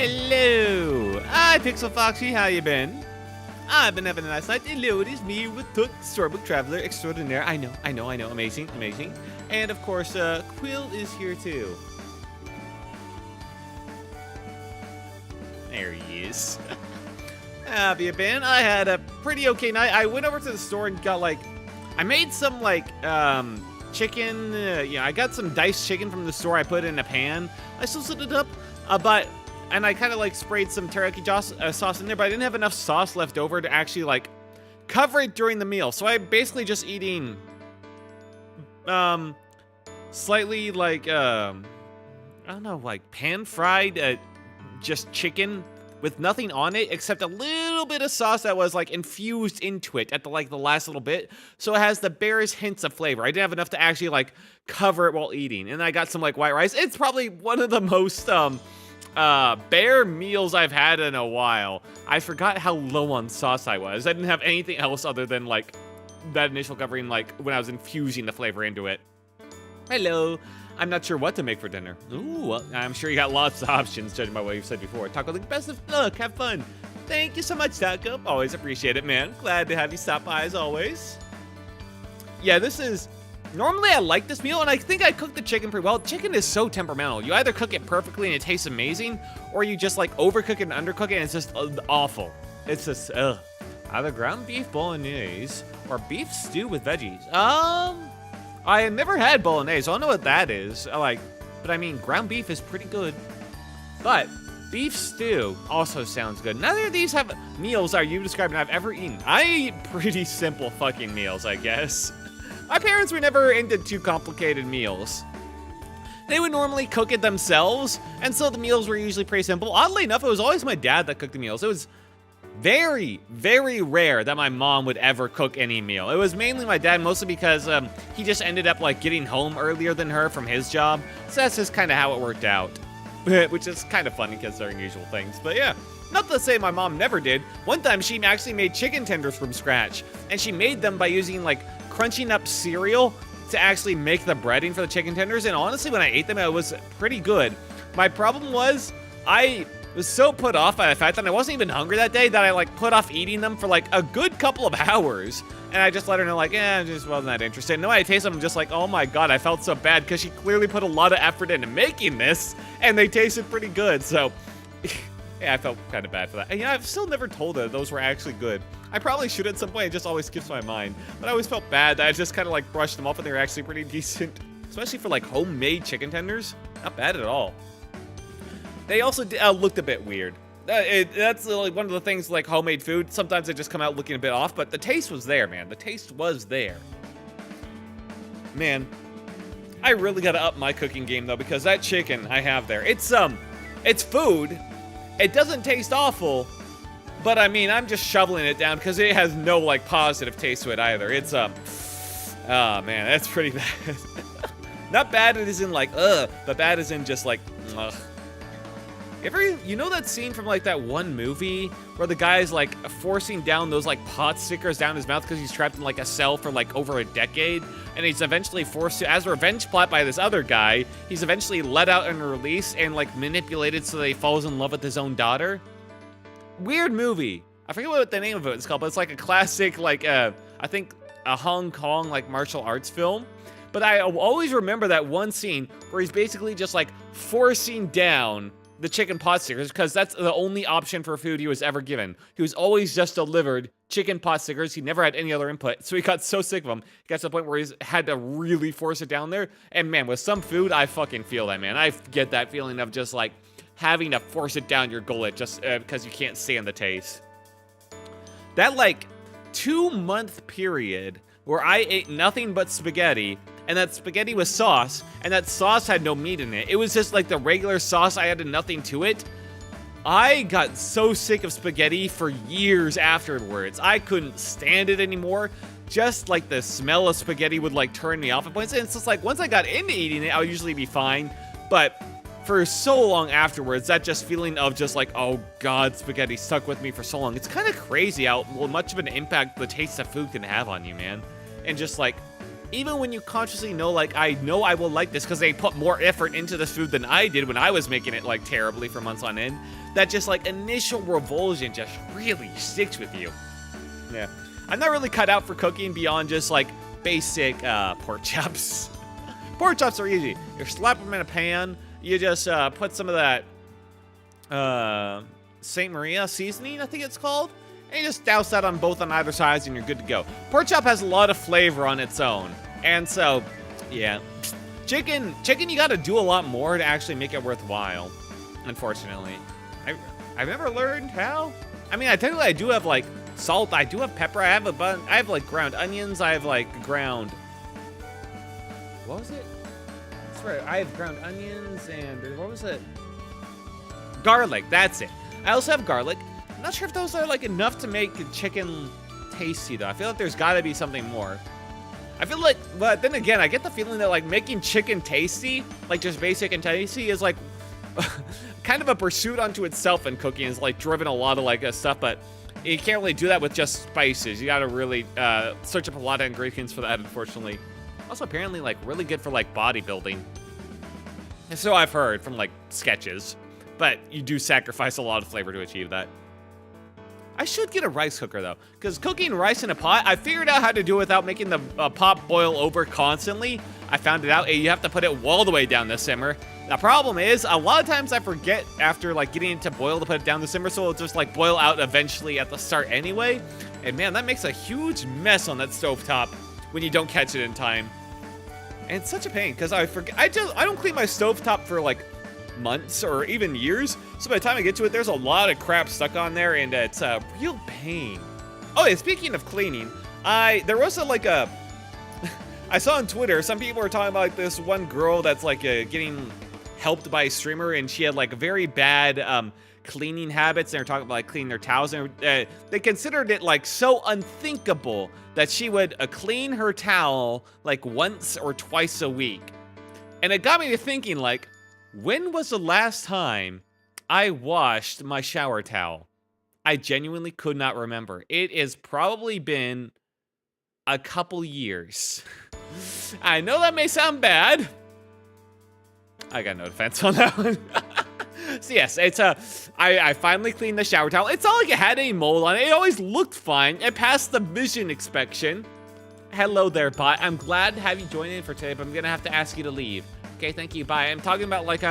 Hello! Hi, Pixel Foxy, how you been? I've been having a nice night. Hello, it is me with Took, Storybook Traveler Extraordinaire. I know, amazing. And of course, Quill is here too. There he is. How have you been? I had a pretty okay night. I went over to the store and got I made some chicken, I got some diced chicken from the store. I put it in a pan. I still set it up, and I kind of sprayed some teriyaki sauce in there, but I didn't have enough sauce left over to actually cover it during the meal. So I'm basically just eating, slightly I don't know, pan fried, just chicken with nothing on it except a little bit of sauce that was infused into it at the last little bit, so it has the barest hints of flavor. I didn't have enough to actually cover it while eating, and I got some white rice. It's probably one of the most bare meals I've had in a while. I forgot how low on sauce I was. I didn't have anything else other than that initial covering when I was infusing the flavor into it. Hello. I'm not sure what to make for dinner. Ooh, well, I'm sure you got lots of options, judging by what you've said before. Taco, best of luck. Have fun. Thank you so much, Taco. Always appreciate it, man. Glad to have you stop by, as always. Yeah, normally I like this meal, and I think I cooked the chicken pretty well. Chicken is so temperamental. You either cook it perfectly and it tastes amazing, or you just overcook it and undercook it, and it's just awful. It's just, either ground beef bolognese or beef stew with veggies. I have never had bolognese, so I don't know what that is. But I mean, ground beef is pretty good. But beef stew also sounds good. Neither of these have meals are you describing I've ever eaten. I eat pretty simple fucking meals, I guess. My parents were never into too complicated meals. They would normally cook it themselves, and so the meals were usually pretty simple. Oddly enough, it was always my dad that cooked the meals. It was very, very rare that my mom would ever cook any meal. It was mainly my dad, mostly because he just ended up getting home earlier than her from his job. So that's just kind of how it worked out, which is kind of funny considering usual things. But yeah, not to say my mom never did. One time she actually made chicken tenders from scratch, and she made them by using crunching up cereal to actually make the breading for the chicken tenders. And honestly, when I ate them, it was pretty good. My problem was I was so put off by the fact that I wasn't even hungry that day that I put off eating them for a good couple of hours. And I just let her know I just wasn't that interested. And when I taste them, I'm just oh my god, I felt so bad because she clearly put a lot of effort into making this, and they tasted pretty good. So yeah, I felt kind of bad for that. And I've still never told her those were actually good. I probably should at some point. It just always skips my mind. But I always felt bad that I just kind of brushed them off, and they were actually pretty decent. Especially for homemade chicken tenders. Not bad at all. They also looked a bit weird. That's one of the things homemade food. Sometimes they just come out looking a bit off, but the taste was there, man. The taste was there. Man, I really gotta up my cooking game though, because that chicken I have there, it's food. It doesn't taste awful, but I mean, I'm just shoveling it down because it has no positive taste to it either. It's oh man, that's pretty bad. Not bad as in but bad as in just ugh. You know that scene from that one movie where the guy's forcing down those pot stickers down his mouth because he's trapped in a cell for over a decade, and he's eventually forced to, as a revenge plot by this other guy, he's eventually let out and released and manipulated so that he falls in love with his own daughter? Weird movie. I forget what the name of it is called, but it's a classic I think a Hong Kong martial arts film. But I always remember that one scene where he's basically just forcing down the chicken pot stickers, because that's the only option for food he was ever given. He was always just delivered chicken pot stickers. He never had any other input. So he got so sick of them. He got to the point where he's had to really force it down there. And man, with some food, I fucking feel that, man. I get that feeling of just having to force it down your gullet just because you can't stand the taste. That 2-month period where I ate nothing but spaghetti, and that spaghetti was sauce, and that sauce had no meat in it. It was just the regular sauce. I added nothing to it. I got so sick of spaghetti for years afterwards. I couldn't stand it anymore. Just the smell of spaghetti would turn me off at points. And it's just once I got into eating it, I would usually be fine. But for so long afterwards, that just feeling of just oh god, spaghetti stuck with me for so long. It's kind of crazy how much of an impact the taste of food can have on you, man. And just even when you consciously know, like, I know I will like this because they put more effort into this food than I did when I was making it, like, terribly for months on end, that just, like, initial revulsion just really sticks with you. Yeah. I'm not really cut out for cooking beyond just, like, basic pork chops. Pork chops are easy. You slap them in a pan, you just put some of that St. Maria seasoning, I think it's called, and you just douse that on both on either sides and you're good to go. Pork chop has a lot of flavor on its own. And so, yeah. Chicken, you gotta do a lot more to actually make it worthwhile, unfortunately. I've never learned how. I mean, technically I do have, like, salt, I do have pepper, I have, like, ground onions, I have, like, ground... What was it? That's right, I have ground onions and, what was it? Garlic, that's it. I also have garlic. I'm not sure if those are, like, enough to make chicken tasty, though. I feel like there's gotta be something more. I feel like, but then again, I get the feeling that, like, making chicken tasty, like, just basic and tasty, is, like, kind of a pursuit unto itself in cooking. Is, like, driven a lot of, like, stuff, but you can't really do that with just spices. You gotta really search up a lot of ingredients for that, unfortunately. Also, apparently, like, really good for, like, bodybuilding. And so I've heard from, like, sketches. But you do sacrifice a lot of flavor to achieve that. I should get a rice cooker, though, because cooking rice in a pot, I figured out how to do it without making the pot boil over constantly. I found it out. You have to put it all the way down the simmer. The problem is, a lot of times I forget after, like, getting it to boil to put it down the simmer, so it'll just, like, boil out eventually at the start anyway. And, man, that makes a huge mess on that stovetop when you don't catch it in time. And it's such a pain, because I forget. I don't clean my stovetop for, like, months or even years, so by the time I get to it, there's a lot of crap stuck on there, and it's a real pain. Oh yeah, speaking of cleaning, there was I saw on Twitter, some people were talking about, like, this one girl that's, like, getting helped by a streamer, and she had, like, very bad cleaning habits, and they're talking about, like, cleaning their towels, and they considered it, like, so unthinkable that she would clean her towel, like, once or twice a week. And it got me to thinking, like, when was the last time I washed my shower towel? I genuinely could not remember. It has probably been a couple years. I know that may sound bad. I got no defense on that one. So yes, it's I finally cleaned the shower towel. It's not like it had any mold on it. It always looked fine. It passed the vision inspection. Hello there, bot. I'm glad to have you join in for today, but I'm gonna have to ask you to leave. Okay, thank you, bye. I'm talking about, like,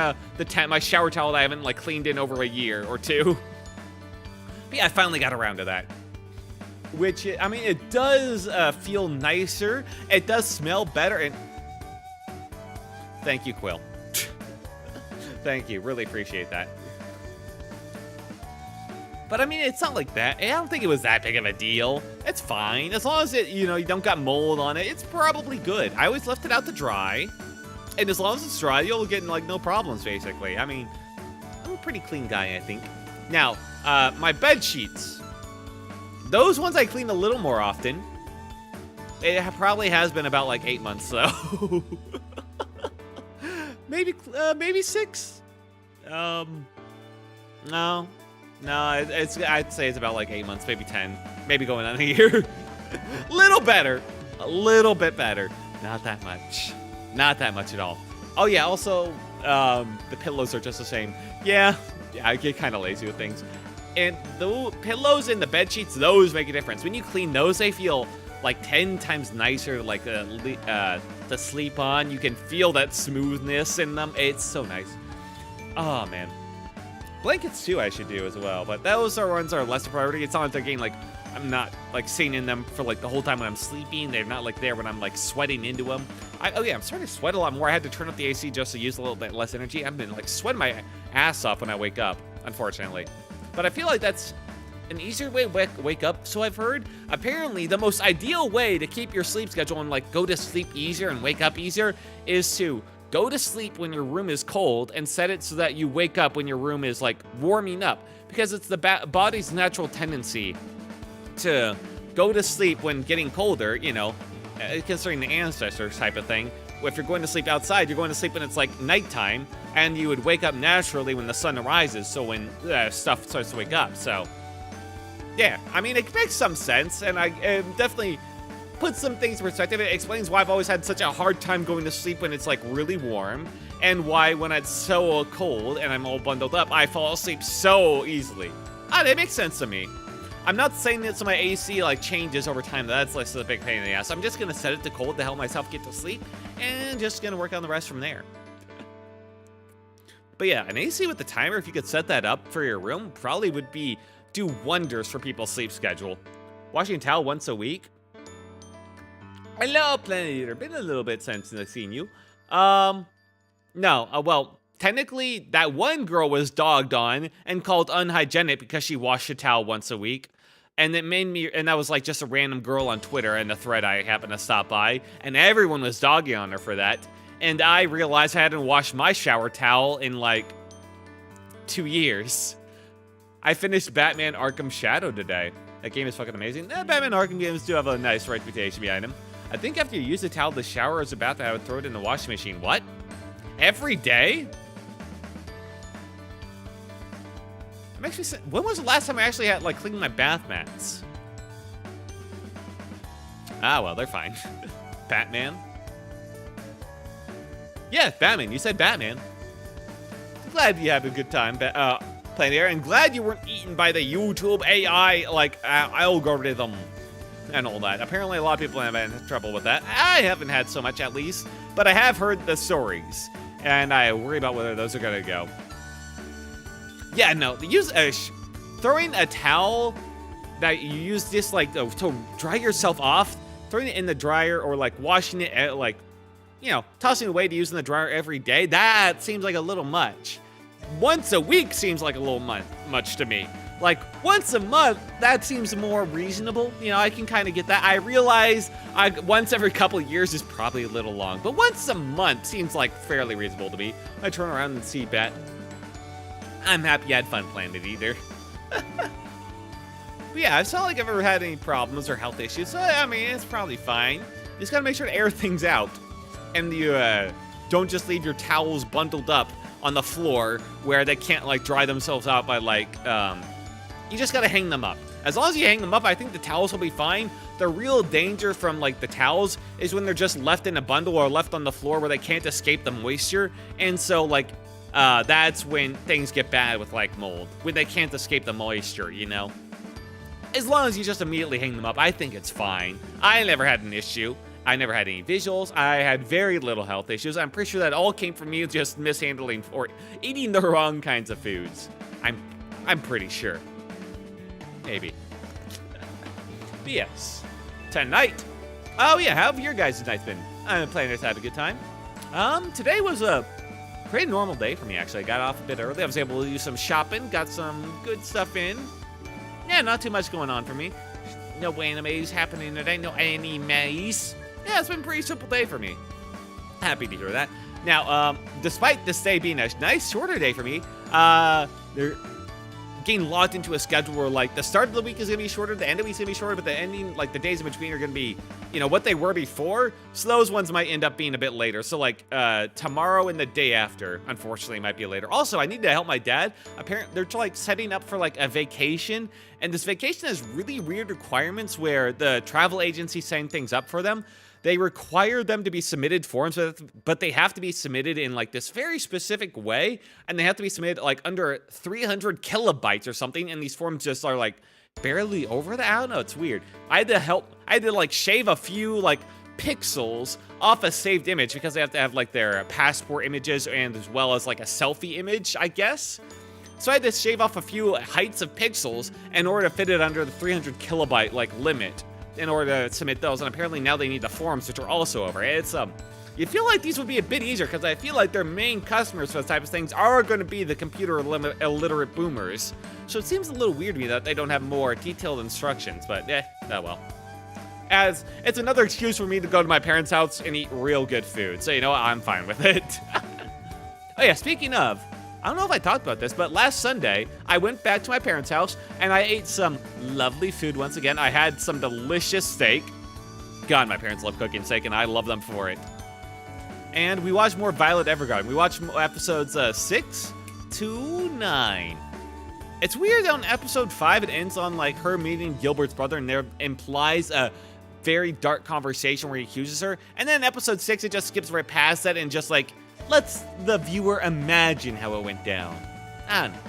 my shower towel that I haven't, like, cleaned in over a year or two. But yeah, I finally got around to that. Which, I mean, it does feel nicer. It does smell better, and... Thank you, Quill. Thank you, really appreciate that. But, I mean, it's not like that. I don't think it was that big of a deal. It's fine. As long as it, you know, you don't got mold on it, it's probably good. I always left it out to dry. And as long as it's dry, you'll get, like, no problems, basically. I mean, I'm a pretty clean guy, I think. Now, my bed sheets. Those ones I clean a little more often. It probably has been about, like, 8 months, though. maybe 6? No, I'd say it's about, like, 8 months, maybe 10. Maybe going on a year. Little better. A little bit better. Not that much. Not that much at all. Oh yeah, also, the pillows are just the same. Yeah, I get kind of lazy with things. And the pillows and the bed sheets, those make a difference. When you clean those, they feel like 10 times nicer, like to sleep on. You can feel that smoothness in them. It's so nice. Oh man. Blankets too, I should do as well. But those are ones that are less a priority. It's not like they're getting, like, I'm not, like, sitting in them for, like, the whole time when I'm sleeping. They're not, like, there when I'm, like, sweating into them. Oh, yeah, I'm starting to sweat a lot more. I had to turn up the AC just to use a little bit less energy. I've been, like, sweating my ass off when I wake up, unfortunately. But I feel like that's an easier way to wake up, so I've heard. Apparently, the most ideal way to keep your sleep schedule and, like, go to sleep easier and wake up easier is to go to sleep when your room is cold and set it so that you wake up when your room is, like, warming up. Because it's the body's natural tendency to go to sleep when getting colder, you know, considering the ancestors type of thing. If you're going to sleep outside, you're going to sleep when it's, like, nighttime, and you would wake up naturally when the sun rises, so when stuff starts to wake up. So, yeah, I mean, it makes some sense, and I definitely puts some things in perspective. It explains why I've always had such a hard time going to sleep when it's like really warm, and why when it's so cold and I'm all bundled up, I fall asleep so easily. That makes sense to me. I'm not saying that so my AC like changes over time. That's like a big pain in the ass. I'm just gonna set it to cold to help myself get to sleep, and just gonna work on the rest from there. But yeah, an AC with the timer, if you could set that up for your room, probably would do wonders for people's sleep schedule. Washing a towel once a week. Hello, Planet Eater. Been a little bit since I've seen you. No. Well, technically, that one girl was dogged on and called unhygienic because she washed a towel once a week. And it made me, and that was like just a random girl on Twitter and a thread I happened to stop by. And everyone was dogging on her for that. And I realized I hadn't washed my shower towel in like 2 years. I finished Batman Arkham Shadow today. That game is fucking amazing. Batman Arkham games do have a nice reputation behind them. I think after you use the towel, the shower is about to I would throw it in the washing machine. What? Every day? I'm actually saying, when was the last time I actually had like cleaned my bath mats? Ah, well, they're fine. Batman? Yeah, Batman. You said Batman. I'm glad you had a good time playing there, and glad you weren't eaten by the YouTube AI like algorithm and all that. Apparently, a lot of people have had trouble with that. I haven't had so much, at least, but I have heard the stories, and I worry about whether those are gonna go. Yeah, no, throwing a towel that you use this like to dry yourself off, throwing it in the dryer or like washing it like, you know, tossing it away to use in the dryer every day, that seems like a little much. Once a week seems like a little much to me. Like, once a month, that seems more reasonable. You know, I can kind of get that. I realize once every couple of years is probably a little long, but once a month seems like fairly reasonable to me. I turn around and see Bat. I'm happy you had fun playing it either. But yeah, it's not like I've ever had any problems or health issues, so I mean, it's probably fine. You just gotta make sure to air things out. And you don't just leave your towels bundled up on the floor where they can't like dry themselves out by like, you just gotta hang them up. As long as you hang them up, I think the towels will be fine. The real danger from like the towels is when they're just left in a bundle or left on the floor where they can't escape the moisture. And so like, that's when things get bad with like mold, when they can't escape the moisture, you know? As long as you just immediately hang them up, I think it's fine. I never had an issue. I never had any visuals. I had very little health issues. I'm pretty sure that all came from me just mishandling or eating the wrong kinds of foods. I'm pretty sure. Maybe. But yes. Tonight. Oh yeah, how have your guys' nights been? I'm playing this, had a good time. Today was a pretty normal day for me, actually. I got off a bit early. I was able to do some shopping, got some good stuff in. Yeah, not too much going on for me. No animes happening today, no animes. Yeah, it's been a pretty simple day for me. Happy to hear that. Now, despite this day being a nice shorter day for me, they're getting locked into a schedule where like the start of the week is gonna be shorter, the end of the week is gonna be shorter, but the ending, like the days in between are gonna be, you know, what they were before. So those ones might end up being a bit later. So like tomorrow and the day after, unfortunately, might be later. Also, I need to help my dad. Apparently, they're like setting up for like a vacation, and this vacation has really weird requirements where the travel agency setting things up for them. They require them to be submitted forms, but they have to be submitted in like this very specific way, and they have to be submitted like under 300 kilobytes or something, and these forms just are like barely over that. I don't know, it's weird. I had to like shave a few like pixels off a saved image because they have to have like their passport images and as well as like a selfie image, I guess. So I had to shave off a few heights of pixels in order to fit it under the 300 kilobyte like limit in order to submit those, and apparently now they need the forms, which are also over. It's you feel like these would be a bit easier because I feel like their main customers for this type of things are going to be the computer illiterate boomers. So it seems a little weird to me that they don't have more detailed instructions, but oh well. As it's another excuse for me to go to my parents' house and eat real good food, so you know what, I'm fine with it. Oh yeah, speaking of, I don't know if I talked about this, but last Sunday, I went back to my parents' house, and I ate some lovely food once again. I had some delicious steak. God, my parents love cooking steak, and I love them for it. And we watched more Violet Evergarden. We watched episodes 6 to 9. It's weird that on episode 5, it ends on, like, her meeting Gilbert's brother, and there implies a very dark conversation where he accuses her. And then in episode 6, it just skips right past that and just like lets the viewer imagine how it went down. I don't know.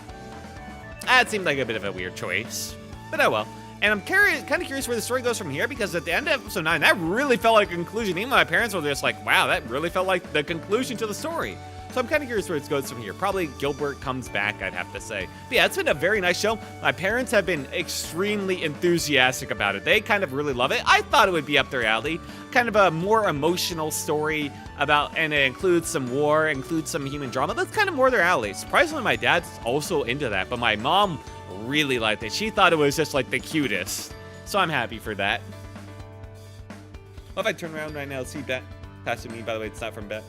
That seemed like a bit of a weird choice, but oh well. And I'm kind of curious where the story goes from here, because at the end of episode 9, that really felt like a conclusion. Even my parents were just like, wow, that really felt like the conclusion to the story. So I'm kind of curious where it goes from here. Probably Gilbert comes back, I'd have to say. But yeah, it's been a very nice show. My parents have been extremely enthusiastic about it. They kind of really love it. I thought it would be up their alley. Kind of a more emotional story about, and it includes some war, includes some human drama. That's kind of more their alley. Surprisingly, my dad's also into that, but my mom really liked it. She thought it was just like the cutest. So I'm happy for that. Well, if I turn around right now, see Bet passing me. By the way, it's not from Bet.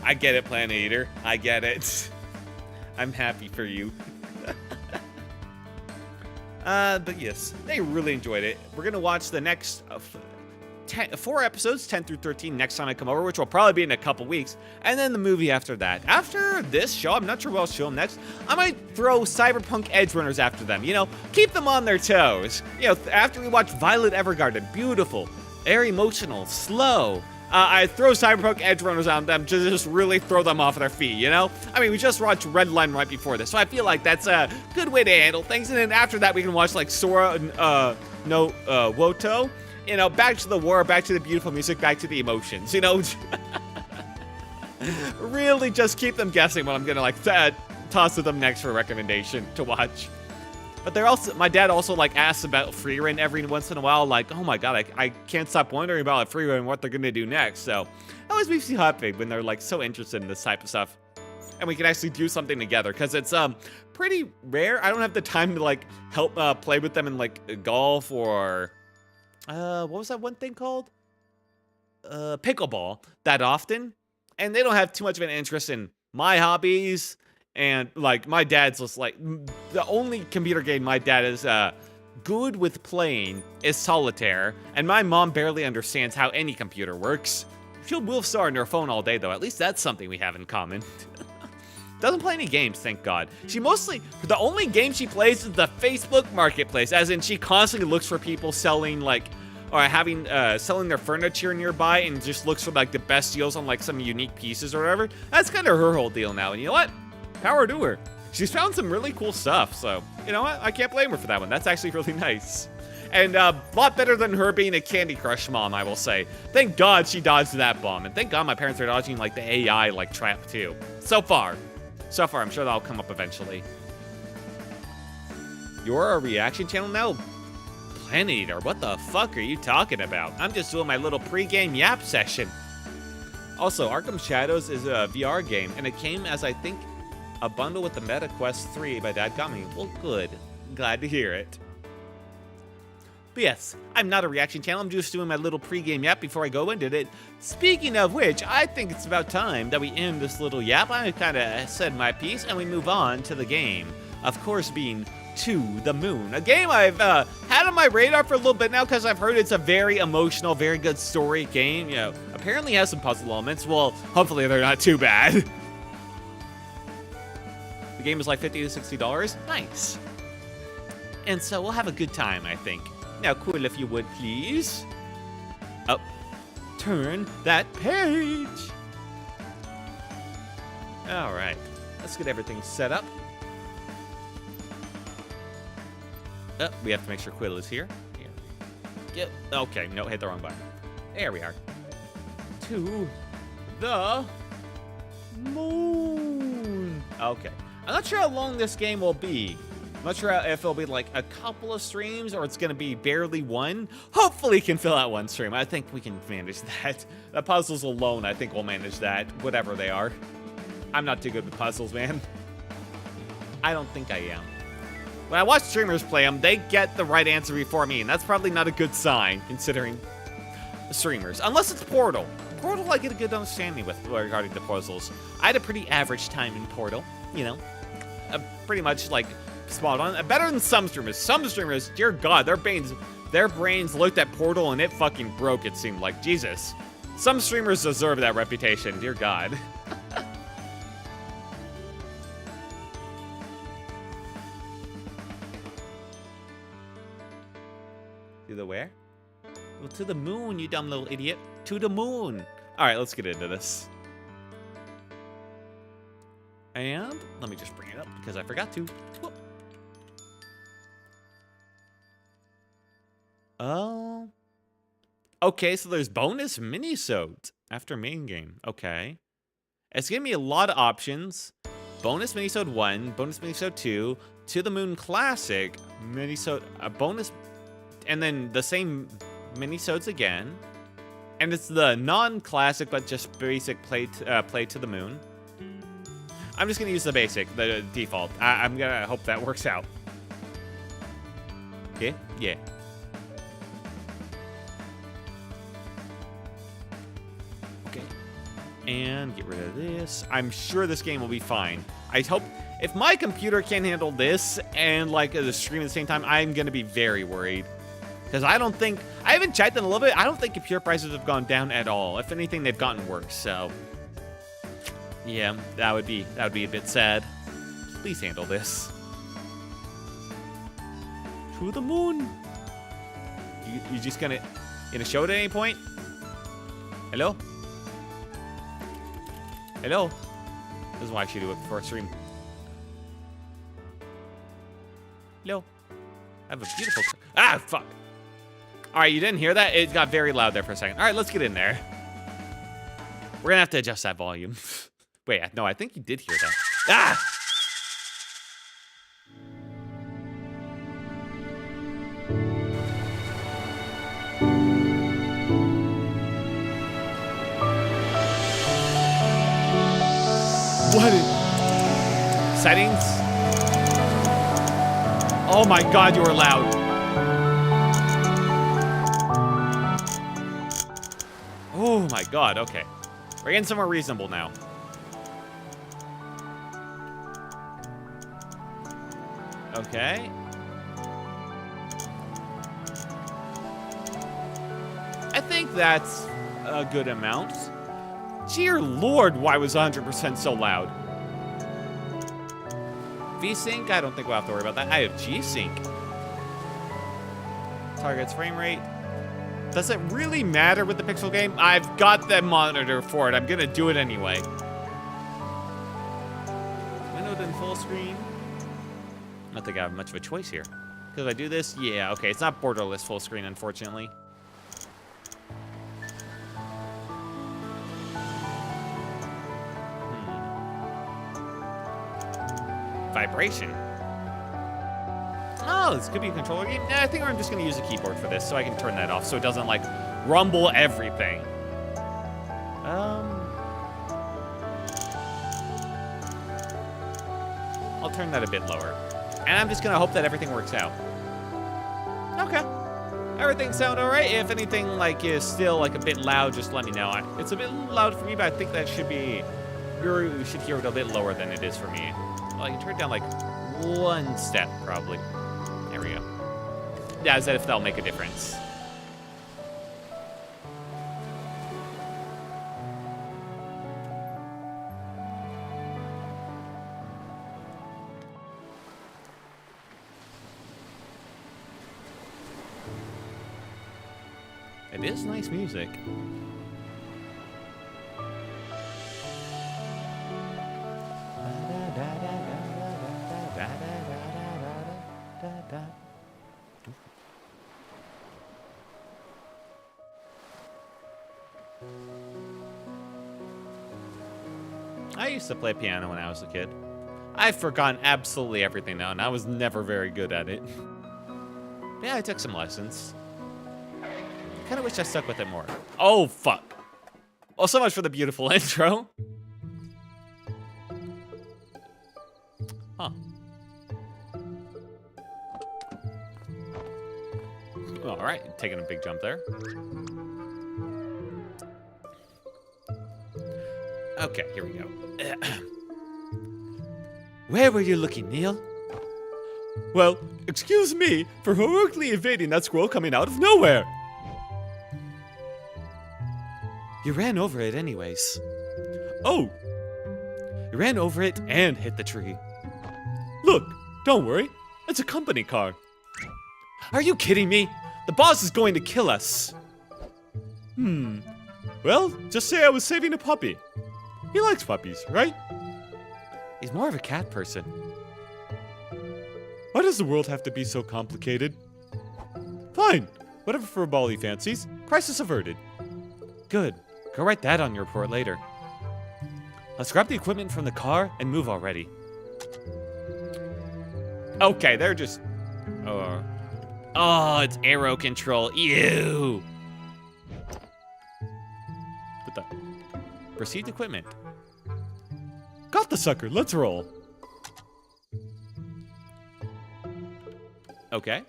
I get it, Planet Eater. I get it. I'm happy for you. But yes, they really enjoyed it. We're gonna watch the next 4 episodes, 10 through 13, next time I come over, which will probably be in a couple weeks, and then the movie after that. After this show, I'm not sure what I'll show them next. I might throw Cyberpunk Edgerunners after them, you know, keep them on their toes. You know, after we watch Violet Evergarden, beautiful, very emotional, slow. I throw Cyberpunk Edgerunners on them to just really throw them off their feet, you know? I mean, we just watched Redline right before this, so I feel like that's a good way to handle things. And then after that, we can watch like Sora no Woto. You know, back to the war, back to the beautiful music, back to the emotions, you know? Really just keep them guessing what I'm gonna like toss to them next for a recommendation to watch. But they're also, my dad also like asks about Freerun every once in a while, like, oh my god, I can't stop wondering about Freerun and what they're gonna do next. So it always makes me happy when they're like so interested in this type of stuff. And we can actually do something together, because it's pretty rare. I don't have the time to like help play with them in like golf or what was that one thing called? Pickleball that often. And they don't have too much of an interest in my hobbies. And like my dad's just like, the only computer game my dad is good with playing is Solitaire. And my mom barely understands how any computer works. She'll Wolfstar on her phone all day though. At least that's something we have in common. Doesn't play any games, thank God. She mostly, the only game she plays is the Facebook Marketplace, as in she constantly looks for people selling like, or having, selling their furniture nearby, and just looks for like the best deals on like some unique pieces or whatever. That's kind of her whole deal now, and you know what? Power to her. She's found some really cool stuff, so you know what? I can't blame her for that one. That's actually really nice. And a lot better than her being a Candy Crush mom, I will say. Thank God she dodged that bomb, and thank God my parents are dodging like the AI like trap too. So far, I'm sure that'll come up eventually. You're a reaction channel now? Planet Eater, what the fuck are you talking about? I'm just doing my little pre-game yap session. Also, Arkham Shadows is a VR game, and it came as, I think, a bundle with the Meta Quest 3 my dad got me. Well, good. Glad to hear it. But yes, I'm not a reaction channel. I'm just doing my little pre-game yap before I go into it. Speaking of which, I think it's about time that we end this little yap. I kind of said my piece, and we move on to the game. Of course, being To the Moon. A game I've had on my radar for a little bit now, because I've heard it's a very emotional, very good story game. You know, apparently has some puzzle elements. Well, hopefully they're not too bad. The game is like $50 to $60. Nice. And so we'll have a good time, I think. Now, Quill, if you would, please. Oh, turn that page. All right, let's get everything set up. Oh, we have to make sure Quill is here. Here. Yep. Okay, no, hit the wrong button. There we are. To the moon. Okay. I'm not sure how long this game will be. I'm not sure if it'll be like a couple of streams or it's going to be barely one. Hopefully, can fill out one stream. I think we can manage that. The puzzles alone, I think we'll manage that, whatever they are. I'm not too good with puzzles, man. I don't think I am. When I watch streamers play them, they get the right answer before me, and that's probably not a good sign, considering streamers. Unless it's Portal. Portal I get a good understanding with regarding the puzzles. I had a pretty average time in Portal, you know. Pretty much, like, spot on. Better than some streamers. Some streamers, dear God, their brains looked at Portal and it fucking broke, it seemed like. Jesus. Some streamers deserve that reputation, dear God. To the where? Well, to the moon, you dumb little idiot. To the moon. All right, let's get into this. And let me just bring it up because I forgot to. Whoop. Oh. Okay, so there's bonus minisodes after main game. Okay. It's giving me a lot of options. Bonus minisode 1, bonus minisode 2, To the Moon Classic, minisode, a bonus, and then the same minisodes again. And it's the non-classic, but just basic play to the moon. I'm just gonna use the basic, the default. I'm gonna hope that works out. Okay, yeah. Okay, and get rid of this. I'm sure this game will be fine. I hope, if my computer can't handle this and like the stream at the same time, I'm gonna be very worried. Because I haven't checked in a little bit. I don't think computer prices have gone down at all. If anything, they've gotten worse. So, yeah, that would be a bit sad. Please handle this. To the moon. You just gonna show it at any point? Hello? Hello? This is why I should do it before stream. Hello? I have a beautiful... Ah, fuck. All right, you didn't hear that? It got very loud there for a second. All right, let's get in there. We're gonna have to adjust that volume. Wait, no, I think you did hear that. Ah! What? Settings? Oh my God, you were loud. Oh my God, okay. We're getting somewhere reasonable now. Okay. I think that's a good amount. Dear Lord, why was 100% so loud? V-Sync? I don't think we'll have to worry about that. I have G-Sync. Target's frame rate. Does it really matter with the Pixel game? I've got the monitor for it. I'm gonna do it anyway. Windowed in full screen. I don't think I have much of a choice here. Because I do this? Yeah, okay. It's not borderless full screen, unfortunately. Vibration. Oh, this could be a controller game. Nah, I think I'm just going to use a keyboard for this so I can turn that off so it doesn't, like, rumble everything. I'll turn that a bit lower. And I'm just going to hope that everything works out. Okay. Everything sound all right? If anything, like, is still, like, a bit loud, just let me know. It's a bit loud for me, but I think that should be... You should hear it a bit lower than it is for me. Well, I can turn it down, like, one step, probably. There we go. Yeah, as if that'll make a difference. It is nice music. I used to play piano when I was a kid. I've forgotten absolutely everything now, and I was never very good at it. Yeah, I took some lessons. Kind of wish I stuck with it more. Oh, fuck. Well, so much for the beautiful intro. Huh. All right, taking a big jump there. Okay, here we go. Where were you looking, Neil? Well, excuse me for heroically evading that squirrel coming out of nowhere. You ran over it anyways. Oh! You ran over it and hit the tree. Look, don't worry. It's a company car. Are you kidding me? The boss is going to kill us. Well, just say I was saving a puppy. He likes puppies, right? He's more of a cat person. Why does the world have to be so complicated? Fine. Whatever for Bali fancies. Crisis averted. Good. Go write that on your report later. Let's grab the equipment from the car and move already. Okay, they're just... Oh, it's arrow control. Ew. What the? Received equipment. Got the sucker. Let's roll. Okay.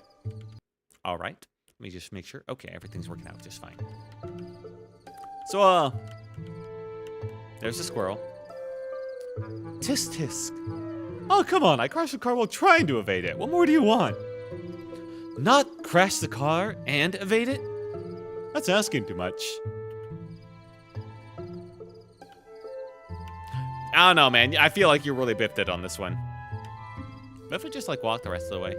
All right. Let me just make sure. Okay, everything's working out just fine. So, there's a squirrel. Tisk tisk. Oh, come on. I crashed the car while trying to evade it. What more do you want? Not crash the car and evade it? That's asking too much. I don't know, man. I feel like you're really biffed it on this one. What if we just, like, walk the rest of the way?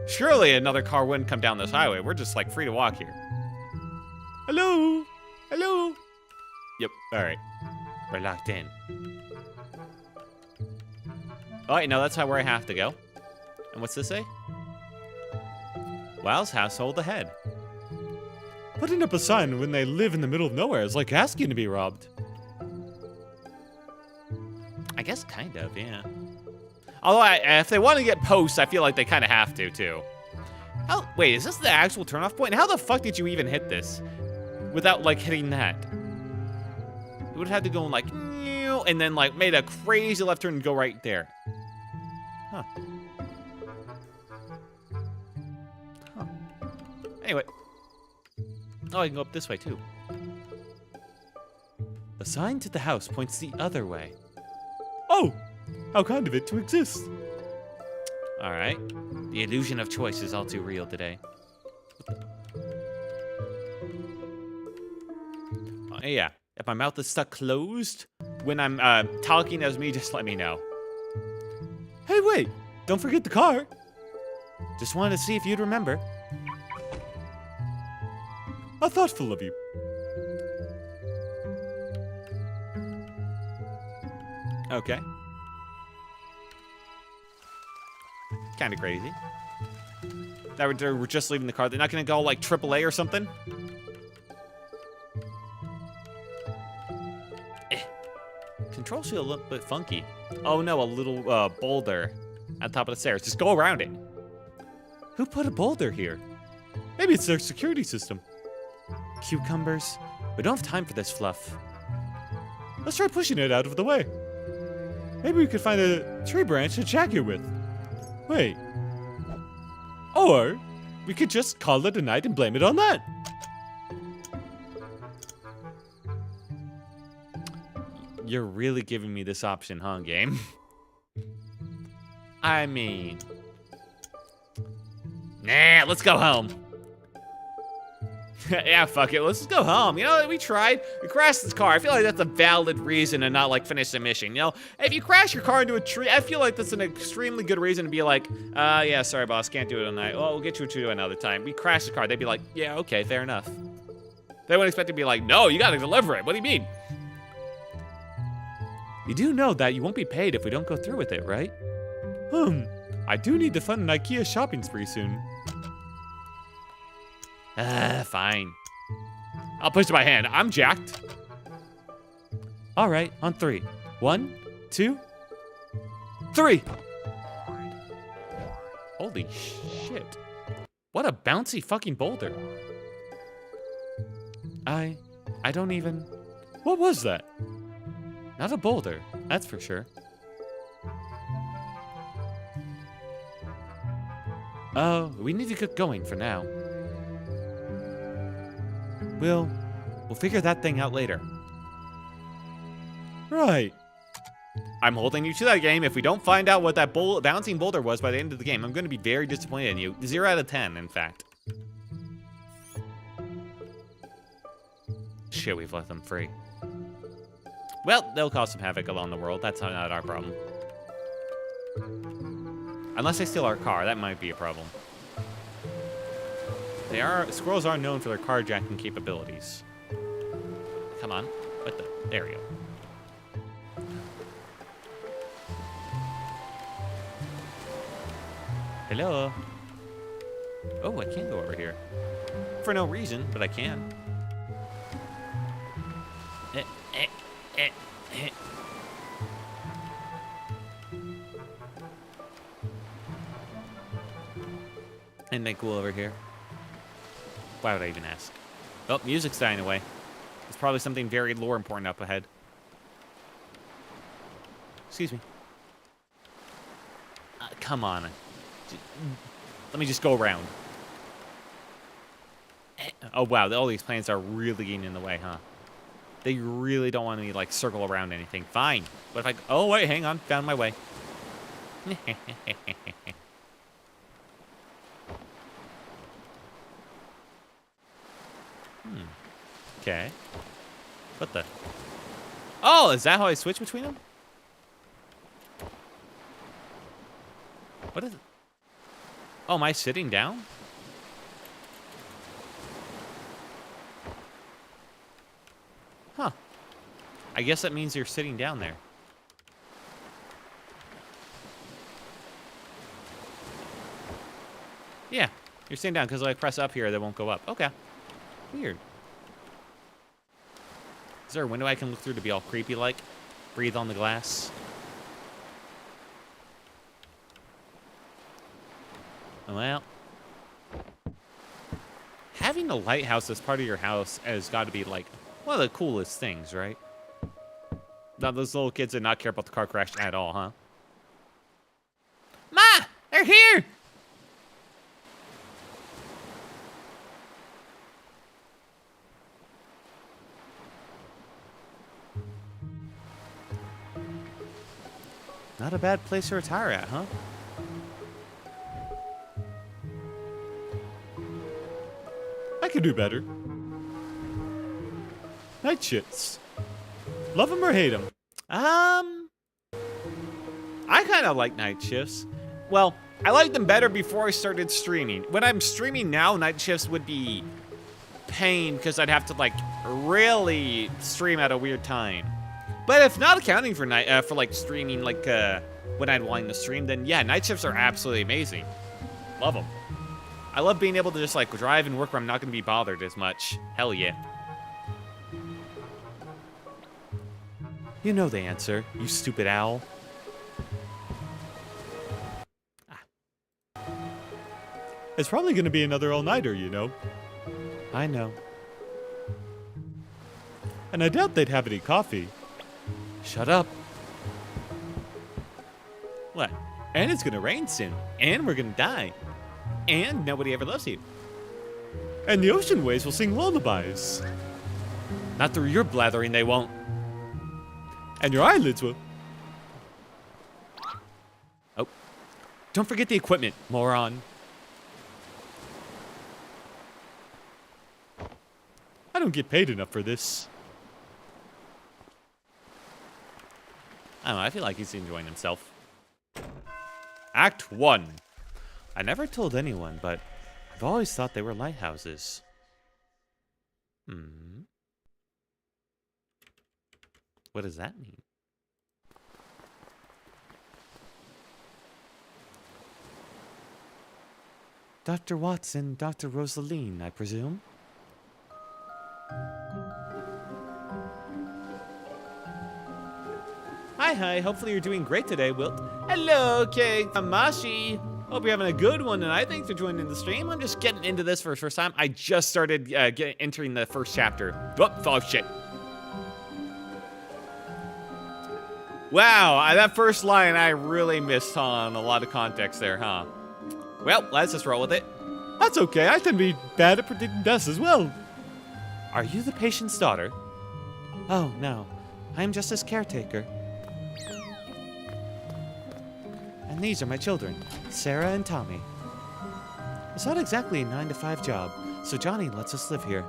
Surely another car wouldn't come down this highway. We're just, like, free to walk here. Hello? Hello? Yep. All right. We're locked in. Oh, wait, no, that's where I have to go. And what's this say? Wow's household ahead. Putting up a sign when they live in the middle of nowhere is like asking to be robbed. I guess kind of, yeah. Although, if they want to get posts, I feel like they kind of have to, too. Wait, is this the actual turnoff point? How the fuck did you even hit this without, like, hitting that? You would have had to go, like, and then, like, made a crazy left turn and go right there. Huh. Huh. Anyway. Oh, I can go up this way, too. The sign to the house points the other way. Oh! How kind of it to exist. All right. The illusion of choice is all too real today. Yeah. If my mouth is stuck closed when I'm talking as me, just let me know. Hey, wait. Don't forget the car. Just wanted to see if you'd remember. How thoughtful of you. Okay. Kind of crazy. That we're just leaving the car. They're not going to go like AAA or something? Controls feel a little bit funky. Oh no, a little boulder on top of the stairs. Just go around it. Who put a boulder here? Maybe it's their security system. Cucumbers? We don't have time for this fluff. Let's try pushing it out of the way. Maybe we could find a tree branch to jack it with. Wait. Or we could just call it a night and blame it on that. You're really giving me this option, huh, game? I mean... Nah, let's go home. Yeah, fuck it. Let's just go home. You know, we tried. We crashed this car. I feel like that's a valid reason to not, like, finish the mission. You know, if you crash your car into a tree, I feel like that's an extremely good reason to be like, yeah, sorry, boss, can't do it tonight. Oh, we'll get you to another time. We crashed the car. They'd be like, yeah, okay, fair enough. They wouldn't expect to be like, no, you gotta deliver it. What do you mean? You do know that you won't be paid if we don't go through with it, right? I do need to fund an IKEA shopping spree soon. Fine. I'll push it by hand. I'm jacked. All right, on 3. 1, 2, 3. Holy shit. What a bouncy fucking boulder. I don't even... What was that? Not a boulder, that's for sure. Oh, we need to get going for now. We'll figure that thing out later. Right. I'm holding you to that game. If we don't find out what that bouncing boulder was by the end of the game, I'm going to be very disappointed in you. 0 out of 10, in fact. Shit, we've left them free. Well, they'll cause some havoc along the world. That's not our problem. Unless they steal our car, that might be a problem. Squirrels are known for their carjacking capabilities. Come on. What the? There we go. Hello. Oh, I can go over here. For no reason, but I can. Anything cool over here? Why would I even ask? Oh, music's dying away. There's probably something very lore important up ahead. Excuse me. Come on. Let me just go around. Oh, wow. All these plants are really getting in the way, huh? They really don't want me to, like, circle around anything. Fine. But if I... Oh, wait. Hang on. Found my way. Okay. What the? Oh, is that how I switch between them? What is it? Oh, am I sitting down? Huh. I guess that means you're sitting down there. Yeah, you're sitting down because if I press up here, they won't go up. Okay. Weird. Is there a window I can look through to be all creepy like? Breathe on the glass? Well, having a lighthouse as part of your house has got to be like one of the coolest things, right? Now those little kids did not care about the car crash at all, huh? Ma! They're here! Not a bad place to retire at, huh? I could do better. Night shifts. Love them or hate them? I kind of like night shifts. Well, I liked them better before I started streaming. When I'm streaming now, night shifts would be pain because I'd have to like really stream at a weird time. But if not accounting for night for like streaming like when I'd want to stream, then yeah, night shifts are absolutely amazing. Love them. I love being able to just like drive and work where I'm not going to be bothered as much. Hell yeah. You know the answer, you stupid owl. It's probably going to be another all-nighter, you know. I know. And I doubt they'd have any coffee. Shut up. What? And it's going to rain soon. And we're going to die. And nobody ever loves you. And the ocean waves will sing lullabies. Not through your blathering, they won't. And your eyelids will... Oh. Don't forget the equipment, moron. I don't get paid enough for this. I don't know, I feel like he's enjoying himself. Act 1. I never told anyone, but I've always thought they were lighthouses. What does that mean? Dr. Watson, Dr. Rosaline, I presume? Hi, hopefully you're doing great today, Wilt. Hello, Kay. I'm Mashi. Hope you're having a good one tonight. Thanks for joining the stream. I'm just getting into this for the first time. I just started entering the first chapter. Oh, shit. Wow, that first line I really missed on a lot of context there, huh? Well, let's just roll with it. That's okay. I tend to be bad at predicting deaths as well. Are you the patient's daughter? Oh, no. I'm just his caretaker. And these are my children, Sarah and Tommy. It's not exactly a 9-to-5 job, so Johnny lets us live here.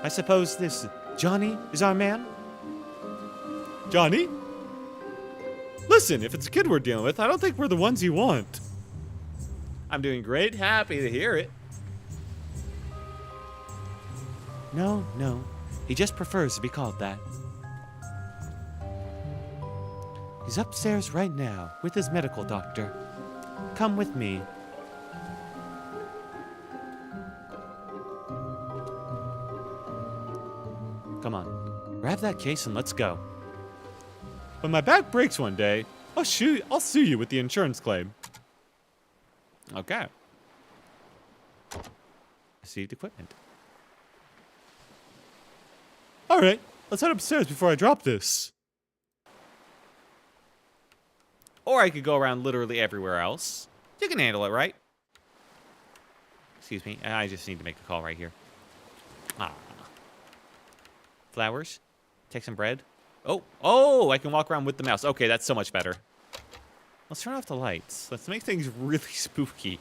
I suppose this Johnny is our man? Johnny? Listen, if it's a kid we're dealing with, I don't think we're the ones you want. I'm doing great. Happy to hear it. No, no. He just prefers to be called that. He's upstairs right now with his medical doctor. Come with me. Come on. Grab that case and let's go. When my back breaks one day, I'll sue you with the insurance claim. Okay. Received equipment. All right, let's head upstairs before I drop this. Or I could go around literally everywhere else. You can handle it, right? Excuse me. I just need to make a call right here. Ah. Flowers. Take some bread. Oh, I can walk around with the mouse. Okay, that's so much better. Let's turn off the lights. Let's make things really spooky.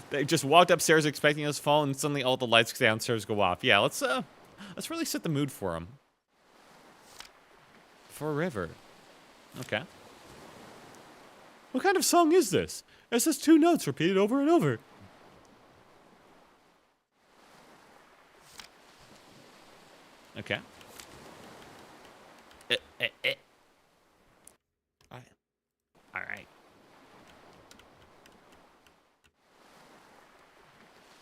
They just walked upstairs expecting us to fall, and suddenly all the lights downstairs go off. Yeah, let's really set the mood for them. For a river. Okay. What kind of song is this? It says 2 notes repeated over and over. Okay. All right.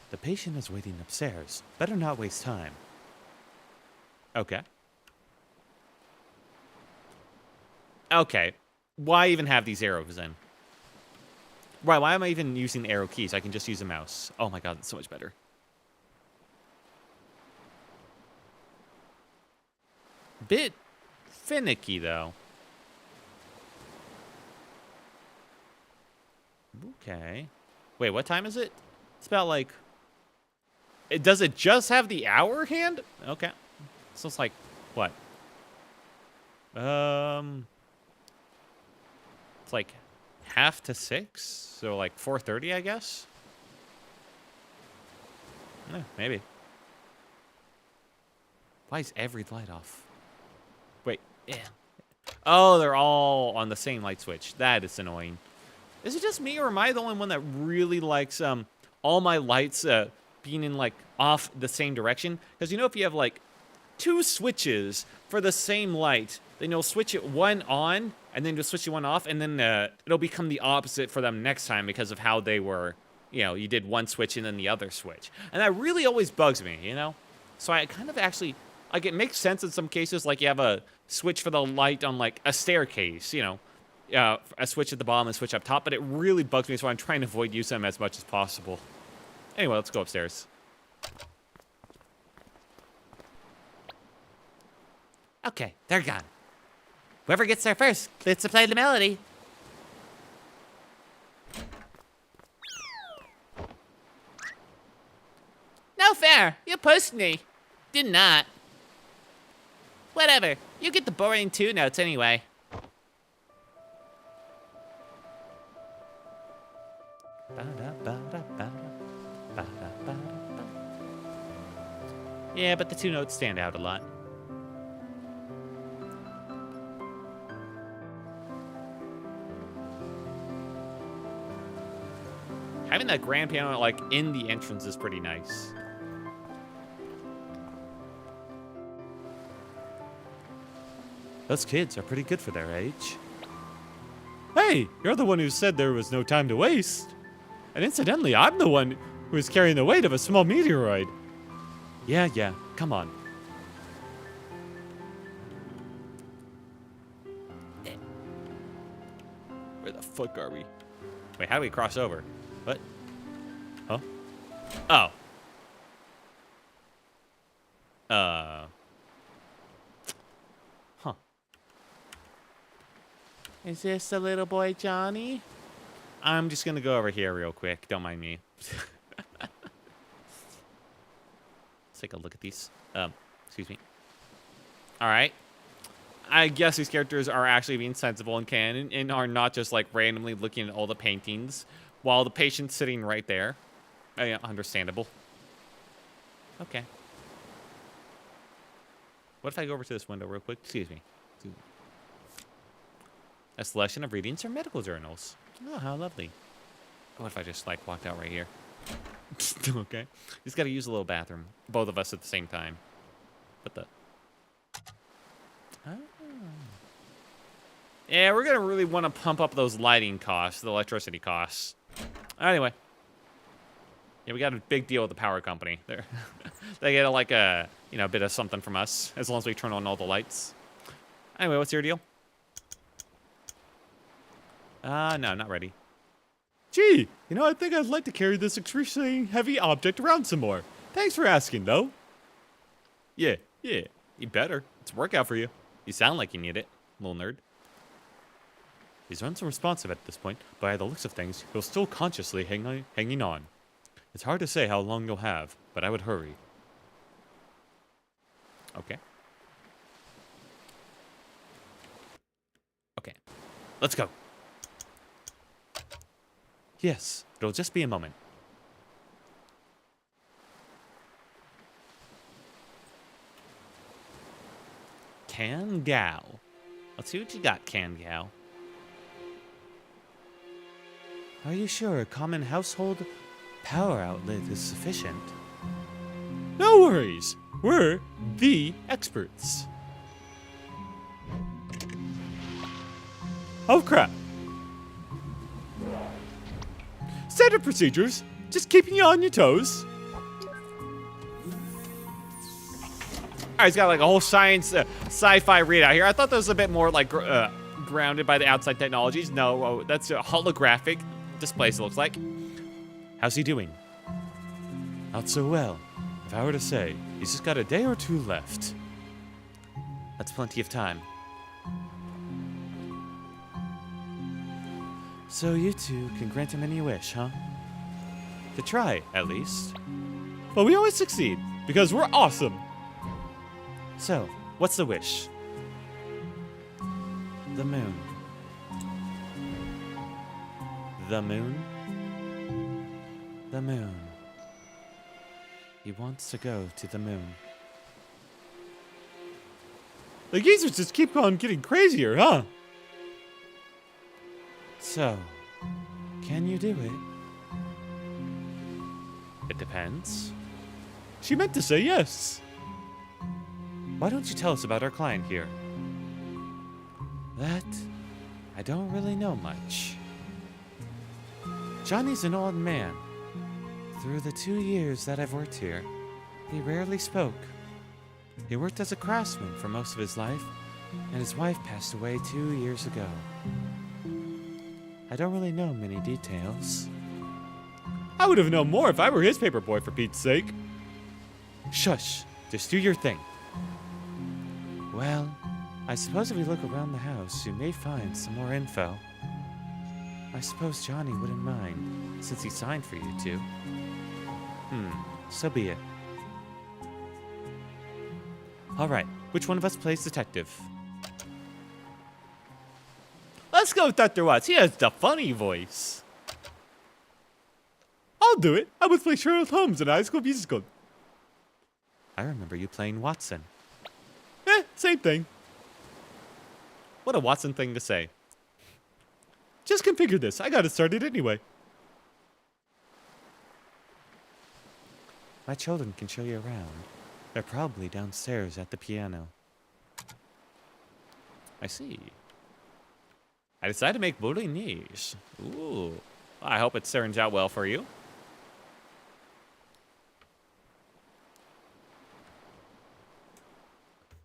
The patient is waiting upstairs. Better not waste time. Okay. Okay. Why even have these arrows then? Why am I even using arrow keys? I can just use a mouse. Oh my god, that's so much better. Bit finicky, though. Okay. Wait, what time is it? It's about like... Does it just have the hour hand? Okay. So it's like, what? It's like 5:30, so like 4:30, I guess? Maybe. Why is every light off? Wait, yeah. Oh, they're all on the same light switch. That is annoying. Is it just me, or am I the only one that really likes all my lights being in like off the same direction? Because you know, if you have like 2 switches for the same light, then you'll switch it one on, and then you'll switch it one off, and then it'll become the opposite for them next time because of how they were, you know, you did one switch and then the other switch. And that really always bugs me, you know? So I kind of actually, like, it makes sense in some cases, like you have a switch for the light on like a staircase, you know, a switch at the bottom and a switch up top, but it really bugs me, so I'm trying to avoid using them as much as possible. Anyway, let's go upstairs. Okay, they're gone. Whoever gets there first gets to play the melody. No fair. You pushed me. Did not. Whatever. You get the boring 2 notes anyway. Yeah, but the 2 notes stand out a lot. Having that grand piano like in the entrance is pretty nice. Those kids are pretty good for their age. Hey, you're the one who said there was no time to waste. And incidentally, I'm the one who is carrying the weight of a small meteoroid. Yeah, come on. Where the fuck are we? Wait, how do we cross over? What? Huh? Oh. Huh. Is this the little boy Johnny? I'm just gonna go over here real quick. Don't mind me. Let's take a look at these. Excuse me. All right. I guess these characters are actually being sensible and canon and are not just like randomly looking at all the paintings while the patient's sitting right there. Yeah, understandable. Okay. What if I go over to this window real quick? Excuse me. A selection of readings from medical journals. Oh, how lovely. What if I just like walked out right here? Okay. Just gotta use a little bathroom. Both of us at the same time. What the? Oh. Yeah, we're gonna really want to pump up those lighting costs, the electricity costs. Anyway. Yeah, we got a big deal with the power company. They get like a, you know, bit of something from us as long as we turn on all the lights. Anyway, what's your deal? No, not ready. Gee, you know, I think I'd like to carry this excruciating heavy object around some more. Thanks for asking, though. Yeah, you better. It's a workout for you. You sound like you need it, little nerd. He's unresponsive at this point, but by the looks of things, he'll still consciously hanging on. It's hard to say how long you'll have, but I would hurry. Okay. Okay. Let's go. Yes, it'll just be a moment. Can Gao. Let's see what you got, Can Gao. Are you sure a common household power outlet is sufficient? No worries. We're the experts. Oh crap. Standard procedures. Just keeping you on your toes. All right, he's got like a whole science, sci-fi readout here. I thought that was a bit more like grounded by the outside technologies. No, that's a holographic displays, it looks like. How's he doing? Not so well. If I were to say, he's just got a day or two left. That's plenty of time. So you two can grant him any wish, huh? To try, at least. But we always succeed, because we're awesome. So, what's the wish? The moon. The moon? The moon. He wants to go to the moon. The geezers just keep on getting crazier, huh? So, can you do it? It depends. She meant to say yes. Why don't you tell us about our client here? That, I don't really know much. Johnny's an old man. Through the 2 years that I've worked here, he rarely spoke. He worked as a craftsman for most of his life, and his wife passed away 2 years ago. I don't really know many details. I would have known more if I were his paper boy, for Pete's sake. Shush, just do your thing. Well, I suppose if we look around the house, you may find some more info. I suppose Johnny wouldn't mind, since he signed for you two. So be it. All right, which one of us plays detective? Let's go with Dr. Watts. He has the funny voice. I'll do it. I was playing Sherlock Holmes in High School Musical. I remember you playing Watson. Same thing. What a Watson thing to say. Just configure this. I got it started anyway. My children can show you around. They're probably downstairs at the piano. I see. I decided to make bolognese. Ooh. I hope it turns out well for you.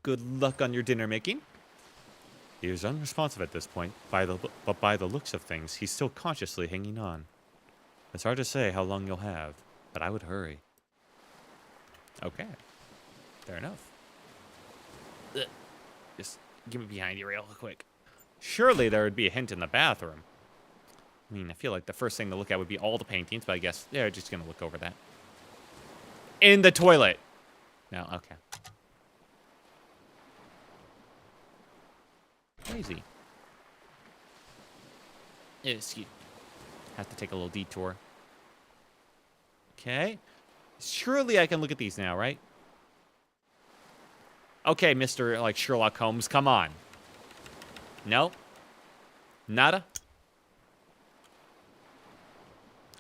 Good luck on your dinner making. He is unresponsive at this point, but by the looks of things, he's still consciously hanging on. It's hard to say how long you'll have, but I would hurry. Okay. Fair enough. Ugh. Just give me behind you real quick. Surely there would be a hint in the bathroom. I mean, I feel like the first thing to look at would be all the paintings, but I guess they're just going to look over that. In the toilet. No, okay. Crazy. Excuse. Have to take a little detour. Okay. Surely I can look at these now, right? Okay, Mr. like Sherlock Holmes, come on. No? Nada?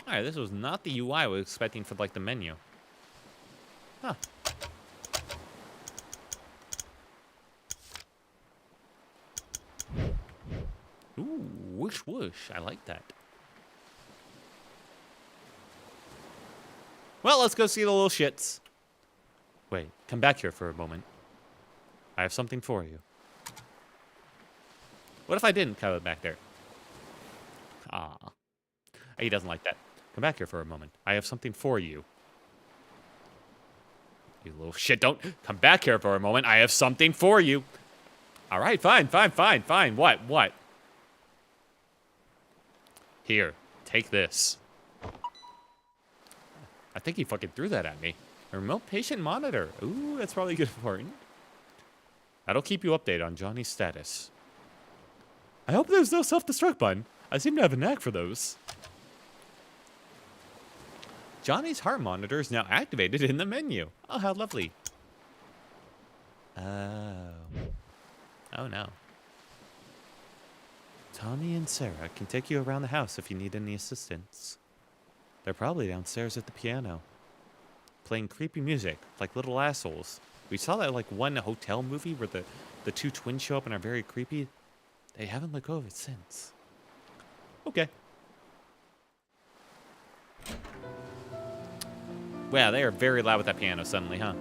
Alright, this was not the UI I was expecting for like the menu. Huh. whoosh whoosh. I like that. Well, let's go see the little shits. Wait, come back here for a moment. I have something for you. What if I didn't come back there? Ah. He doesn't like that. Come back here for a moment. I have something for you. You little shit, don't come back here for a moment. I have something for you. All right, fine. What? Here, take this. I think he fucking threw that at me. A remote patient monitor. Ooh, that's probably good for him. That'll keep you updated on Johnny's status. I hope there's no self-destruct button. I seem to have a knack for those. Johnny's heart monitor is now activated in the menu. Oh, how lovely. Oh. Oh, no. Tommy and Sarah can take you around the house if you need any assistance. They're probably downstairs at the piano, playing creepy music, like little assholes. We saw that like one hotel movie where the two twins show up and are very creepy. They haven't let go of it since. Okay. Wow, they are very loud with that piano suddenly, huh?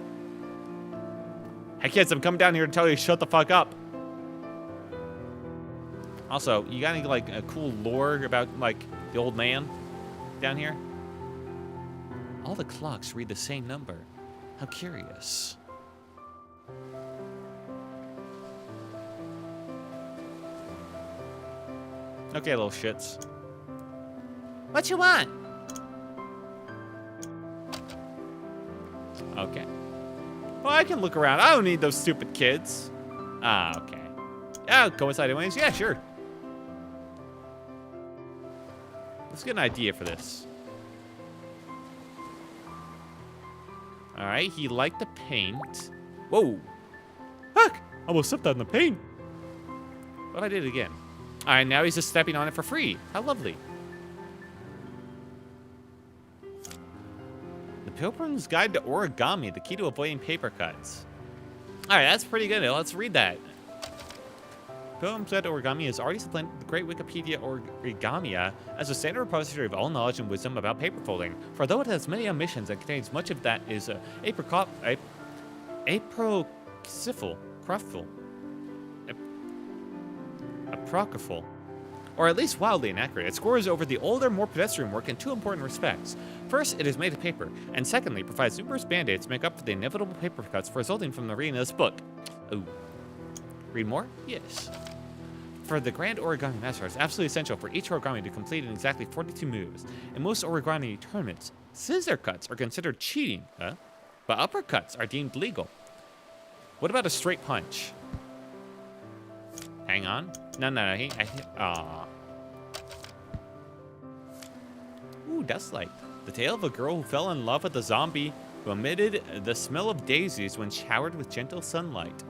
Hey kids, I'm coming down here to tell you to shut the fuck up. Also, you got any like a cool lore about like the old man down here? All the clocks read the same number. How curious. Okay, little shits. What you want? Okay. Well, I can look around. I don't need those stupid kids. Ah, okay. Yeah, I'll go inside anyways. Yeah, sure. Let's get an idea for this. All right, he liked the paint. Whoa. Fuck! Almost stepped on the paint. What if I did it again? All right, now he's just stepping on it for free. How lovely. The Pilgrim's Guide to Origami, the key to avoiding paper cuts. All right, that's pretty good. Let's read that. Pilgrim's Guide to Origami has already supplanted the great Wikipedia Origamia as a standard repository of all knowledge and wisdom about paper folding. For though it has many omissions and contains much of that is apocryphal, or at least wildly inaccurate. It scores over the older, more pedestrian work in two important respects. First, it is made of paper, and secondly, provides numerous band-aids to make up for the inevitable paper cuts resulting from the reading of this book. Ooh. Read more? Yes. For the Grand Origami Master, it's absolutely essential for each origami to complete in exactly 42 moves. In most origami tournaments, scissor cuts are considered cheating, but uppercuts are deemed legal. What about a straight punch? Hang on. No. Aw. Ooh, Dustlight. The tale of a girl who fell in love with a zombie who emitted the smell of daisies when showered with gentle sunlight.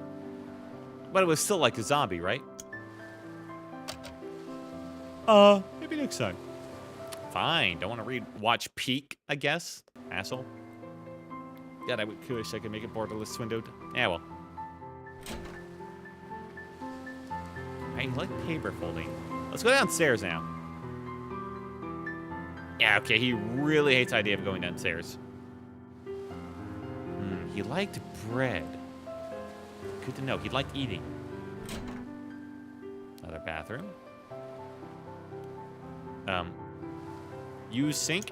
But it was still like a zombie, right? Maybe next time. Fine. Don't want to watch Peak, I guess. Asshole. God, I wish I could make it borderless windowed. Yeah, well. I like paper folding. Let's go downstairs now. Yeah, okay, he really hates the idea of going downstairs. He liked bread. Good to know. He liked eating. Another bathroom. Use sink,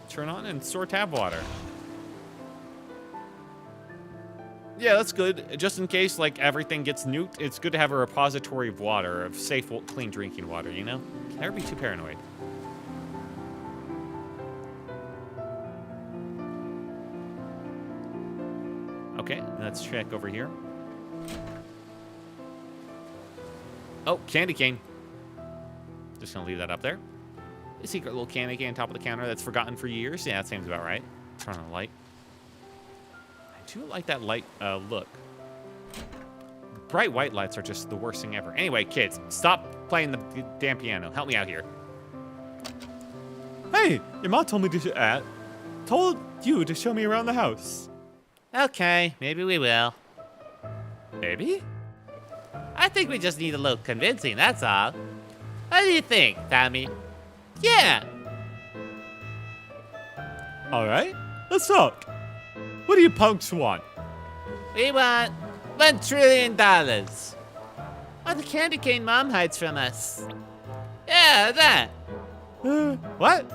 turn on, and store tap water. Yeah, that's good. Just in case, like, everything gets nuked, it's good to have a repository of water, of safe, clean drinking water, you know? Can never be too paranoid. Okay, let's check over here. Oh, candy cane. Just gonna leave that up there. A secret little candy cane on top of the counter that's forgotten for years. Yeah, that seems about right. Turn on the light. I do like that light look. Bright white lights are just the worst thing ever. Anyway, kids, stop playing the damn piano. Help me out here. Hey, your mom told you to show me around the house. Okay, maybe we will. Maybe? I think we just need a little convincing, that's all. What do you think, Tommy? Yeah. All right, let's talk. What do you punks want? We want $1 trillion. Or the candy cane Mom hides from us. Yeah, that. What?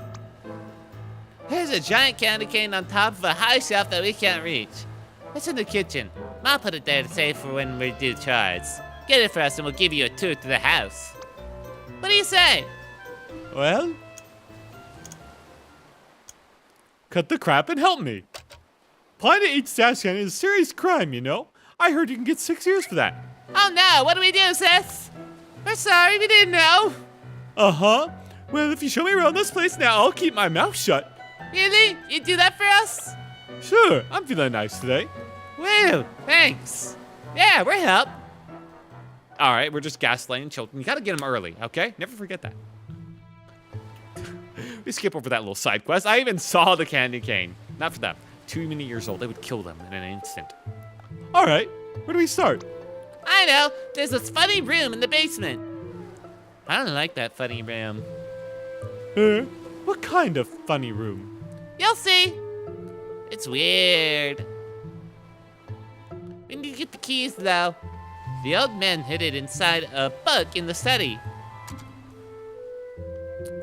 Here's a giant candy cane on top of a high shelf that we can't reach. It's in the kitchen. Mom put it there to save for when we do chores. Get it for us and we'll give you a tour to the house. What do you say? Well, cut the crap and help me. Planning to eat stash candy is a serious crime, you know? I heard you can get 6 years for that. Oh no, what do we do, sis? We're sorry, we didn't know. Uh-huh. Well, if you show me around this place now, I'll keep my mouth shut. Really? You do that for us? Sure, I'm feeling nice today. Woo, thanks. Yeah, we're help. All right, we're just gaslighting children. You gotta get them early, okay? Never forget that. We skip over that little side quest. I even saw the candy cane. Not for them. Too many years old. They would kill them in an instant. All right, where do we start? I know, there's this funny room in the basement. I don't like that funny room. What kind of funny room? You'll see. It's weird. We need to get the keys, though. The old man hid it inside a book in the study.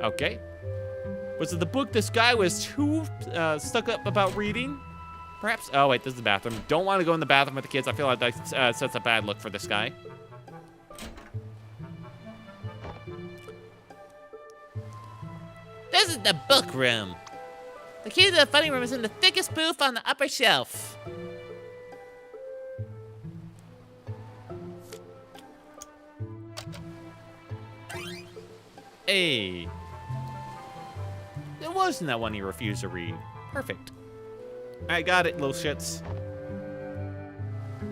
Okay. Was it the book this guy was too stuck up about reading? Perhaps. Oh, wait, this is the bathroom. Don't want to go in the bathroom with the kids. I feel like that sets a bad look for this guy. This is the book room. The key to the funny room is in the thickest booth on the upper shelf. Hey. It wasn't that one he refused to read. Perfect. I got it, little shits.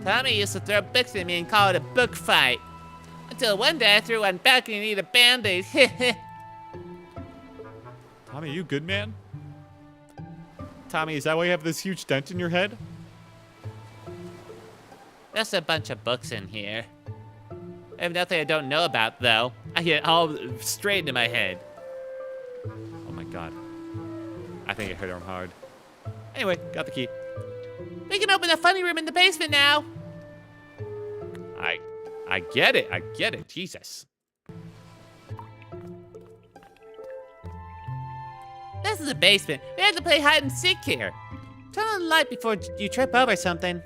Tommy used to throw books at me and call it a book fight. Until one day I threw one back and he needed a band-aid. Tommy, you good, man? Tommy, is that why you have this huge dent in your head? There's a bunch of books in here. I have nothing I don't know about, though. I get all straight into my head. Oh my god. I think it hit him hard. Anyway, got the key. We can open the funny room in the basement now. I get it. I get it. Jesus. This is the basement. We have to play hide and seek here. Turn on the light before you trip over something.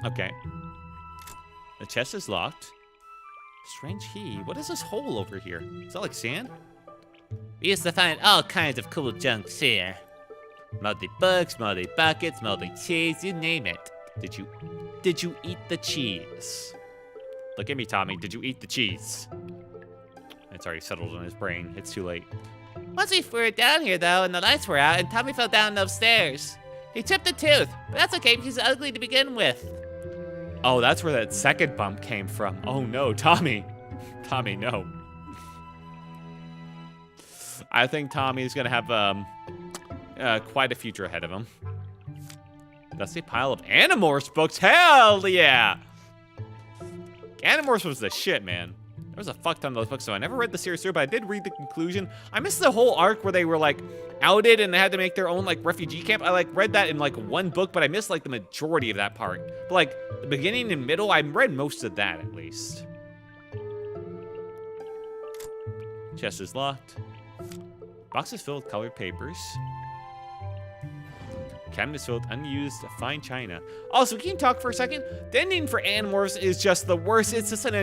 Okay. The chest is locked. Strange key. What is this hole over here? Is that like sand? We used to find all kinds of cool junks here. Moldy books, moldy buckets, moldy cheese, you name it. Did you eat the cheese? Look at me, Tommy. Did you eat the cheese? It's already settled in his brain. It's too late. Once we were down here, though, and the lights were out, and Tommy fell down those stairs. He chipped a tooth, but that's okay because he's ugly to begin with. Oh, that's where that second bump came from. Oh no, Tommy. Tommy, no. I think Tommy's gonna have quite a future ahead of him. That's a pile of Animorphs books. Hell yeah! Animorphs was the shit, man. There was a fuck ton of those books, so I never read the series through, but I did read the conclusion. I missed the whole arc where they were like outed and they had to make their own like refugee camp. I like read that in like one book, but I missed like the majority of that part. But like the beginning and middle, I read most of that at least. Chest is locked. Box is filled with colored papers. Cabinet is filled with unused fine china. Also, can you talk for a second? The ending for Animorphs is just the worst. It's just an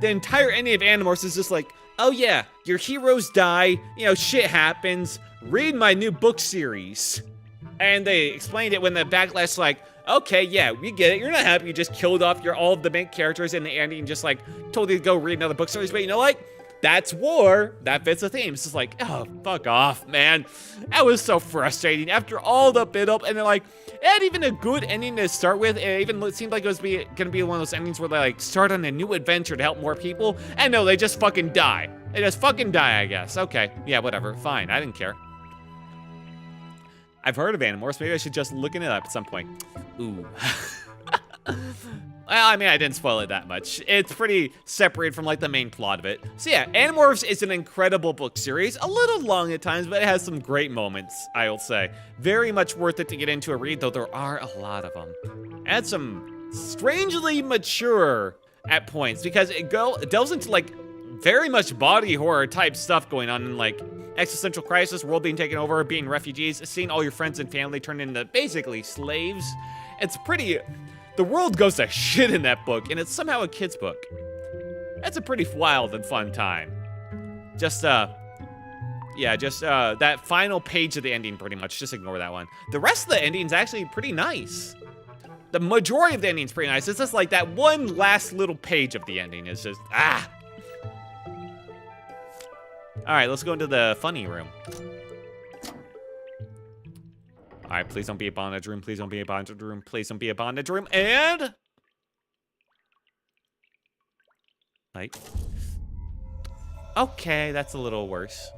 the entire ending of Animorphs is just like, oh yeah, your heroes die, you know, shit happens, read my new book series. And they explained it when the backlash like, okay, yeah, we get it, you're not happy you just killed off all of the main characters in the ending and just like told you to go read another book series, but you know what? That's war. That fits the theme. It's just like, oh, fuck off, man. That was so frustrating. After all the build-up, and then like, it had even a good ending to start with. It even seemed like it was gonna be one of those endings where they like start on a new adventure to help more people. And no, they just fucking die. They just fucking die, I guess. Okay, yeah, whatever. Fine. I didn't care. I've heard of Animorphs. Maybe I should just look it up at some point. Ooh. Well, I mean, I didn't spoil it that much. It's pretty separated from, like, the main plot of it. So yeah, Animorphs is an incredible book series. A little long at times, but it has some great moments, I will say. Very much worth it to get into a read, though there are a lot of them. And some strangely mature at points, because it delves into, like, very much body horror type stuff going on in, like, existential crisis, world being taken over, being refugees, seeing all your friends and family turned into basically slaves. It's pretty... The world goes to shit in that book, and it's somehow a kid's book. That's a pretty wild and fun time. That final page of the ending, pretty much. Just ignore that one. The rest of the ending's actually pretty nice. The majority of the ending's pretty nice. It's just like that one last little page of the ending is just, ah. All right, let's go into the funny room. All right, please don't be a bondage room. Please don't be a bondage room. Please don't be a bondage room. And... Like... Okay, that's a little worse.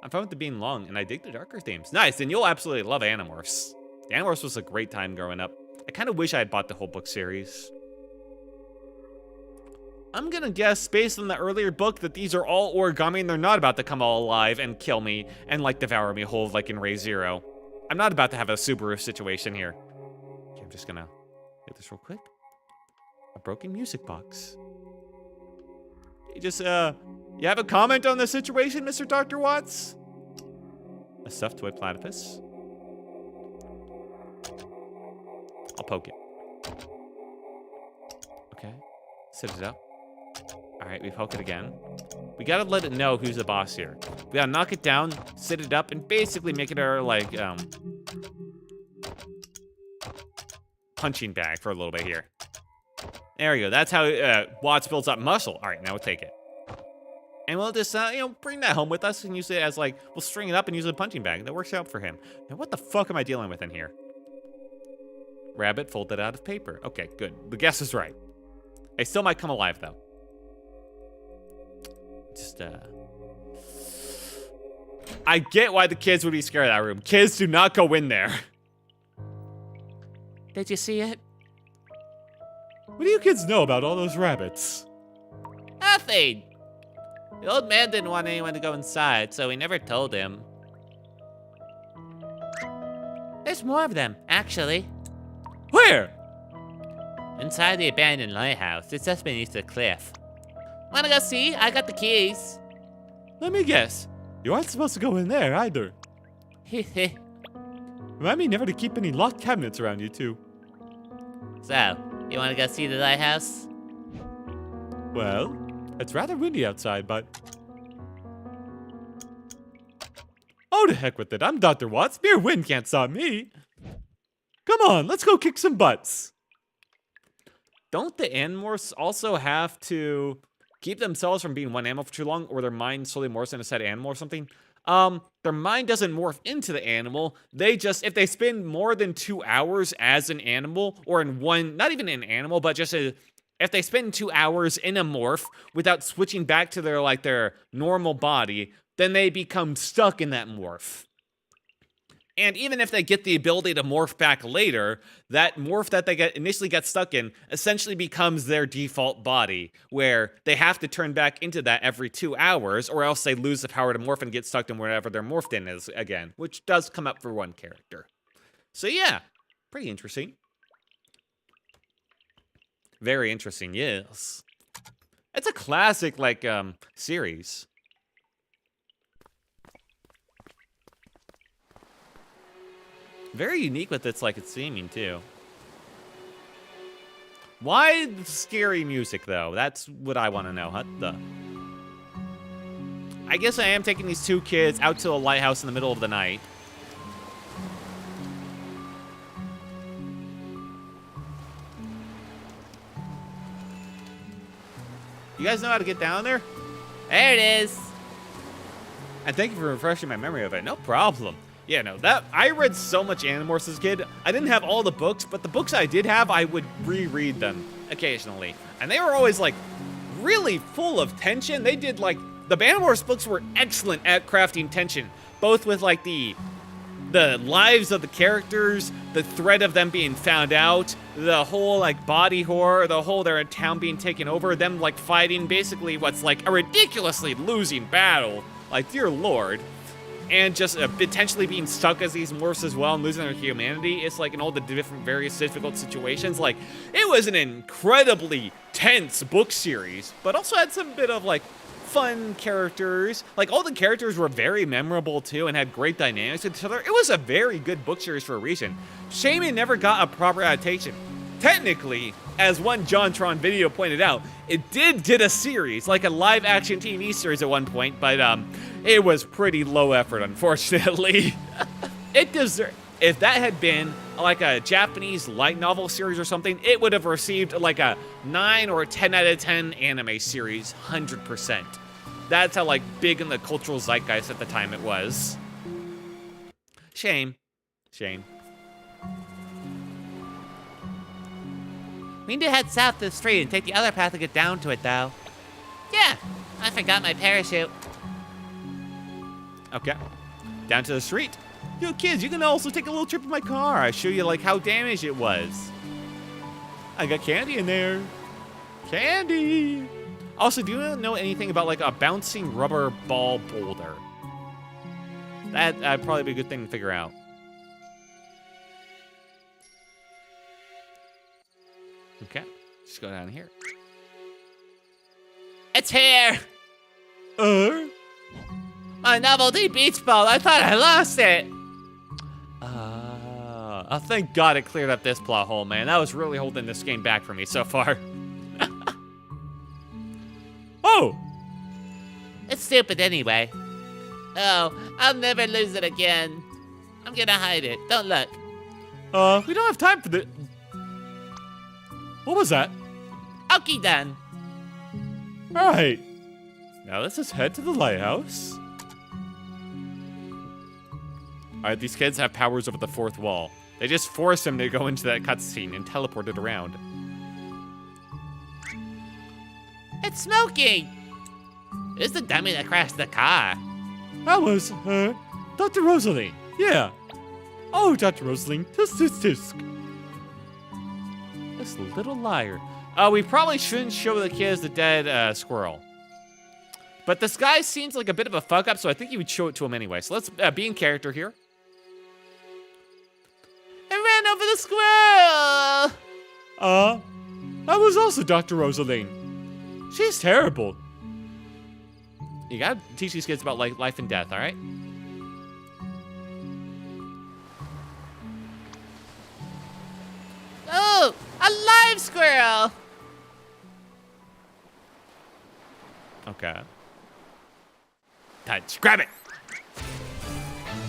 I'm fine with it being long, and I dig the darker themes. Nice, and you'll absolutely love Animorphs. Animorphs was a great time growing up. I kind of wish I had bought the whole book series. I'm gonna guess, based on the earlier book, that these are all origami and they're not about to come all alive and kill me and, like, devour me whole, like in Ray Zero. I'm not about to have a Subaru situation here. Okay, I'm just gonna get this real quick. A broken music box. You have a comment on the situation, Mr. Dr. Watts? A stuffed toy platypus. I'll poke it. Okay, sit it up. All right, we poke it again. We gotta let it know who's the boss here. We gotta knock it down, sit it up, and basically make it our, like, punching bag for a little bit here. There we go. That's how Watts builds up muscle. All right, now we'll take it. And we'll just, bring that home with us and use it as, like, we'll string it up and use a punching bag. That works out for him. Now, what the fuck am I dealing with in here? Rabbit folded out of paper. Okay, good. The guess is right. I still might come alive, though. I get why the kids would be scared of that room. Kids do not go in there. Did you see it? What do you kids know about all those rabbits? Nothing. The old man didn't want anyone to go inside, so he never told him. There's more of them, actually. Where? Inside the abandoned lighthouse. It's just beneath the cliff. Wanna go see? I got the keys. Let me guess. You aren't supposed to go in there either. Heh. Remind me never to keep any locked cabinets around you two. So, you wanna go see the lighthouse? Well, it's rather windy outside, but... Oh, to heck with it. I'm Dr. Watts. Mere wind can't stop me. Come on, let's go kick some butts. Don't the Animorphs also have to keep themselves from being one animal for too long, or their mind slowly morphs into a set animal or something? Their mind doesn't morph into the animal. They just, if they spend more than 2 hours as an animal, or in one, not even an animal, but just if they spend 2 hours in a morph without switching back to their normal body, then they become stuck in that morph. And even if they get the ability to morph back later, that morph that they initially get stuck in essentially becomes their default body, where they have to turn back into that every 2 hours, or else they lose the power to morph and get stuck in wherever they're morphed in is again, which does come up for one character. So yeah, pretty interesting. Very interesting, yes. It's a classic, like, series. Very unique with its, like, its theming, too. Why the scary music, though? That's what I want to know. What the? I guess I am taking these two kids out to a lighthouse in the middle of the night. You guys know how to get down there? There it is. And thank you for refreshing my memory of it. No problem. Yeah, no, I read so much Animorphs as a kid. I didn't have all the books, but the books I did have, I would reread them occasionally. And they were always, like, really full of tension. They did, like, the Animorphs books were excellent at crafting tension, both with, like, the the lives of the characters, the threat of them being found out, the whole like body horror, the whole their town being taken over, them like fighting basically what's like a ridiculously losing battle, like dear lord, and just potentially being stuck as these morphs as well and losing their humanity. It's like in all the different various difficult situations. Like it was an incredibly tense book series, but also had some bit of like fun characters. Like all the characters were very memorable too and had great dynamics with each other. It was a very good book series for a reason. Shame it never got a proper adaptation. Technically, as one JonTron video pointed out, it did get a series, like a live action TV series at one point, but it was pretty low effort, unfortunately. It deserved. If that had been like a Japanese light novel series or something, it would have received like a 9 or a 10 out of 10 anime series, 100%. That's how like big in the cultural zeitgeist at the time it was. Shame. Shame. We need to head south to the street and take the other path to get down to it, though. Yeah, I forgot my parachute. Okay. Down to the street. Yo, kids, you can also take a little trip in my car. I show you like how damaged it was. I got candy in there. Candy. Also, do you know anything about like a bouncing rubber ball boulder? That'd probably be a good thing to figure out. Okay, just go down here. It's here! My novelty beach ball. I thought I lost it. Oh, thank God it cleared up this plot hole, man. That was really holding this game back for me so far. Oh! It's stupid anyway. Oh, I'll never lose it again. I'm gonna hide it. Don't look. We don't have time for the... What was that? Okay, done. All right. Now let's just head to the lighthouse. All right, these kids have powers over the fourth wall. They just forced him to go into that cutscene and teleport it around. It's smoking. Who's the dummy that crashed the car? That was her. Dr. Rosalie. Yeah. Oh, Dr. Rosalie. Tisk, tisk, tisk. This little liar. We probably shouldn't show the kids the dead squirrel. But this guy seems like a bit of a fuck up, so I think you would show it to him anyway. So let's be in character here. I ran over the squirrel. That was also Dr. Rosalie. She's terrible. You gotta teach these kids about like life and death, all right? Oh, a live squirrel. Okay. Touch. Grab it.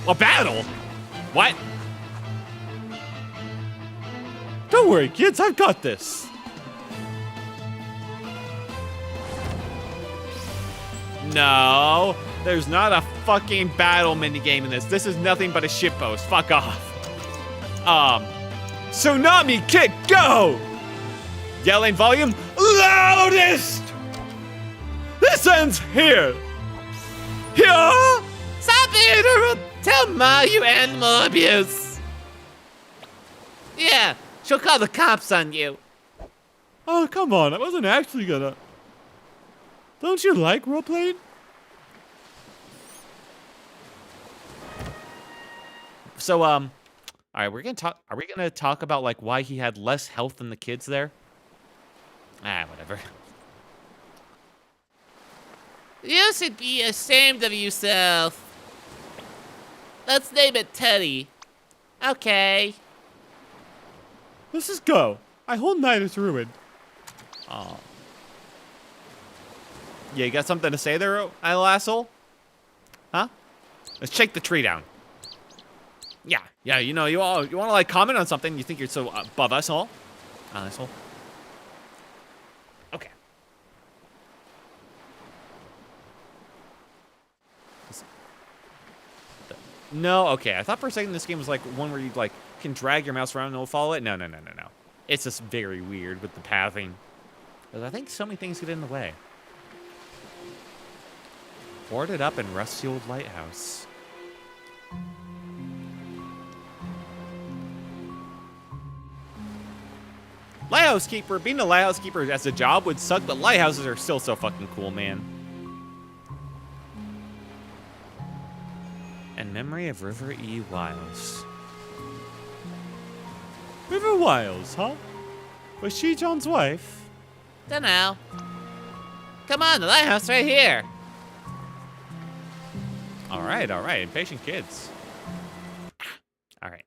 A battle? What? Don't worry, kids. I've got this. No, there's not a fucking battle minigame in this. This is nothing but a shitpost. Fuck off. Tsunami kick, go! Yelling volume loudest! This ends here! Here! Stop it or I'll tell Ma you animal abuse. Yeah, she'll call the cops on you. Oh, come on. I wasn't actually gonna... Don't you like role-playing? So, all right, we're gonna talk. Are we gonna talk about like why he had less health than the kids there? Ah, whatever. You should be ashamed of yourself. Let's name it Teddy. Okay. Let's just go. My whole night is ruined. Oh. Yeah, you got something to say there, little asshole? Huh? Let's shake the tree down. Yeah, you know, you want to like comment on something. You think you're so above us all, asshole. Okay. No, okay. I thought for a second this game was like one where you like can drag your mouse around and it'll follow it. No. It's just very weird with the pathing. Because I think so many things get in the way. Boarded up in rusty old lighthouse. Lighthouse keeper, being a lighthouse keeper as a job would suck, but lighthouses are still so fucking cool, man. In memory of River E. Wiles. River Wiles, huh? Was she John's wife? Dunno. Come on, the lighthouse right here. All right, impatient kids. All right.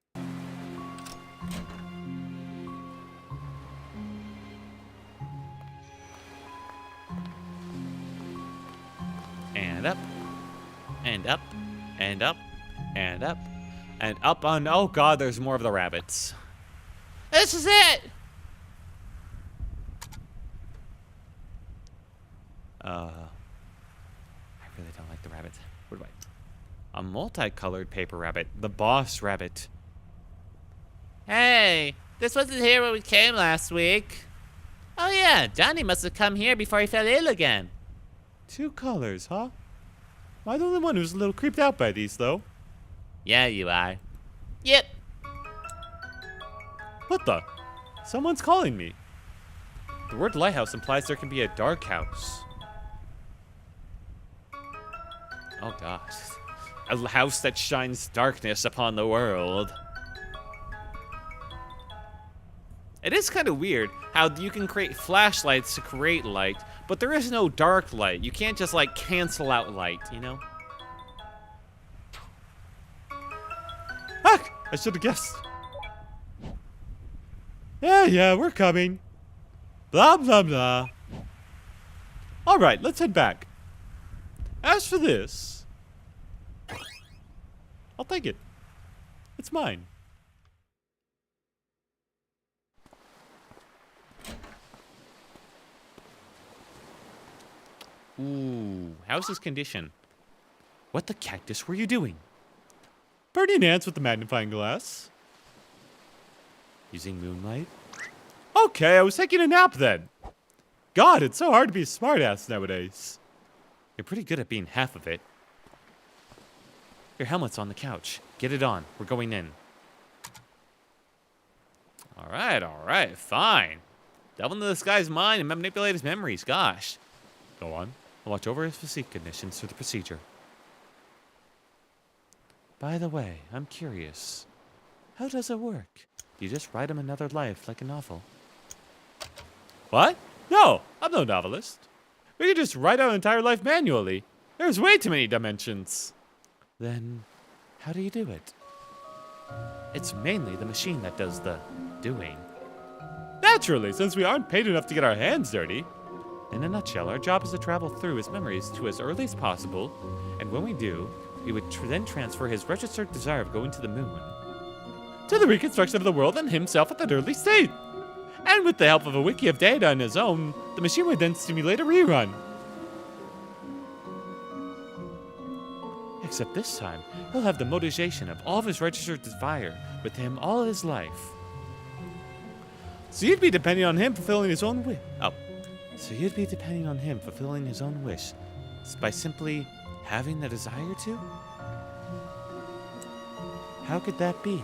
And up, and up, and up, and up, and up on, oh God, there's more of the rabbits. This is it. I really don't like the rabbits. What do I? A multicolored paper rabbit, the boss rabbit. Hey, this wasn't here when we came last week. Oh yeah, Johnny must have come here before he fell ill again. 2 colors, huh? Am I the only one who's a little creeped out by these, though? Yeah, you are. Yep. What the? Someone's calling me. The word lighthouse implies there can be a dark house. Oh gosh. A house that shines darkness upon the world. It is kind of weird how you can create flashlights to create light, but there is no dark light. You can't just like cancel out light, you know? Ah! I should have guessed. Yeah, we're coming. Blah, blah, blah. All right, let's head back. As for this, I'll take it. It's mine. Ooh, how's his condition? What the cactus were you doing? Burning ants with the magnifying glass. Using moonlight? Okay, I was taking a nap then. God, it's so hard to be a smartass nowadays. You're pretty good at being half of it. Your helmet's on the couch. Get it on. We're going in. All right, fine. Delve into this guy's mind and manipulate his memories. Gosh. Go on. I'll watch over his physique conditions through the procedure. By the way, I'm curious. How does it work? Do you just write him another life like a novel? What? No, I'm no novelist. We could just write our entire life manually. There's way too many dimensions. Then, how do you do it? It's mainly the machine that does the doing. Naturally, since we aren't paid enough to get our hands dirty. In a nutshell, our job is to travel through his memories to as early as possible, and when we do, we would then transfer his registered desire of going to the moon To the reconstruction of the world and himself at that early state. And with the help of a wiki of data on his own, the machine would then simulate a rerun. Except this time, he'll have the motivation of all of his registered desire with him all his life. So you'd be depending on him fulfilling his own wish. So you'd be depending on him fulfilling his own wish by simply having the desire to? How could that be?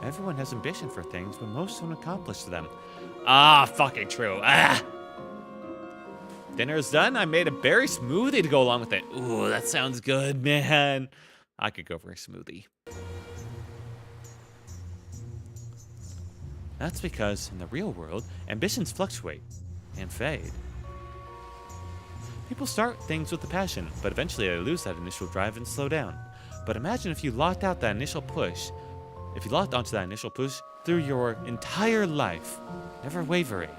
Everyone has ambition for things, but most don't accomplish them. Ah, fucking true. Ah! Dinner's done. I made a berry smoothie to go along with it. Ooh, that sounds good, man. I could go for a smoothie. That's because in the real world, ambitions fluctuate and fade. People start things with a passion, but eventually they lose that initial drive and slow down. But imagine if you locked out that initial push. If you locked onto that initial push through your entire life, never wavering.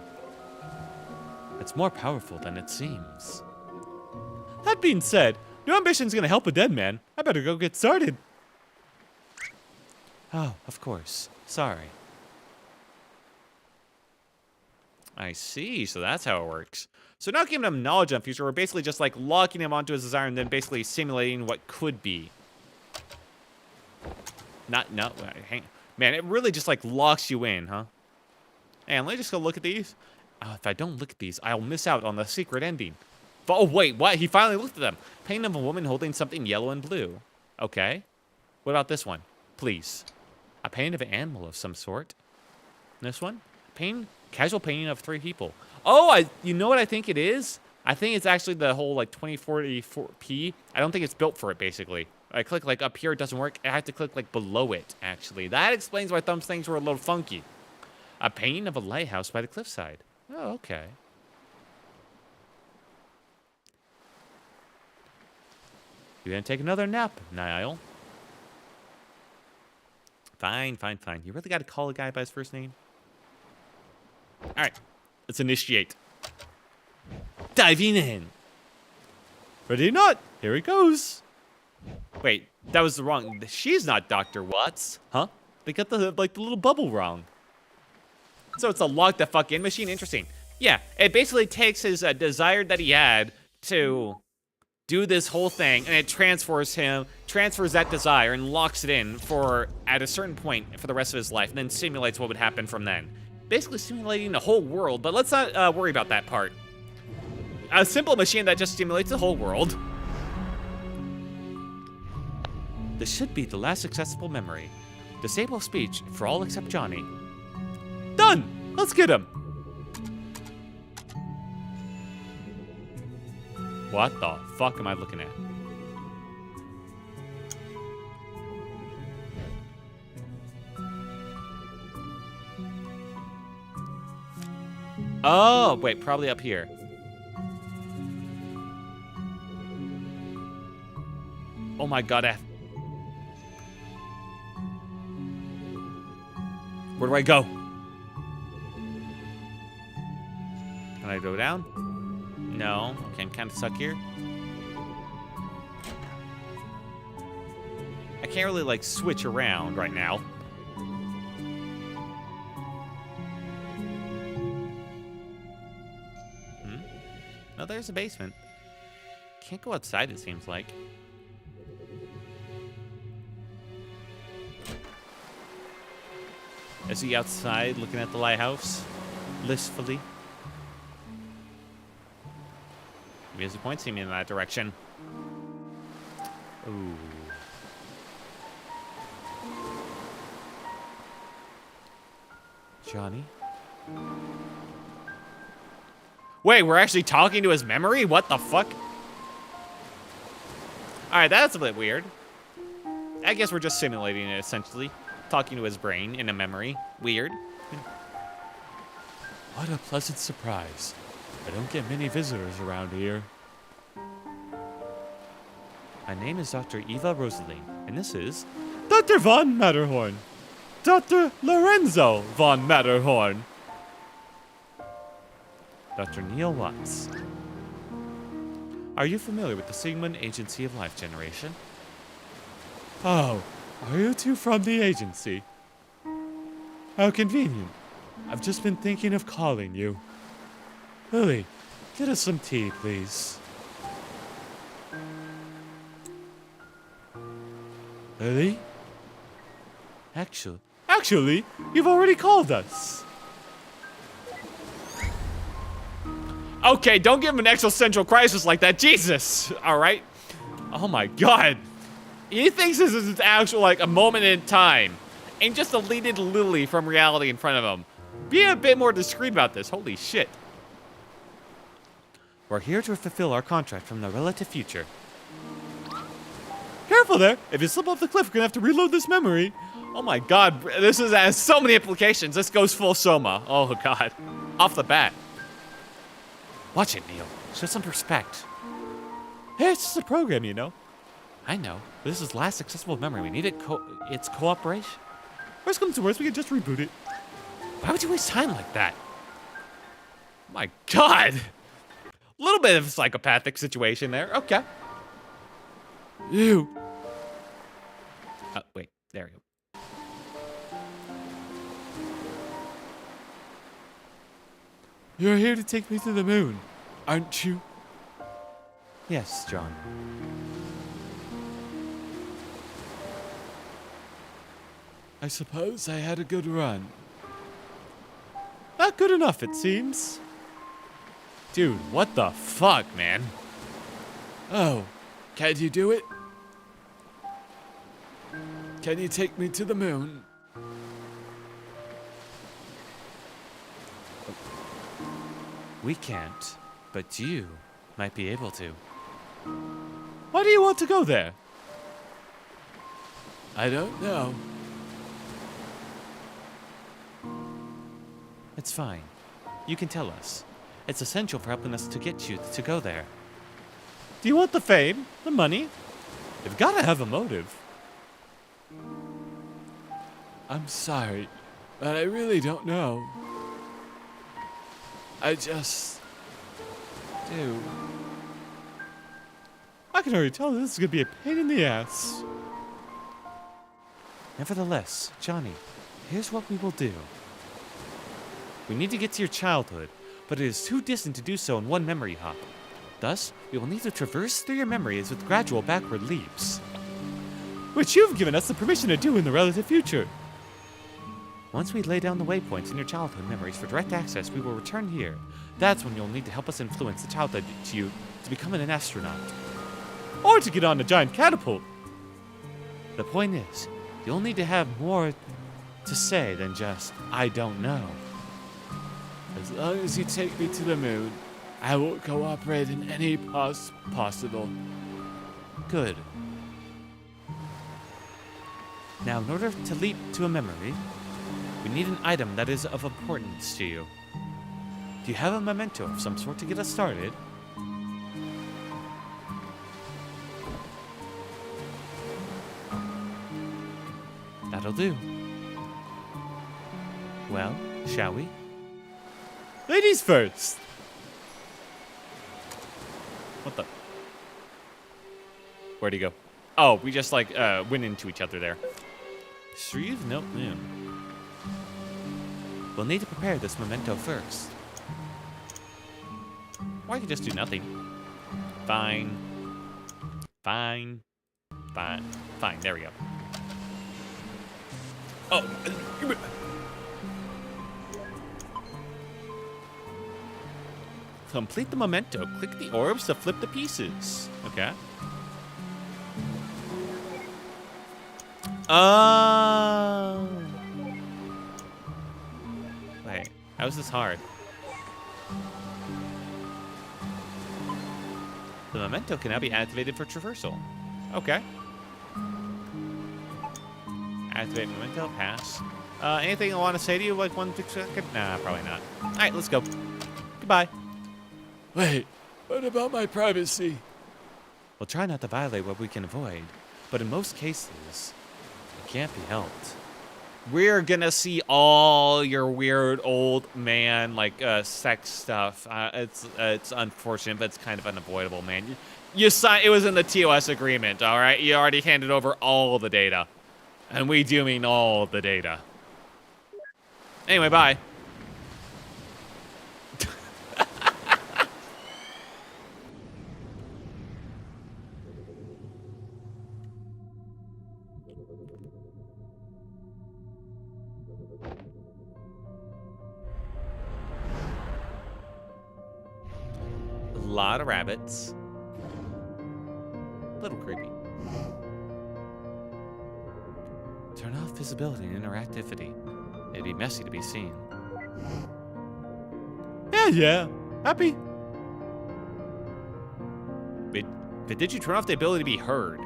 It's more powerful than it seems. That being said, no ambition's gonna help a dead man. I better go get started. Oh, of course. Sorry. I see, so that's how it works. So not giving him knowledge on future, we're basically just like locking him onto his desire and then basically simulating what could be. Man, it really just like locks you in, huh? And let me just go look at these. If I don't look at these, I'll miss out on the secret ending. Oh, wait, what? He finally looked at them. Painting of a woman holding something yellow and blue. Okay. What about this one? Please. A painting of an animal of some sort. This one? Painting Casual painting of 3 people. Oh, you know what I think it is? I think it's actually the whole like 2044p. I don't think it's built for it, basically. I click like up here, it doesn't work. I have to click like below it, actually. That explains why Thumb's things were a little funky. A painting of a lighthouse by the cliffside. Oh, okay. You gonna take another nap, Niall? Fine, fine, fine. You really gotta call a guy by his first name? Alright, let's initiate. Diving in. Ready or not, here it goes. Wait, that was the wrong. She's not Dr. Watts. Huh? They got the little bubble wrong. So it's a lock the fuck in machine. Interesting. Yeah, it basically takes his desire that he had to do this whole thing, and it transfers that desire and locks it in for at a certain point for the rest of his life, and then simulates what would happen from then. Basically simulating the whole world, but let's not worry about that part. A simple machine that just simulates the whole world. This should be the last accessible memory. Disable speech for all except Johnny. Done! Let's get him. What the fuck am I looking at? Oh, wait, probably up here. Oh my god, where do I go? Can I go down? No. Okay, I'm kind of stuck here. I can't really, like, switch around right now. Oh, there's a basement. Can't go outside, it seems like. Is he outside looking at the lighthouse? Listfully? Music points me in that direction. Ooh. Johnny? Wait, we're actually talking to his memory? What the fuck? Alright, that's a bit weird. I guess we're just simulating it, essentially. Talking to his brain in a memory. Weird. What a pleasant surprise. I don't get many visitors around here. My name is Dr. Eva Rosalie, and this is... Dr. von Matterhorn. Dr. Lorenzo von Matterhorn. Dr. Neil Watts. Are you familiar with the Sigmund Agency of Life Generation? Oh, are you two from the agency? How convenient. I've just been thinking of calling you. Lily, get us some tea, please. Lily? Actually, you've already called us. Okay, don't give him an existential crisis like that. Jesus! Alright. Oh my god. He thinks this is actual, like, a moment in time. And just deleted Lily from reality in front of him. Be a bit more discreet about this. Holy shit. We're here to fulfill our contract from the relative future. Careful there. If you slip off the cliff, we're gonna have to reload this memory. Oh my god, this has so many implications. This goes full Soma. Oh god. Off the bat. Watch it, Neil. Show some respect. Hey, it's just a program, you know. I know. But this is last accessible memory. We need its cooperation. Worst comes to worst, we can just reboot it. Why would you waste time like that? My god. A little bit of a psychopathic situation there. Okay. You. Oh, wait. There we go. You're here to take me to the moon, aren't you? Yes, John. I suppose I had a good run. Not good enough, it seems. Dude, what the fuck, man? Oh, can you do it? Can you take me to the moon? We can't, but you might be able to. Why do you want to go there? I don't know. It's fine. You can tell us. It's essential for helping us to get you to go there. Do you want the fame? The money? You've got to have a motive. I'm sorry, but I really don't know. I just do. I can already tell this is going to be a pain in the ass. Nevertheless, Johnny, here's what we will do. We need to get to your childhood, but it is too distant to do so in one memory hop. Thus, we will need to traverse through your memories with gradual backward leaps. Which you've given us the permission to do in the relative future. Once we lay down the waypoints in your childhood memories for direct access, we will return here. That's when you'll need to help us influence the childhood to you to become an astronaut. Or to get on a giant catapult. The point is, you'll need to have more to say than just, I don't know. As long as you take me to the moon, I will cooperate in any possible. Good. Now, in order to leap to a memory, we need an item that is of importance to you. Do you have a memento of some sort to get us started? That'll do. Well, shall we? Ladies first. What the? Where'd he go? Oh, we just like went into each other there. Shreve? Nope. Yeah. We'll need to prepare this memento first. Or I could just do nothing. Fine. Fine. Fine. Fine. There we go. Oh. Complete the memento. Click the orbs to flip the pieces. Okay. Oh. Wait. How is this hard? The memento can now be activated for traversal. Okay. Activate memento. Pass. Anything I want to say to you? Like 1 second? Nah, probably not. All right, let's go. Goodbye. Wait, what about my privacy? We'll try not to violate what we can avoid, but in most cases, it can't be helped. We're gonna see all your weird old man like sex stuff. It's unfortunate, but it's kind of unavoidable, man. You signed. It was in the TOS agreement, all right. You already handed over all the data, and we do mean all the data. Anyway, bye. A lot of rabbits. A little creepy. Turn off visibility and interactivity. It'd be messy to be seen. Yeah. Happy? But did you turn off the ability to be heard?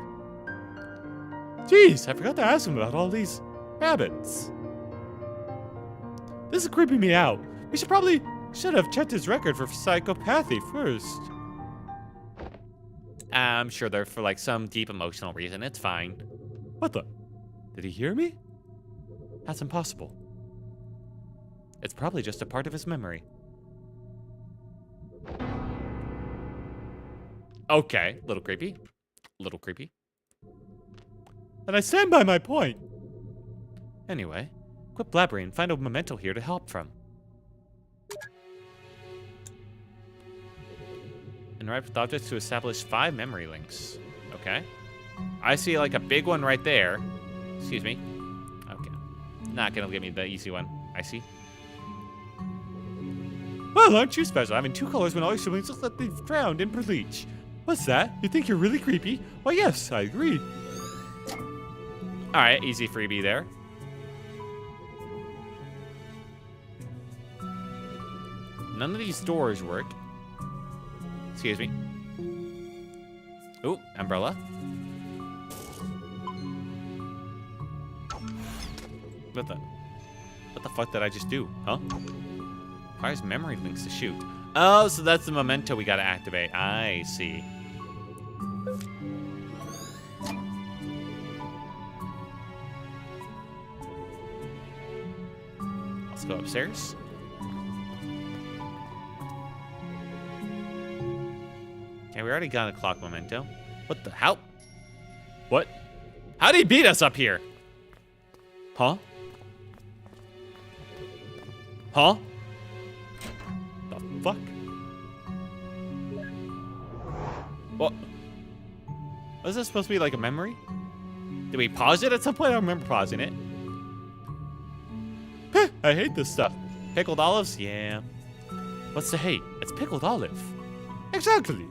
Jeez, I forgot to ask him about all these rabbits. This is creeping me out. We should have checked his record for psychopathy first. I'm sure they're for like some deep emotional reason. It's fine. What the? Did he hear me? That's impossible. It's probably just a part of his memory. Okay, little creepy. Little creepy. And I stand by my point. Anyway, quit blabbering and find a memento here to help from. Interact with objects to establish 5 memory links. Okay. I see like a big one right there. Excuse me. Okay. Not gonna give me the easy one. I see. Well, aren't you special? Having 2 colors when all your siblings look like they've drowned in bleach. What's that? You think you're really creepy? Why, yes, I agree. Alright, easy freebie there. None of these doors work. Excuse me. Ooh, umbrella. What the fuck did I just do? Huh? Requires memory links to shoot. Oh, so that's the memento we gotta activate. I see. Let's go upstairs. Okay, we already got a clock memento. What the hell? What? How'd he beat us up here? Huh? Huh? The fuck? What? Was this supposed to be like a memory? Did we pause it at some point? I don't remember pausing it. I hate this stuff. Pickled olives? Yeah. What's to hate? It's pickled olive. Exactly.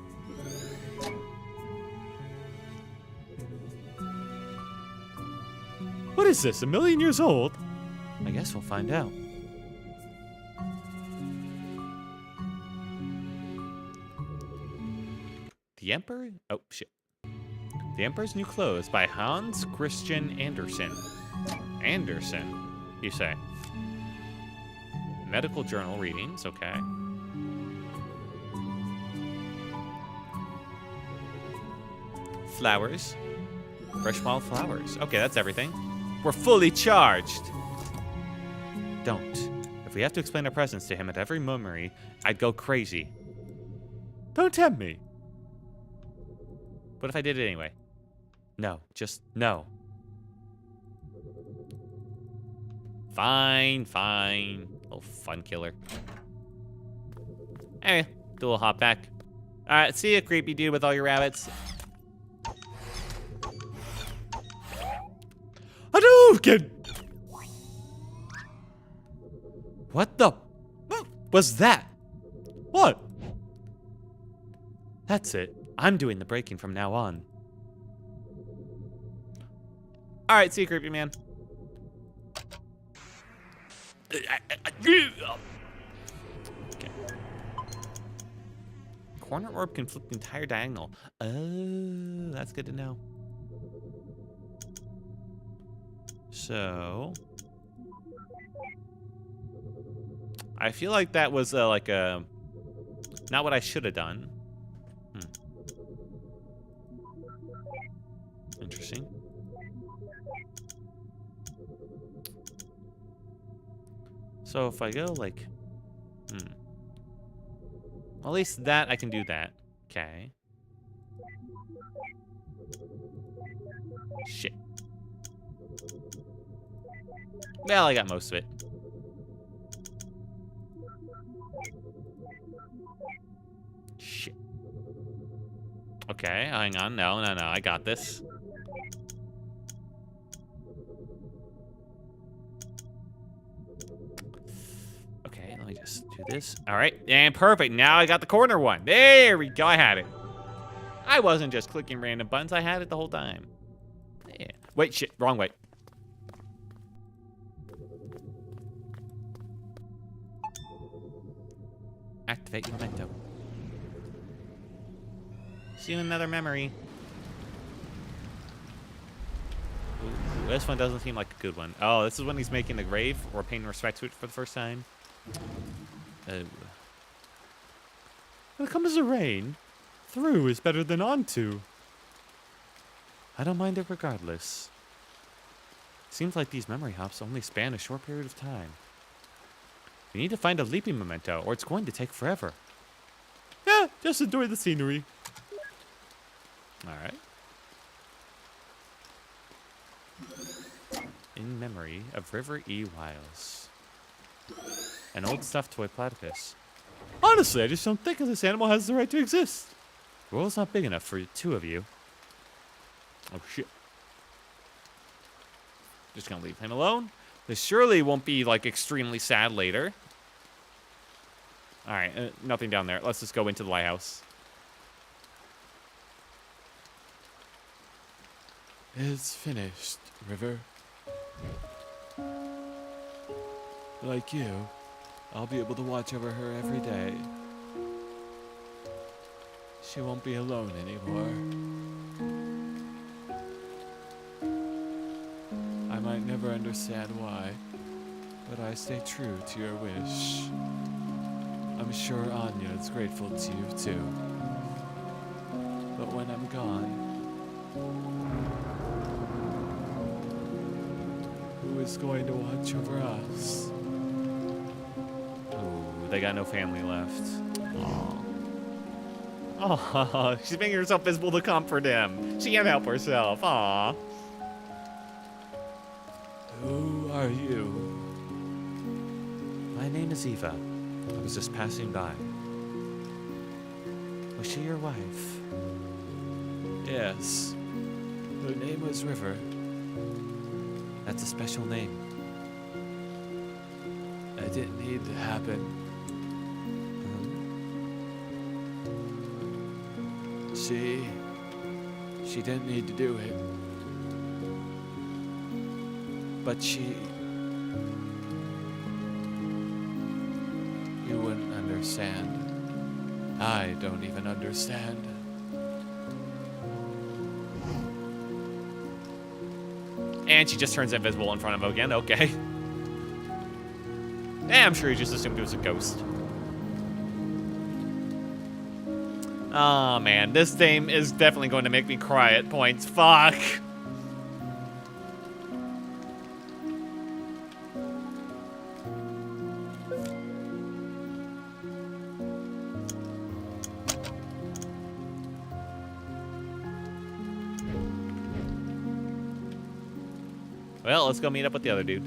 What is this, 1,000,000 years old? I guess we'll find out. The Emperor? Oh, shit. The Emperor's New Clothes by Hans Christian Andersen. Andersen, you say? Medical journal readings, okay. Flowers. Fresh wild flowers. Okay, that's everything. We're fully charged. Don't. If we have to explain our presence to him at every memory, I'd go crazy. Don't tempt me. What if I did it anyway? No, just no. Fine, fine. Little fun killer. Anyway, do a little hop back. Alright, see ya, creepy dude with all your rabbits. Hadouken! What the was that? What? That's it. I'm doing the breaking from now on. Alright, see you, creepy man. Okay. Corner orb can flip the entire diagonal. Oh, that's good to know. So... I feel like that was like a... Not what I should have done. Interesting. So if I go like... Well, at least that, I can do that. Okay. Shit. Well, I got most of it. Shit. Okay, hang on. No, I got this. Okay, let me just do this. All right, and perfect. Now I got the corner one. There we go. I had it. I wasn't just clicking random buttons. I had it the whole time. Yeah. Wait, shit. Wrong way. Activate memento. See you in another memory. Ooh, this one doesn't seem like a good one. Oh, this is when he's making the grave or paying respect to it for the first time. When it comes to rain, through is better than onto. I don't mind it regardless. Seems like these memory hops only span a short period of time. We need to find a leaping memento, or it's going to take forever. Yeah, just enjoy the scenery. Alright. In memory of River E. Wiles. An old stuffed toy platypus. Honestly, I just don't think this animal has the right to exist. The world's not big enough for the two of you. Oh, shit. Just gonna leave him alone. This surely won't be, like, extremely sad later. Alright, nothing down there. Let's just go into the lighthouse. It's finished, River. Like you, I'll be able to watch over her every day. She won't be alone anymore. I might never understand why, but I stay true to your wish. I'm sure Anya is grateful to you too. But when I'm gone, who is going to watch over us? Ooh, they got no family left. Aw, she's making herself visible to comfort him. She can't help herself. Aw. Who are you? My name is Eva. I was just passing by. Was she your wife? Yes. Her name was River. That's a special name. It didn't need to happen. She didn't need to do it. But you wouldn't understand. I don't even understand. And she just turns invisible in front of him again. Okay. I'm sure he just assumed it was a ghost. Oh man, this game is definitely going to make me cry at points. Fuck. Well, let's go meet up with the other dude.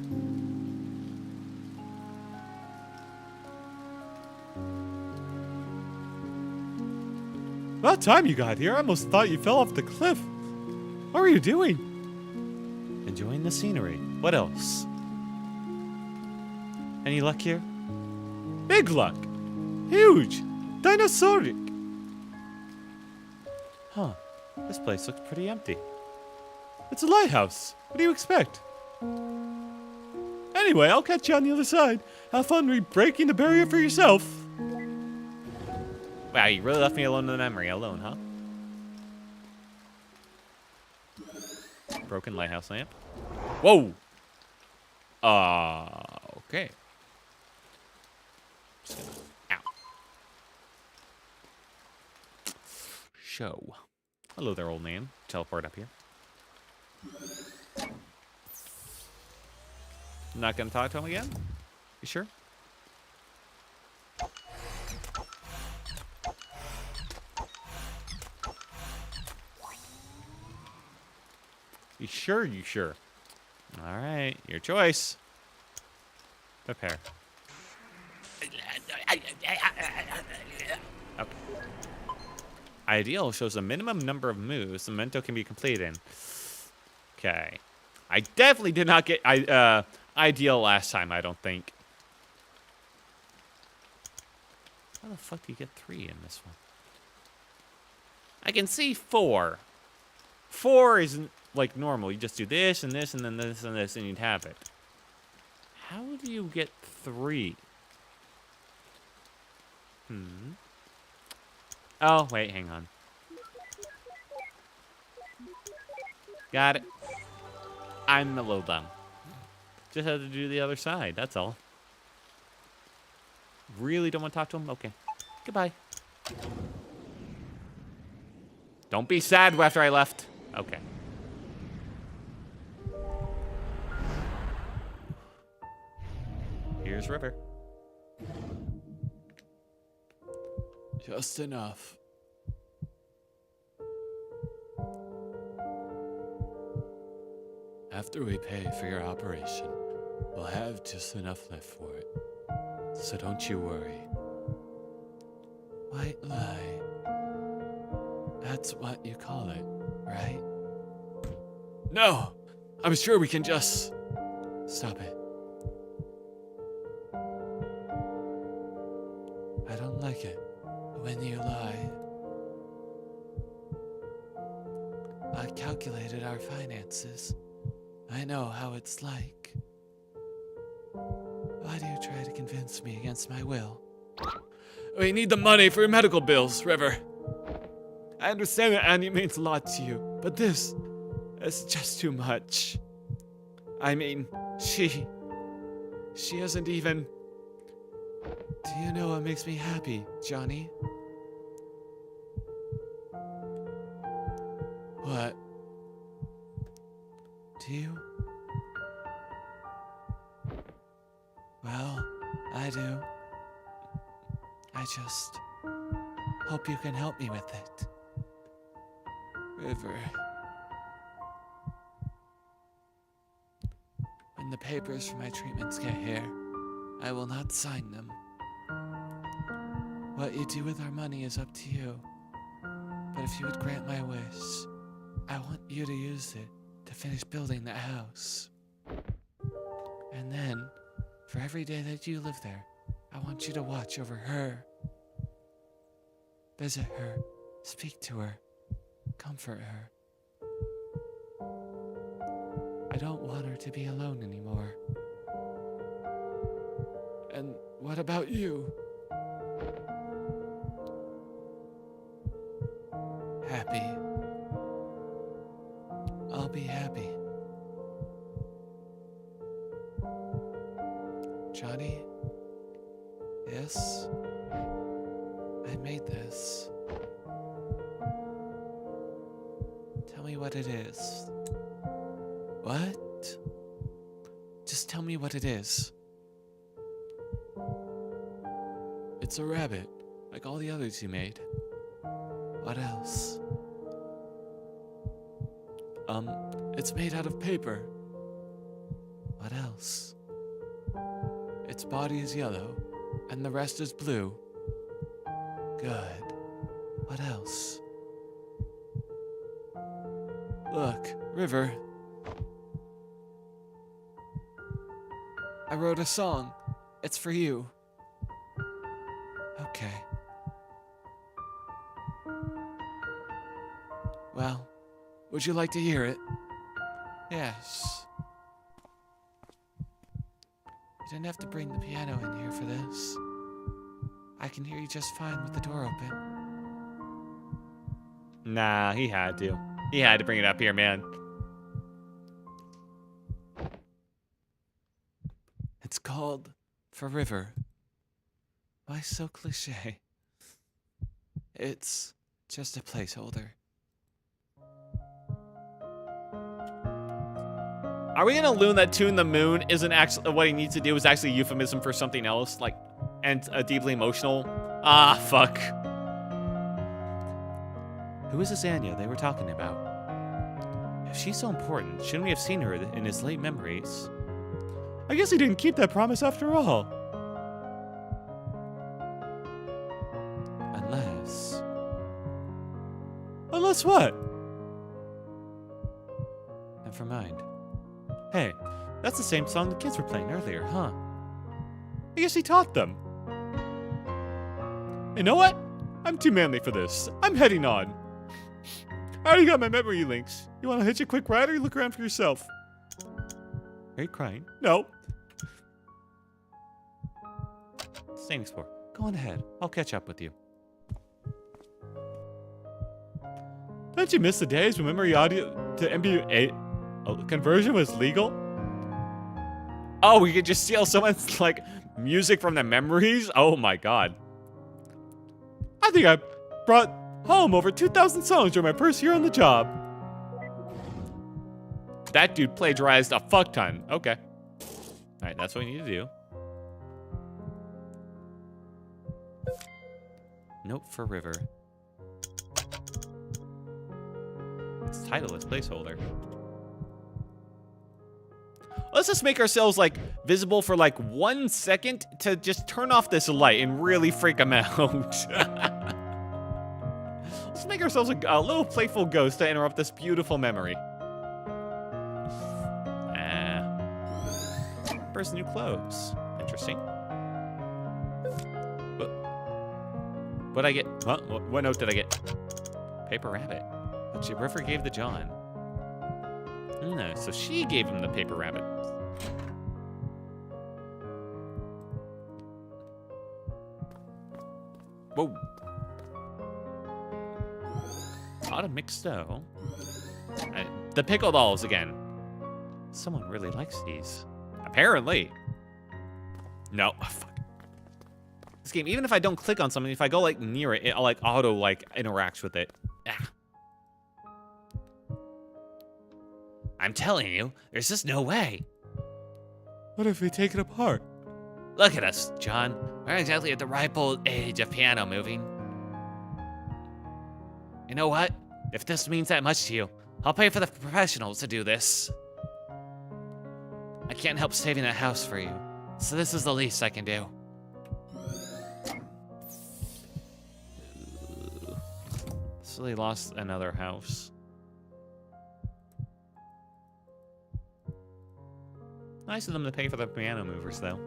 About time you got here. I almost thought you fell off the cliff. What were you doing? Enjoying the scenery. What else? Any luck here? Big luck. Huge. Dinosauric. Huh. This place looks pretty empty. It's a lighthouse. What do you expect? Anyway, I'll catch you on the other side. Have fun breaking the barrier for yourself. Wow, you really left me alone in the memory alone, huh? Broken lighthouse lamp. Whoa! Okay. Just gonna, ow. Show. Hello there, old man. Teleport up here. I'm not gonna talk to him again? You sure? You sure? You sure? All right, your choice. Prepare. Okay. Ideal shows a minimum number of moves the memento can be completed in. Okay. I definitely did not get ideal last time, I don't think. How the fuck do you get 3 in this one? I can see 4. 4 isn't like normal. You just do this and this and then this and this and you'd have it. How do you get 3? Oh, wait, hang on. Got it. I'm a little dumb. Just had to do the other side, that's all. Really don't want to talk to him? Okay. Goodbye. Don't be sad after I left. Okay. Here's River. Just enough. After we pay for your operation, we'll have just enough left for it. So don't you worry. White lie. That's what you call it, right? No! I'm sure we can just... Stop it. I don't like it when you lie. I calculated our finances. I know how it's like. Why do you try to convince me against my will? We need the money for your medical bills, River. I understand that Annie means a lot to you, but this is just too much. I mean, she isn't even... Do you know what makes me happy, Johnny? What? Do you? Well, I do. I just hope you can help me with it. River. When the papers for my treatments get here, I will not sign them. What you do with our money is up to you. But if you would grant my wish, I want you to use it to finish building the house. And then, for every day that you live there, I want you to watch over her. Visit her, speak to her, comfort her. I don't want her to be alone anymore. And what about you? Happy. I'll be happy. Johnny? Yes? I made this. Tell me what it is. What? Just tell me what it is. It's a rabbit, like all the others you made. What else? It's made out of paper. What else? Its body is yellow, and the rest is blue. Good. What else? Look, River. I wrote a song. It's for you. Okay. Well, would you like to hear it? Yes. You didn't have to bring the piano in here for this. I can hear you just fine with the door open. Nah, he had to. He had to bring it up here, man. It's called For River. Why so cliche? It's just a placeholder. Are we gonna loon that Tune the Moon isn't actually what he needs to do is actually a euphemism for something else, like, and deeply emotional? Ah, fuck. Who is this Anya they were talking about? If she's so important, shouldn't we have seen her in his late memories? I guess he didn't keep that promise after all. Unless... Unless what? Never mind. Hey, that's the same song the kids were playing earlier, huh? I guess he taught them. You know what? I'm too manly for this. I'm heading on. I already got my memory links. You want to hitch a quick ride or you look around for yourself? Are you crying? No. Same explore. Go on ahead. I'll catch up with you. Don't you miss the days when memory audio to MBA conversion was legal? Oh, we could just steal someone's, like, music from the memories? Oh my god. I think I brought home over 2,000 songs during my first year on the job. That dude plagiarized a fuck ton. Okay. Alright, that's what we need to do. Note for River. It's titleless placeholder. Let's just make ourselves, like, visible for, like, 1 second to just turn off this light and really freak him out. Let's make ourselves a little playful ghost to interrupt this beautiful memory. First new clothes. Interesting. What'd I get? Huh? What note did I get? Paper rabbit. Which River gave to John. No, so she gave him the paper rabbit. Whoa. A lot of mixed dough. The pickle dolls again. Someone really likes these. Apparently. No. Oh, fuck. This game, even if I don't click on something, if I go like near it, it'll like auto like interacts with it. Ah. I'm telling you, there's just no way. What if we take it apart? Look at us, John. We're exactly at the ripe old age of piano moving. You know what? If this means that much to you, I'll pay for the professionals to do this. I can't help saving that house for you, so this is the least I can do. So they lost another house. Nice of them to pay for the piano movers, though.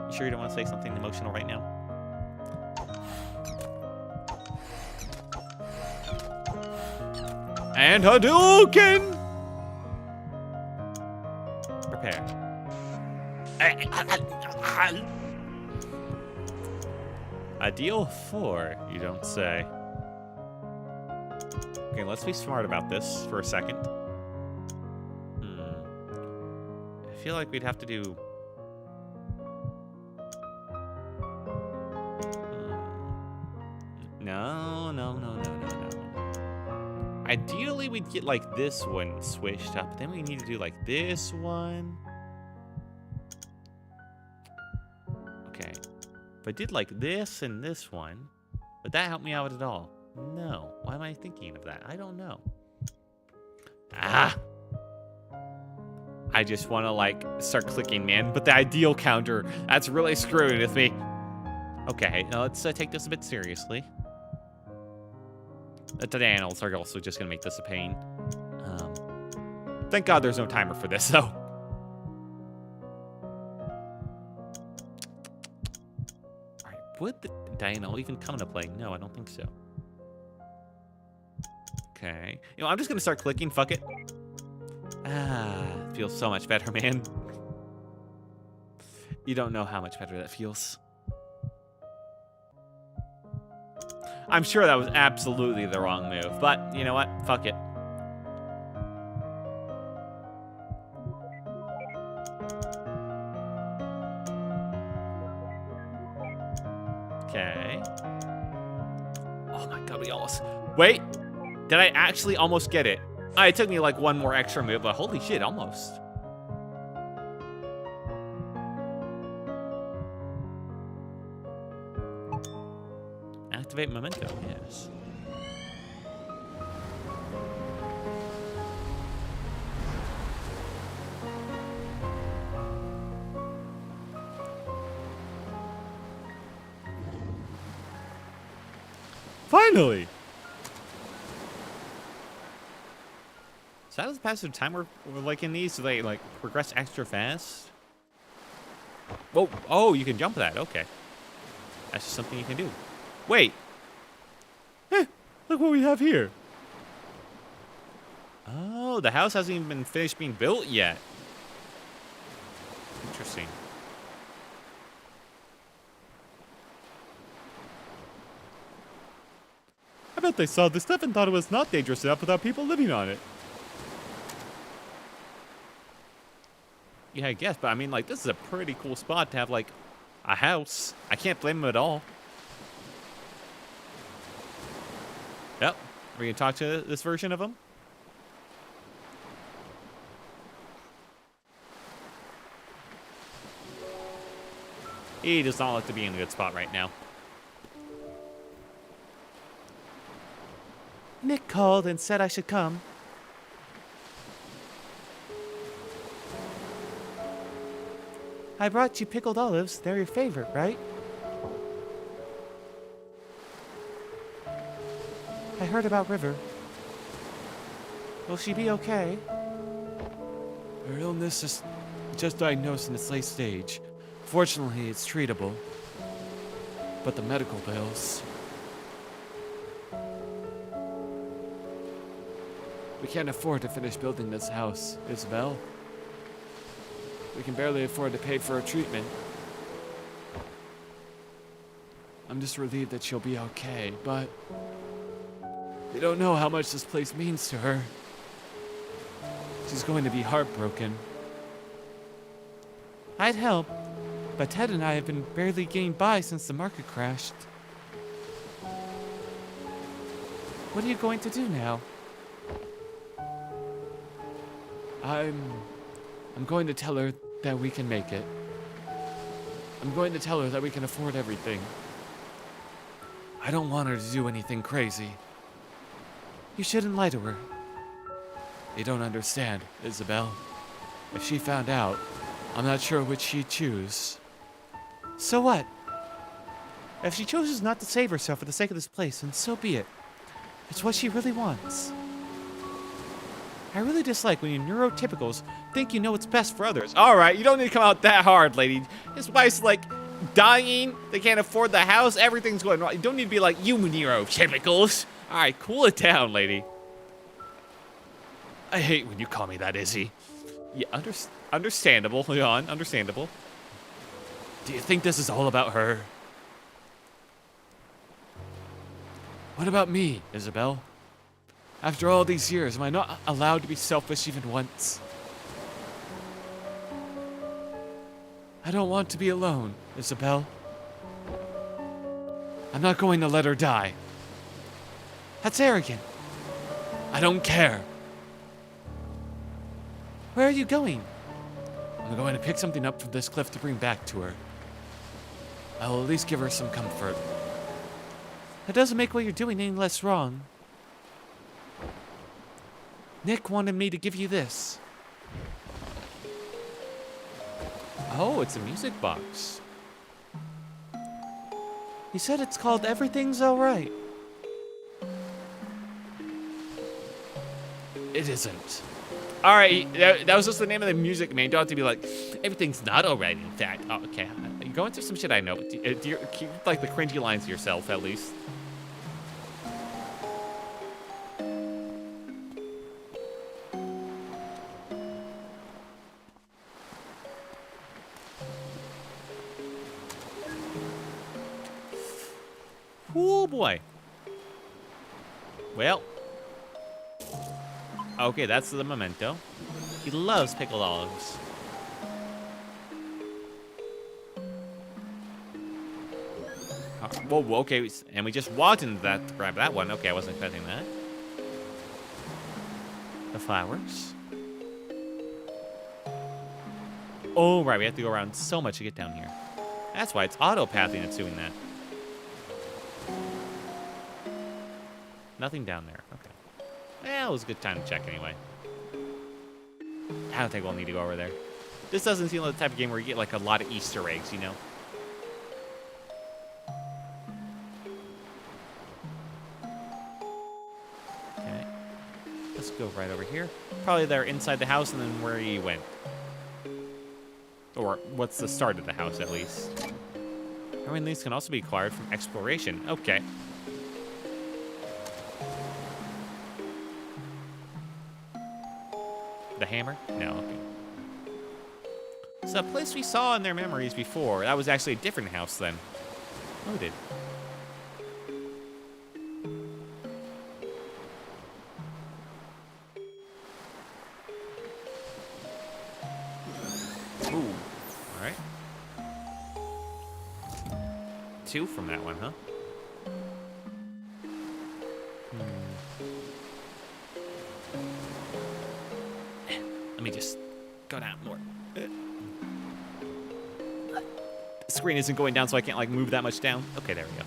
You sure you don't want to say something emotional right now? And Hadouken! Prepare. A deal 4, you don't say. Okay, let's be smart about this for a second. I feel like we'd have to do... No. Ideally, we'd get like this one switched up. Then we need to do like this one. Okay. If I did like this and this one, would that help me out at all? No. Why am I thinking of that? I don't know. Ah! I just want to like start clicking, man. But the ideal counter, that's really screwing with me. Okay, now let's take this a bit seriously. The animals are also just going to make this a pain. Thank God there's no timer for this, though. Alright, would the Diana even come into play? No, I don't think so. Okay. You know, I'm just going to start clicking. Fuck it. Ah, it feels so much better, man. You don't know how much better that feels. I'm sure that was absolutely the wrong move, but you know what? Fuck it. Okay. Oh my god, we almost... Wait! Did I actually almost get it? It took me like one more extra move, but holy shit, almost. Activate momentum, yes. Finally! So how does the passage of time work like in these? Do they like progress extra fast? Whoa, oh, you can jump that, okay. That's just something you can do. Wait. Look what we have here. Oh, the house hasn't even been finished being built yet. Interesting. I bet they saw this stuff and thought it was not dangerous enough without people living on it. Yeah, I guess, but I mean, like, this is a pretty cool spot to have, like, a house. I can't blame them at all. Yep. We're gonna talk to this version of him. He does not look to be in a good spot right now. Nick called and said I should come. I brought you pickled olives. They're your favorite, right? I heard about River. Will she be okay? Her illness is just diagnosed in its late stage. Fortunately, it's treatable. But the medical bills... We can't afford to finish building this house, Isabel. We can barely afford to pay for her treatment. I'm just relieved that she'll be okay, but we don't know how much this place means to her. She's going to be heartbroken. I'd help, but Ted and I have been barely getting by since the market crashed. What are you going to do now? I'm going to tell her that we can make it. I'm going to tell her that we can afford everything. I don't want her to do anything crazy. You shouldn't lie to her. You don't understand, Isabel. If she found out, I'm not sure which she'd choose. So what? If she chooses not to save herself for the sake of this place, then so be it. It's what she really wants. I really dislike when you neurotypicals think you know what's best for others. All right, you don't need to come out that hard, lady. His wife's like dying. They can't afford the house. Everything's going wrong. You don't need to be like, you neurotypicals. All right, cool it down, lady. I hate when you call me that, Izzy. Yeah, understandable, Leon. Understandable. Do you think this is all about her? What about me, Isabel? After all these years, am I not allowed to be selfish even once? I don't want to be alone, Isabel. I'm not going to let her die. That's arrogant. I don't care. Where are you going? I'm going to pick something up from this cliff to bring back to her. I will at least give her some comfort. That doesn't make what you're doing any less wrong. Nick wanted me to give you this. Oh, it's a music box. He said it's called Everything's Alright. It isn't. All right, that was just the name of the music, man. You don't have to be like, everything's not all right, in fact. Oh, okay, you're going through some shit I know, but do you keep like the cringy lines to yourself, at least. Oh boy. Well. Okay, that's the memento. He loves pickled olives. Whoa, okay, and we just walked into that to grab that one. Okay, I wasn't expecting that. The flowers. Oh, right, we have to go around so much to get down here. That's why it's auto-pathing it's doing that. Nothing down there, okay. Well, it was a good time to check anyway. I don't think we'll need to go over there. This doesn't seem like the type of game where you get like a lot of Easter eggs, you know? Okay. Let's go right over here. Probably they're inside the house and then where he went. Or what's the start of the house, at least. I mean, these can also be acquired from exploration. Okay. The hammer? No, okay. It's a place we saw in their memories before. That was actually a different house then. Loaded. Ooh. Alright. 2 from that one, huh? Let me just go down more. The screen isn't going down, so I can't like move that much down. Okay, there we go.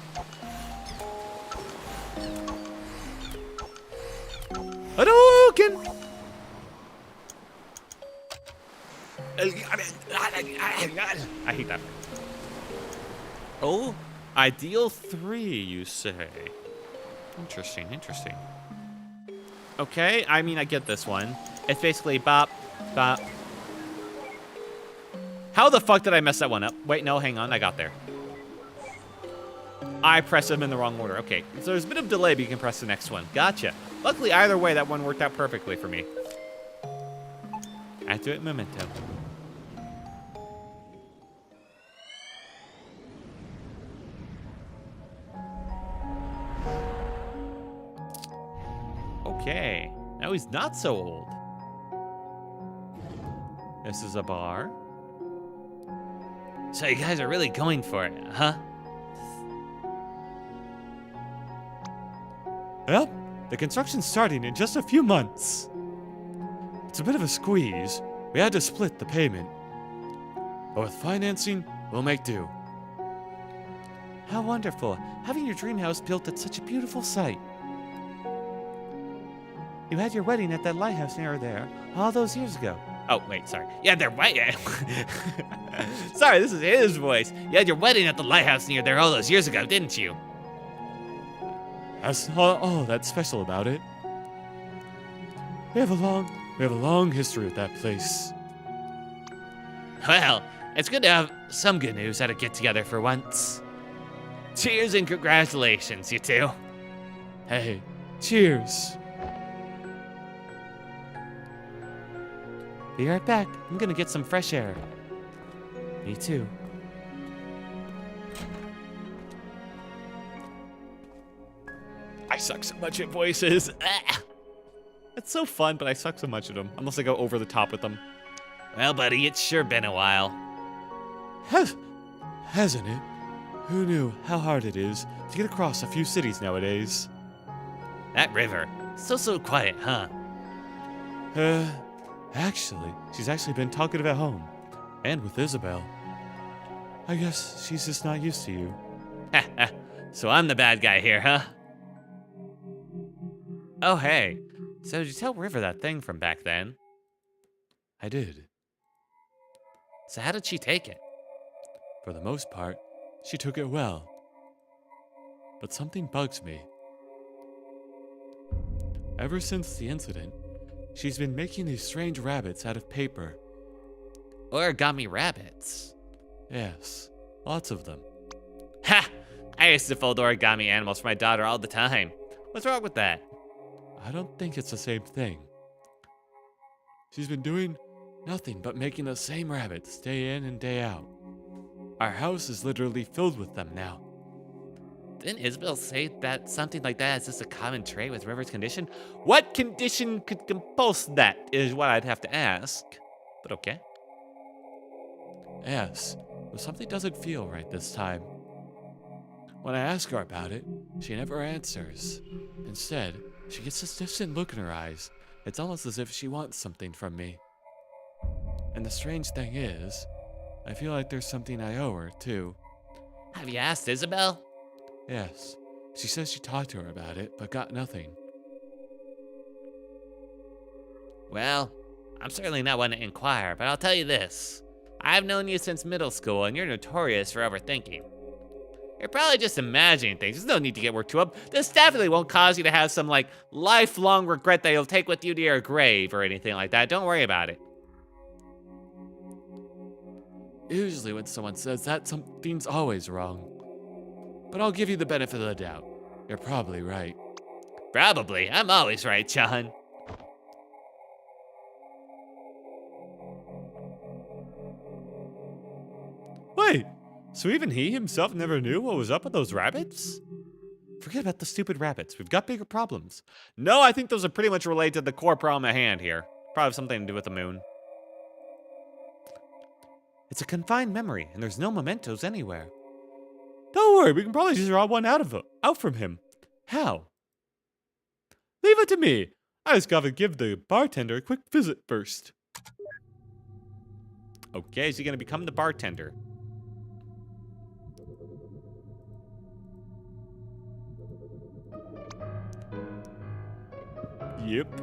Hadouken! I hate that. Oh, ideal 3, you say? Interesting, interesting. Okay, I mean, I get this one. It's basically bop, bop. How the fuck did I mess that one up? Wait, no, hang on, I got there. I pressed them in the wrong order. Okay, so there's a bit of delay, but you can press the next one. Gotcha. Luckily, either way, that one worked out perfectly for me. I do it memento. Okay, now he's not so old. This is a bar. So you guys are really going for it, huh? Well, the construction's starting in just a few months. It's a bit of a squeeze. We had to split the payment. But with financing, we'll make do. How wonderful, having your dream house built at such a beautiful site. You had your wedding at that lighthouse near there all those years ago. Oh, wait, sorry. Yeah, they're right. Sorry, this is his voice. You had your wedding at the lighthouse near there all those years ago, didn't you? That's all that's special about it. We have a long history with that place. Well, it's good to have some good news at a get-together for once. Cheers and congratulations, you two. Hey, cheers. Be right back. I'm gonna get some fresh air. Me too. I suck so much at voices. It's so fun, but I suck so much at them. Unless I go over the top with them. Well, buddy, it's sure been a while. Hasn't it? Who knew how hard it is to get across a few cities nowadays? That river, so quiet, huh? Actually, she's actually been talkative at home. And with Isabel. I guess she's just not used to you. So I'm the bad guy here, huh? Oh, hey. So did you tell River that thing from back then? I did. So how did she take it? For the most part, she took it well. But something bugs me. Ever since the incident, she's been making these strange rabbits out of paper. Origami rabbits. Yes, lots of them. Ha! I used to fold origami animals for my daughter all the time. What's wrong with that? I don't think it's the same thing. She's been doing nothing but making the same rabbits day in and day out. Our house is literally filled with them now. Didn't Isabel say that something like that is just a common trait with River's condition? What condition could compulse that is what I'd have to ask. But okay. Yes, but something doesn't feel right this time. When I ask her about it, she never answers. Instead, she gets this distant look in her eyes. It's almost as if she wants something from me. And the strange thing is, I feel like there's something I owe her, too. Have you asked Isabel? Yes, she says she talked to her about it, but got nothing. Well, I'm certainly not one to inquire, but I'll tell you this. I've known you since middle school, and you're notorious for overthinking. You're probably just imagining things. There's no need to get worked up. This definitely won't cause you to have some, like, lifelong regret that you'll take with you to your grave or anything like that. Don't worry about it. Usually when someone says that, something's always wrong. But I'll give you the benefit of the doubt. You're probably right. Probably. I'm always right, John. Wait, so even he himself never knew what was up with those rabbits? Forget about the stupid rabbits. We've got bigger problems. No, I think those are pretty much related to the core problem at hand here. Probably have something to do with the moon. It's a confined memory, and there's no mementos anywhere. Don't worry, we can probably just draw one out from him. How? Leave it to me. I just gotta give the bartender a quick visit first. Okay, is he gonna become the bartender? Yep.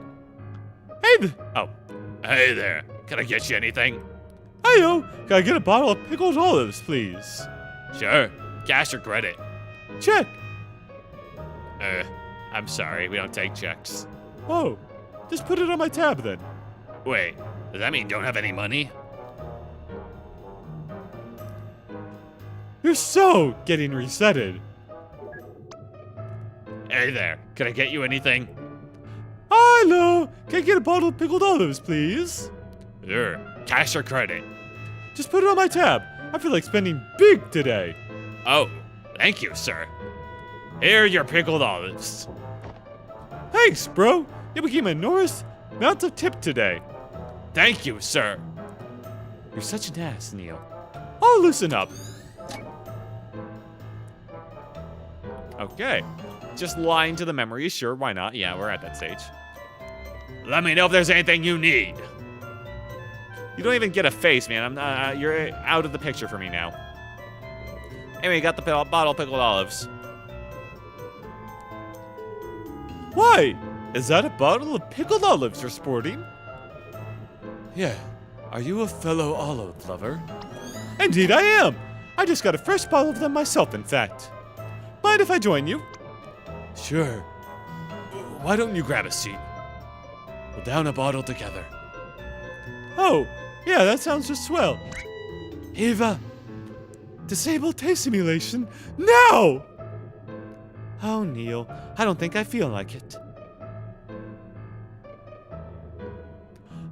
Hey there. Can I get you anything? Hiyo, can I get a bottle of pickled olives, please? Sure. Cash or credit? Check. I'm sorry. We don't take checks. Oh, just put it on my tab then. Wait. Does that mean you don't have any money? You're so getting resetted. Hey there. Can I get you anything? Hello, can I get a bottle of pickled olives, please? Sure. Cash or credit? Just put it on my tab. I feel like spending big today. Oh, thank you, sir. Here are your pickled olives. Thanks, bro. You became a enormous amount of tip today. Thank you, sir. You're such an ass, Neil. Oh, listen up. Okay. Just lying to the memory, sure, why not? Yeah, we're at that stage. Let me know if there's anything you need. You don't even get a face, man. You're out of the picture for me now. Anyway, got the bottle of pickled olives. Why? Is that a bottle of pickled olives you're sporting? Yeah. Are you a fellow olive lover? Indeed I am. I just got a fresh bottle of them myself, in fact. Mind if I join you? Sure. Why don't you grab a seat? We'll down a bottle together. Oh, yeah, that sounds just swell. Eva, disable taste simulation now! Oh, Neil, I don't think I feel like it.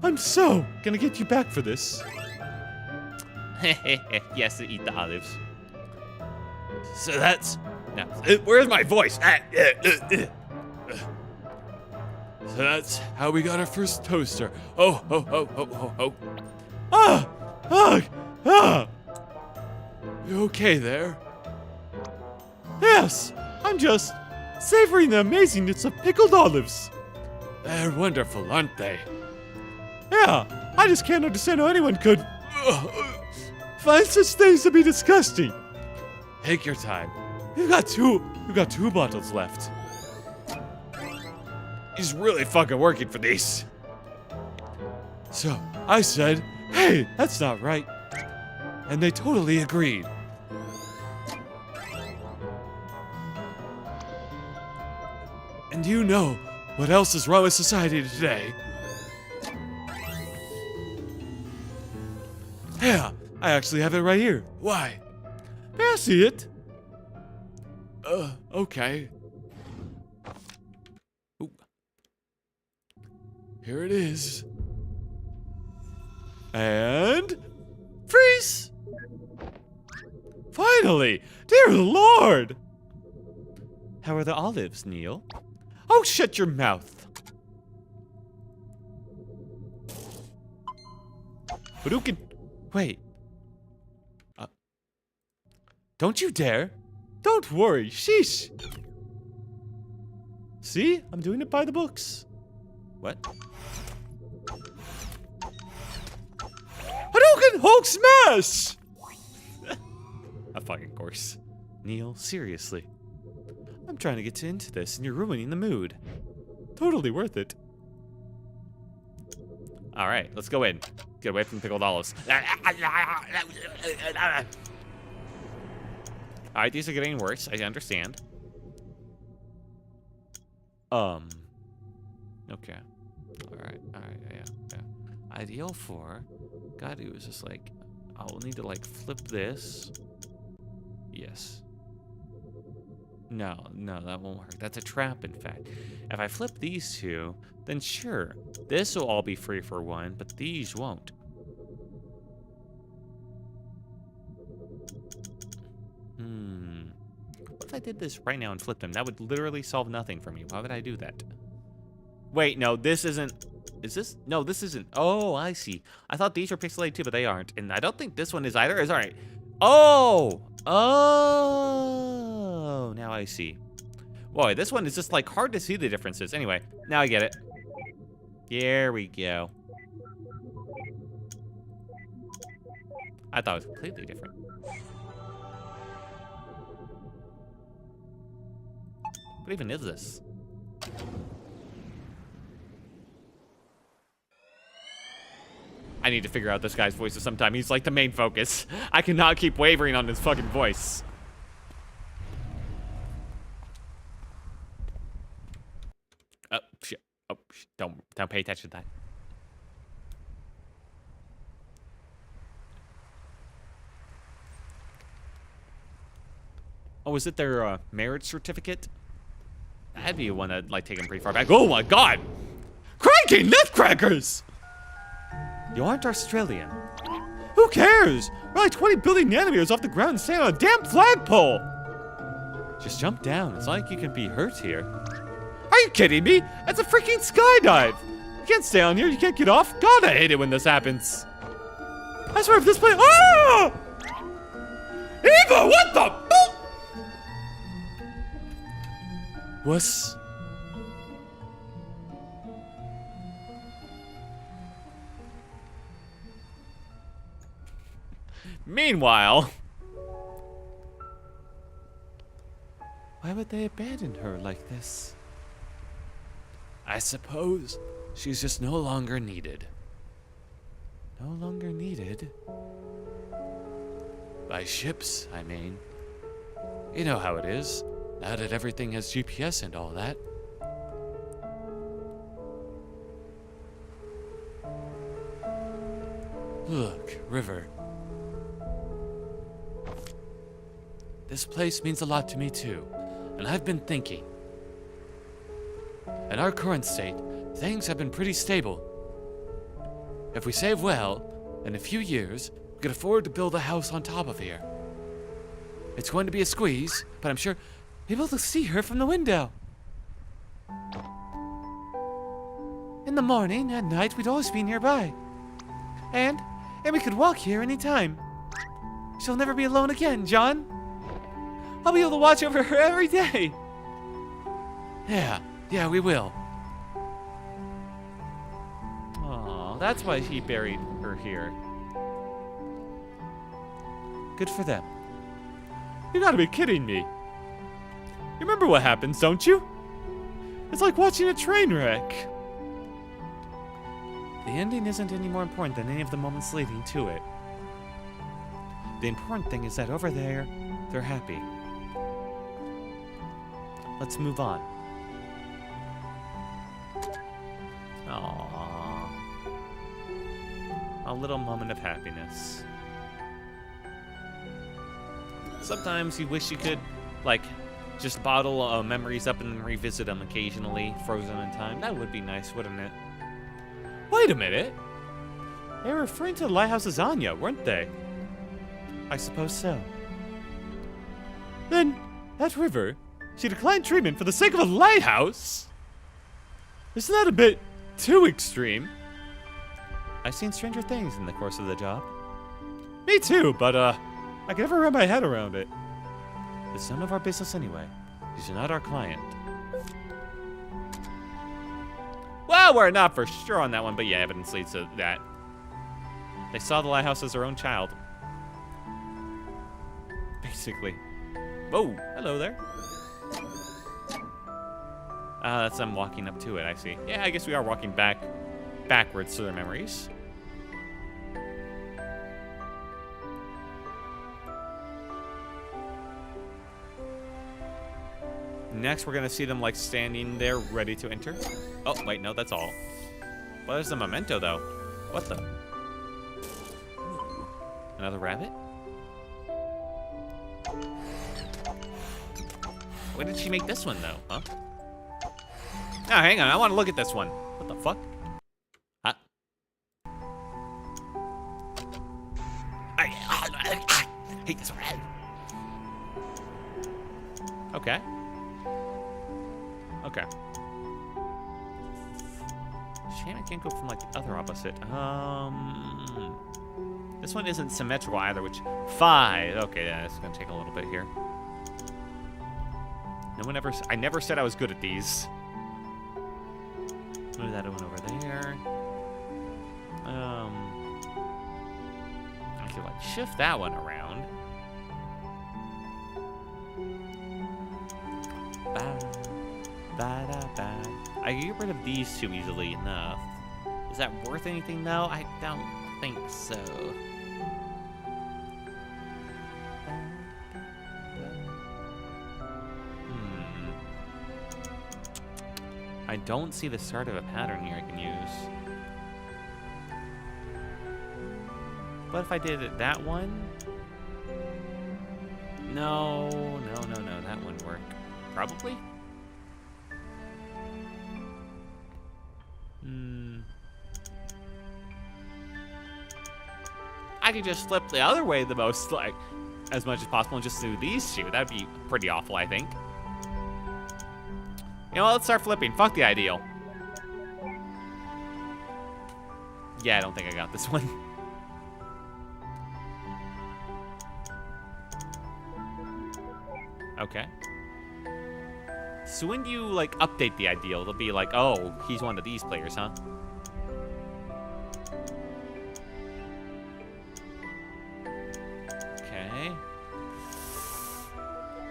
I'm so gonna get you back for this. Yes, to eat the olives. So that's... No. Where's my voice? So that's how we got our first toaster. Oh, oh, oh, oh, oh, oh. Ah! Ah! Ah! You okay there? Yes, I'm just savoring the amazingness of pickled olives. They're wonderful, aren't they? Yeah, I just can't understand how anyone could find such things to be disgusting. Take your time. We've got two bottles left. He's really fucking working for these. So I said, hey, that's not right. And they totally agreed. And you know what else is wrong with society today? Yeah, I actually have it right here. Why? May I see it? Okay. Ooh. Here it is. And freeze! Finally! Dear Lord! How are the olives, Neil? Oh, shut your mouth! But who can... Wait. Don't you dare! Don't worry, sheesh! See? I'm doing it by the books. What? Hadouken Hulk Smash! A fucking course. Neil, seriously. I'm trying to get into this and you're ruining the mood. Totally worth it. Alright, let's go in. Get away from pickled olives. Alright, these are getting worse. I understand. Okay. Alright, yeah. Ideal for God, it was just like, I'll need to like flip this. Yes. No, that won't work. That's a trap, in fact. If I flip these two, then sure, this will all be free for one, but these won't. What if I did this right now and flipped them? That would literally solve nothing for me. Why would I do that? Wait, no, this isn't... Is this? No, this isn't. Oh, I see. I thought these were pixelated too, but they aren't. And I don't think this one is either. It's all right. Oh! Oh! Now I see. Boy, this one is just like hard to see the differences. Anyway, now I get it. There we go. I thought it was completely different. What even is this? I need to figure out this guy's voice sometime. He's like the main focus. I cannot keep wavering on his fucking voice. Oh, shit. Oh, shit. Don't pay attention to that. Oh, is it their marriage certificate? That'd be one that'd like take him pretty far back. Oh my god! Crikey, nutcrackers! You aren't Australian. Who cares? We're like 20 billion nanometers off the ground and standing on a damn flagpole! Just jump down. It's not like you can be hurt here. Are you kidding me? That's a freaking skydive! You can't stay on here, you can't get off. God, I hate it when this happens. I swear if this place— ah! Eva, what the— boop! Wuss. Meanwhile, Why would they abandon her like this? I suppose she's just no longer needed. No longer needed? By ships, I mean. You know how it is, now that everything has GPS and all that. Look, River. This place means a lot to me too, and I've been thinking. In our current state, things have been pretty stable. If we save well, in a few years, we could afford to build a house on top of here. It's going to be a squeeze, but I'm sure people will see her from the window. In the morning, at night, we'd always be nearby. And we could walk here anytime. She'll never be alone again, John. I'll be able to watch over her every day. Yeah, we will. oh, that's why he buried her here. Good for them. You gotta be kidding me. You remember what happens, don't you? It's like watching a train wreck. The ending isn't any more important than any of the moments leading to it. The important thing is that over there, they're happy. Let's move on. Aww. A little moment of happiness. Sometimes you wish you could, like, just bottle memories up and revisit them occasionally, frozen in time. That would be nice, wouldn't it? Wait a minute. They were referring to the lighthouse as Anya, weren't they? I suppose so. Then, that River, she declined treatment for the sake of a lighthouse? Isn't that a bit too extreme? I've seen stranger things in the course of the job. Me too, but I can never wrap my head around it. It's none of our business anyway. She's not our client. Well, we're not for sure on that one, but yeah, evidence leads to that. They saw the lighthouse as their own child. Basically. Whoa, hello there. That's them walking up to it, I see. Yeah, I guess we are walking backwards to their memories. Next, we're gonna see them like standing there ready to enter. Oh, wait, no, that's all. Well, there's the memento though. What the? Another rabbit? When did she make this one though, huh? Oh, hang on, I want to look at this one. What the fuck? Huh? I hate this one. Okay. Okay. Shame I can't go from like the other opposite. This one isn't symmetrical either, which 5. Okay, yeah, it's gonna take a little bit here. No one ever. I never said I was good at these. Move that one over there. I could like shift that one around. I can get rid of these two easily enough. Is that worth anything though? I don't think so. I don't see the start of a pattern here I can use. What if I did it that one? No, that wouldn't work. Probably? I could just flip the other way the most, like, as much as possible and just do these two. That'd be pretty awful, I think. You know what, let's start flipping. Fuck the ideal. Yeah, I don't think I got this one. Okay. So when you, like, update the ideal, it'll be like, oh, he's one of these players, huh? Okay.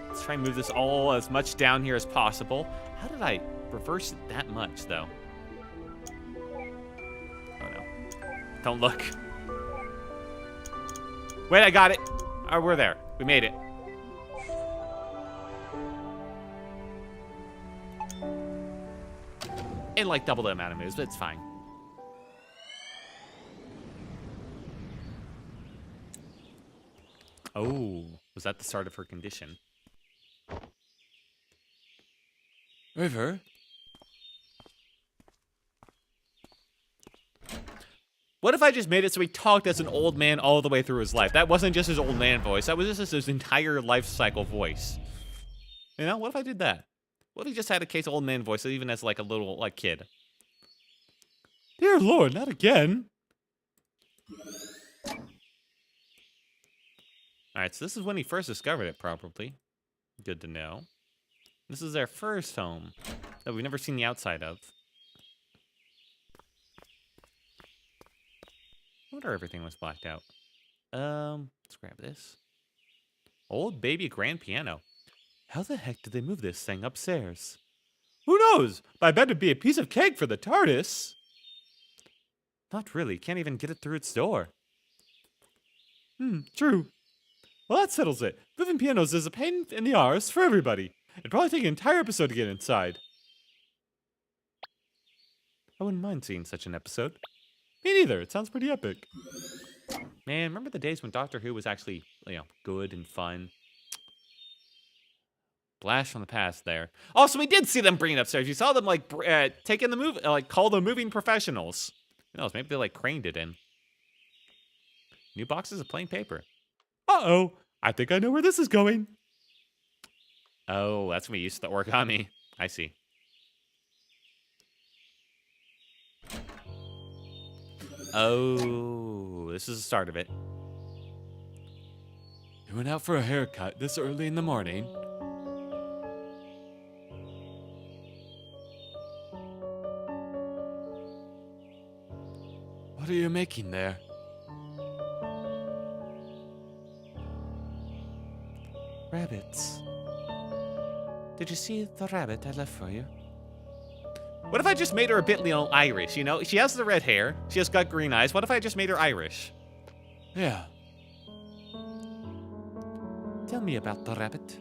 Let's try and move this all as much down here as possible. How did I reverse it that much, though? Oh, no. Don't look. Wait, I got it. Oh, we're there. We made it. In like double the amount of moves, but it's fine. Oh, was that the start of her condition? River? What if I just made it so he talked as an old man all the way through his life? That wasn't just his old man voice. That was just his entire life cycle voice. You know, what if I did that? What if he just had a case of old man voice, even as like a little like kid? Dear Lord, not again. Alright, so this is when he first discovered it, probably. Good to know. This is their first home that we've never seen the outside of. I wonder if everything was blacked out. Let's grab this. Old baby grand piano. How the heck did they move this thing upstairs? Who knows? But I bet it'd be a piece of cake for the TARDIS. Not really. Can't even get it through its door. True. Well, that settles it. Moving pianos is a pain in the arse for everybody. It'd probably take an entire episode to get inside. I wouldn't mind seeing such an episode. Me neither. It sounds pretty epic. Man, remember the days when Doctor Who was actually, you know, good and fun? Blast from the past there. Also, we did see them bring it upstairs. You saw them, like, take in the move, like, call the moving professionals. Who knows? Maybe they, like, craned it in. New boxes of plain paper. Uh-oh. I think I know where this is going. Oh, that's when we used the origami. I see. Oh, this is the start of it. You went out for a haircut this early in the morning? What are you making there? Rabbits. Did you see the rabbit I left for you? What if I just made her a bit, you know, Irish, you know? She has the red hair. She has got green eyes. What if I just made her Irish? Yeah. Tell me about the rabbit.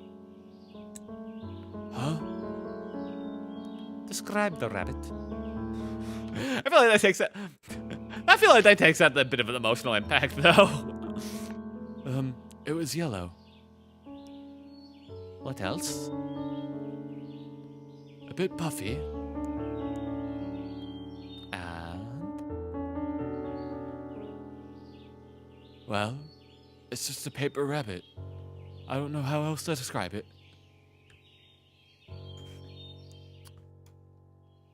Huh? Describe the rabbit. I feel like that takes that. I feel like that takes that a bit of an emotional impact, though. It was yellow. What else? A bit puffy. And Well, it's just a paper rabbit. I don't know how else to describe it.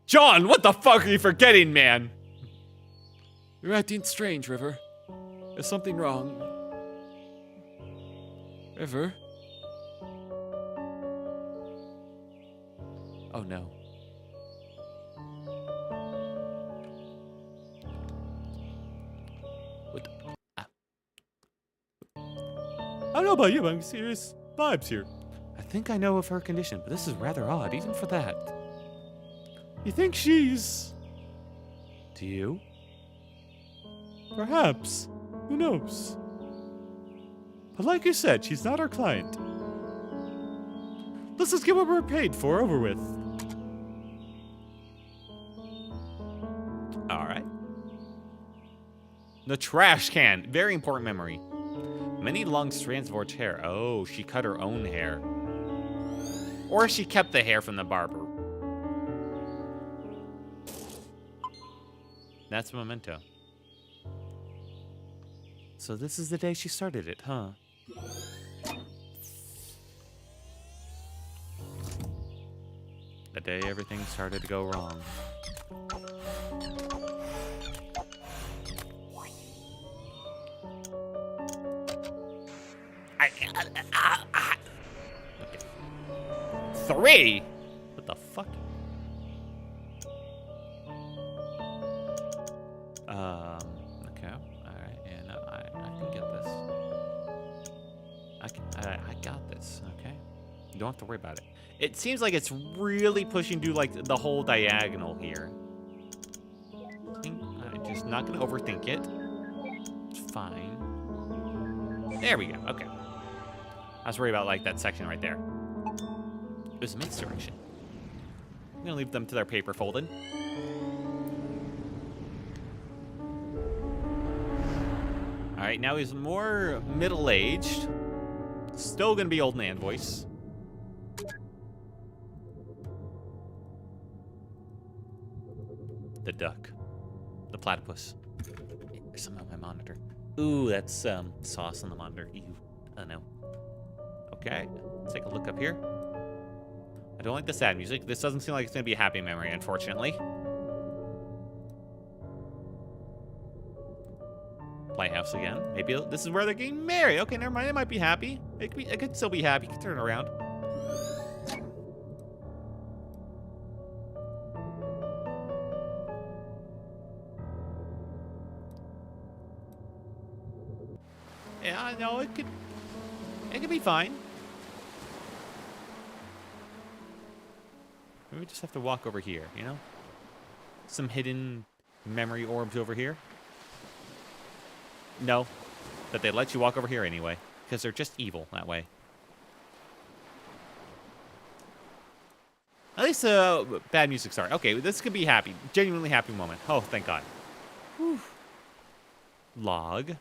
John, what the fuck are you forgetting, man? You're acting strange, River. There's something wrong. River? oh no. What? I don't know about you, but I'm serious vibes here. I think I know of her condition, but this is rather odd, even for that. You think she's... Do you? Perhaps. Who knows? But like you said, she's not our client. Let's just get what we're paid for over with. All right. The trash can. Very important memory. Many long strands of orange hair. Oh, she cut her own hair. Or she kept the hair from the barber. That's a memento. So this is the day she started it, huh? The day everything started to go wrong. Okay. 3? What the fuck? Okay. Alright, yeah, no, I can get this. I got this, okay? You don't have to worry about it. It seems like it's really pushing to, like, the whole diagonal here. I'm just not gonna overthink it. It's fine. There we go, okay. I was worried about, like, that section right there. It was a misdirection. I'm gonna leave them to their paper folded. Alright, now he's more middle-aged. Still gonna be old man voice. The duck. The platypus. There's something on my monitor. Ooh, that's sauce on the monitor. Ew. I don't know. Okay, let's take a look up here. I don't like the sad music. This doesn't seem like it's gonna be a happy memory, unfortunately. Lighthouse again. Maybe this is where they're getting married. Okay, never mind. It might be happy. It could still be happy. It could turn around. Yeah, I know it could be fine. Maybe we just have to walk over here, you know? Some hidden memory orbs over here. No, that they let you walk over here anyway, because they're just evil that way. At least bad music start. Okay, this could be happy. Genuinely happy moment. Oh, thank God. Whew. Log.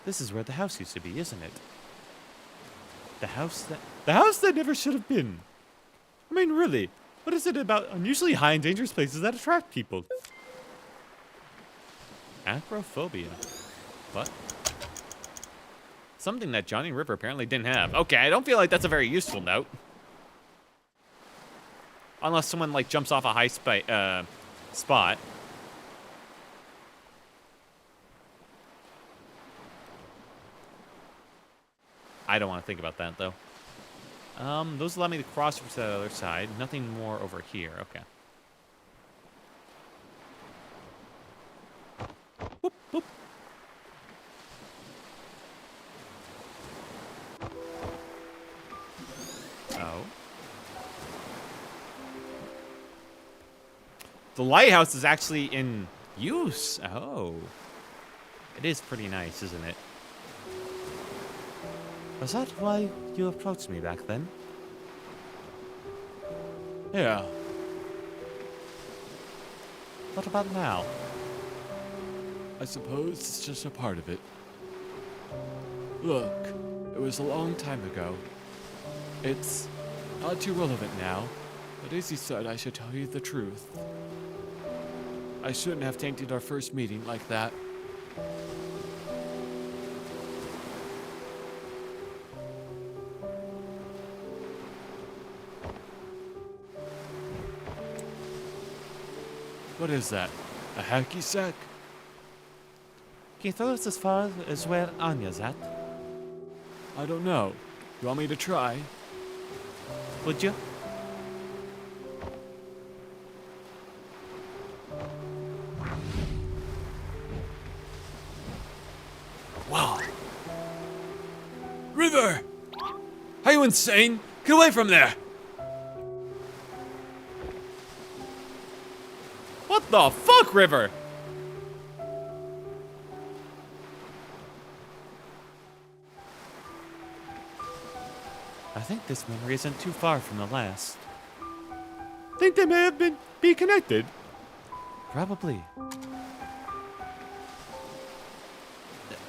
This is where the house used to be, isn't it? The house that never should have been. I mean, really, what is it about unusually high and dangerous places that attract people? Acrophobia. What? Something that Johnny River apparently didn't have. Okay, I don't feel like that's a very useful note. Unless someone, like, jumps off a high spot. I don't want to think about that, though. Those allow me to cross over to the other side. Nothing more over here. Okay. Whoop, whoop. Oh. The lighthouse is actually in use. Oh. It is pretty nice, isn't it? Was that why you approached me back then? Yeah. What about now? I suppose it's just a part of it. Look, it was a long time ago. It's not too relevant now, but Izzy said I should tell you the truth. I shouldn't have tainted our first meeting like that. What is that? A hacky sack? Can you throw us as far as where Anya's at? I don't know. You want me to try? Would you? Wow. River! Are you insane? Get away from there! What the fuck, River? I think this memory isn't too far from the last. Think they may have be connected? Probably.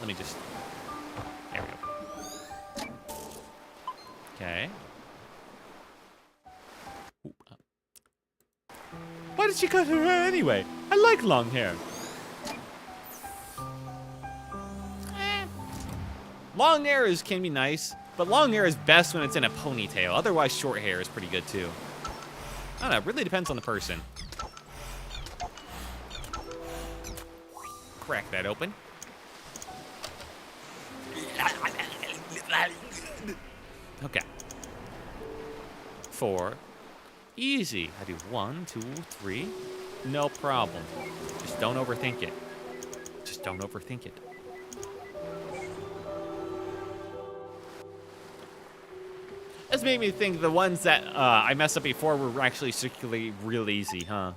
Let me just... There we go. Okay. Why did she cut her hair anyway? I like long hair. Long hair can be nice, but long hair is best when it's in a ponytail. Otherwise, short hair is pretty good too. I don't know, it really depends on the person. Crack that open. Okay. 4. Easy. I do 1, 2, 3. No problem. Just don't overthink it. Just don't overthink it. This made me think the ones that I messed up before were actually secretly real easy, huh?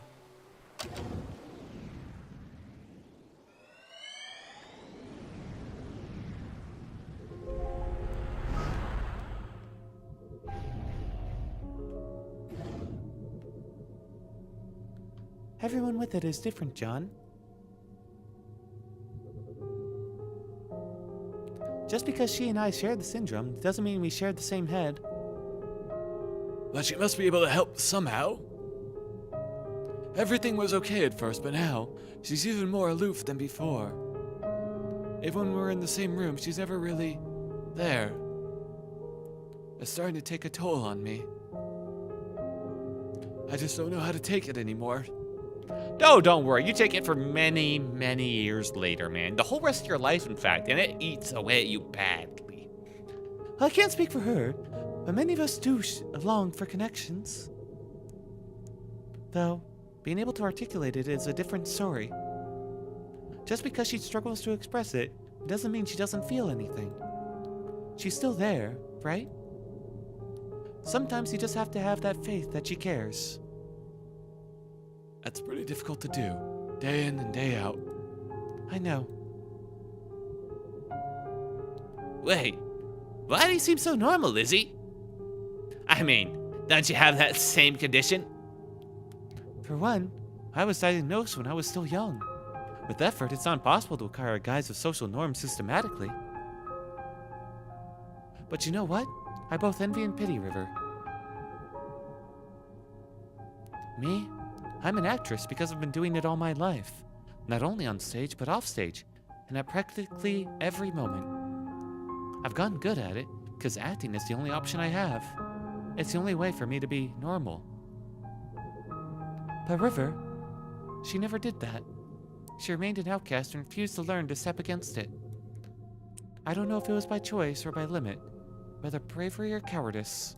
Everyone with it is different, John. Just because she and I share the syndrome doesn't mean we share the same head. But she must be able to help somehow. Everything was okay at first, but now she's even more aloof than before. Even when we're in the same room, she's never really there. It's starting to take a toll on me. I just don't know how to take it anymore. No, don't worry. You take it for many, many years later, man. The whole rest of your life, in fact, and it eats away at you badly. I can't speak for her, but many of us do long for connections. Though, being able to articulate it is a different story. Just because she struggles to express it, doesn't mean she doesn't feel anything. She's still there, right? Sometimes you just have to have that faith that she cares. That's pretty difficult to do, day in and day out. I know. Wait, why do you seem so normal, Lizzie? I mean, don't you have that same condition? For one, I was diagnosed when I was still young. With effort, it's not possible to acquire a guise of social norms systematically. But you know what? I both envy and pity River. Me? I'm an actress because I've been doing it all my life. Not only on stage, but off stage, and at practically every moment. I've gotten good at it, because acting is the only option I have. It's the only way for me to be normal. But River, she never did that. She remained an outcast and refused to learn to step against it. I don't know if it was by choice or by limit, whether bravery or cowardice.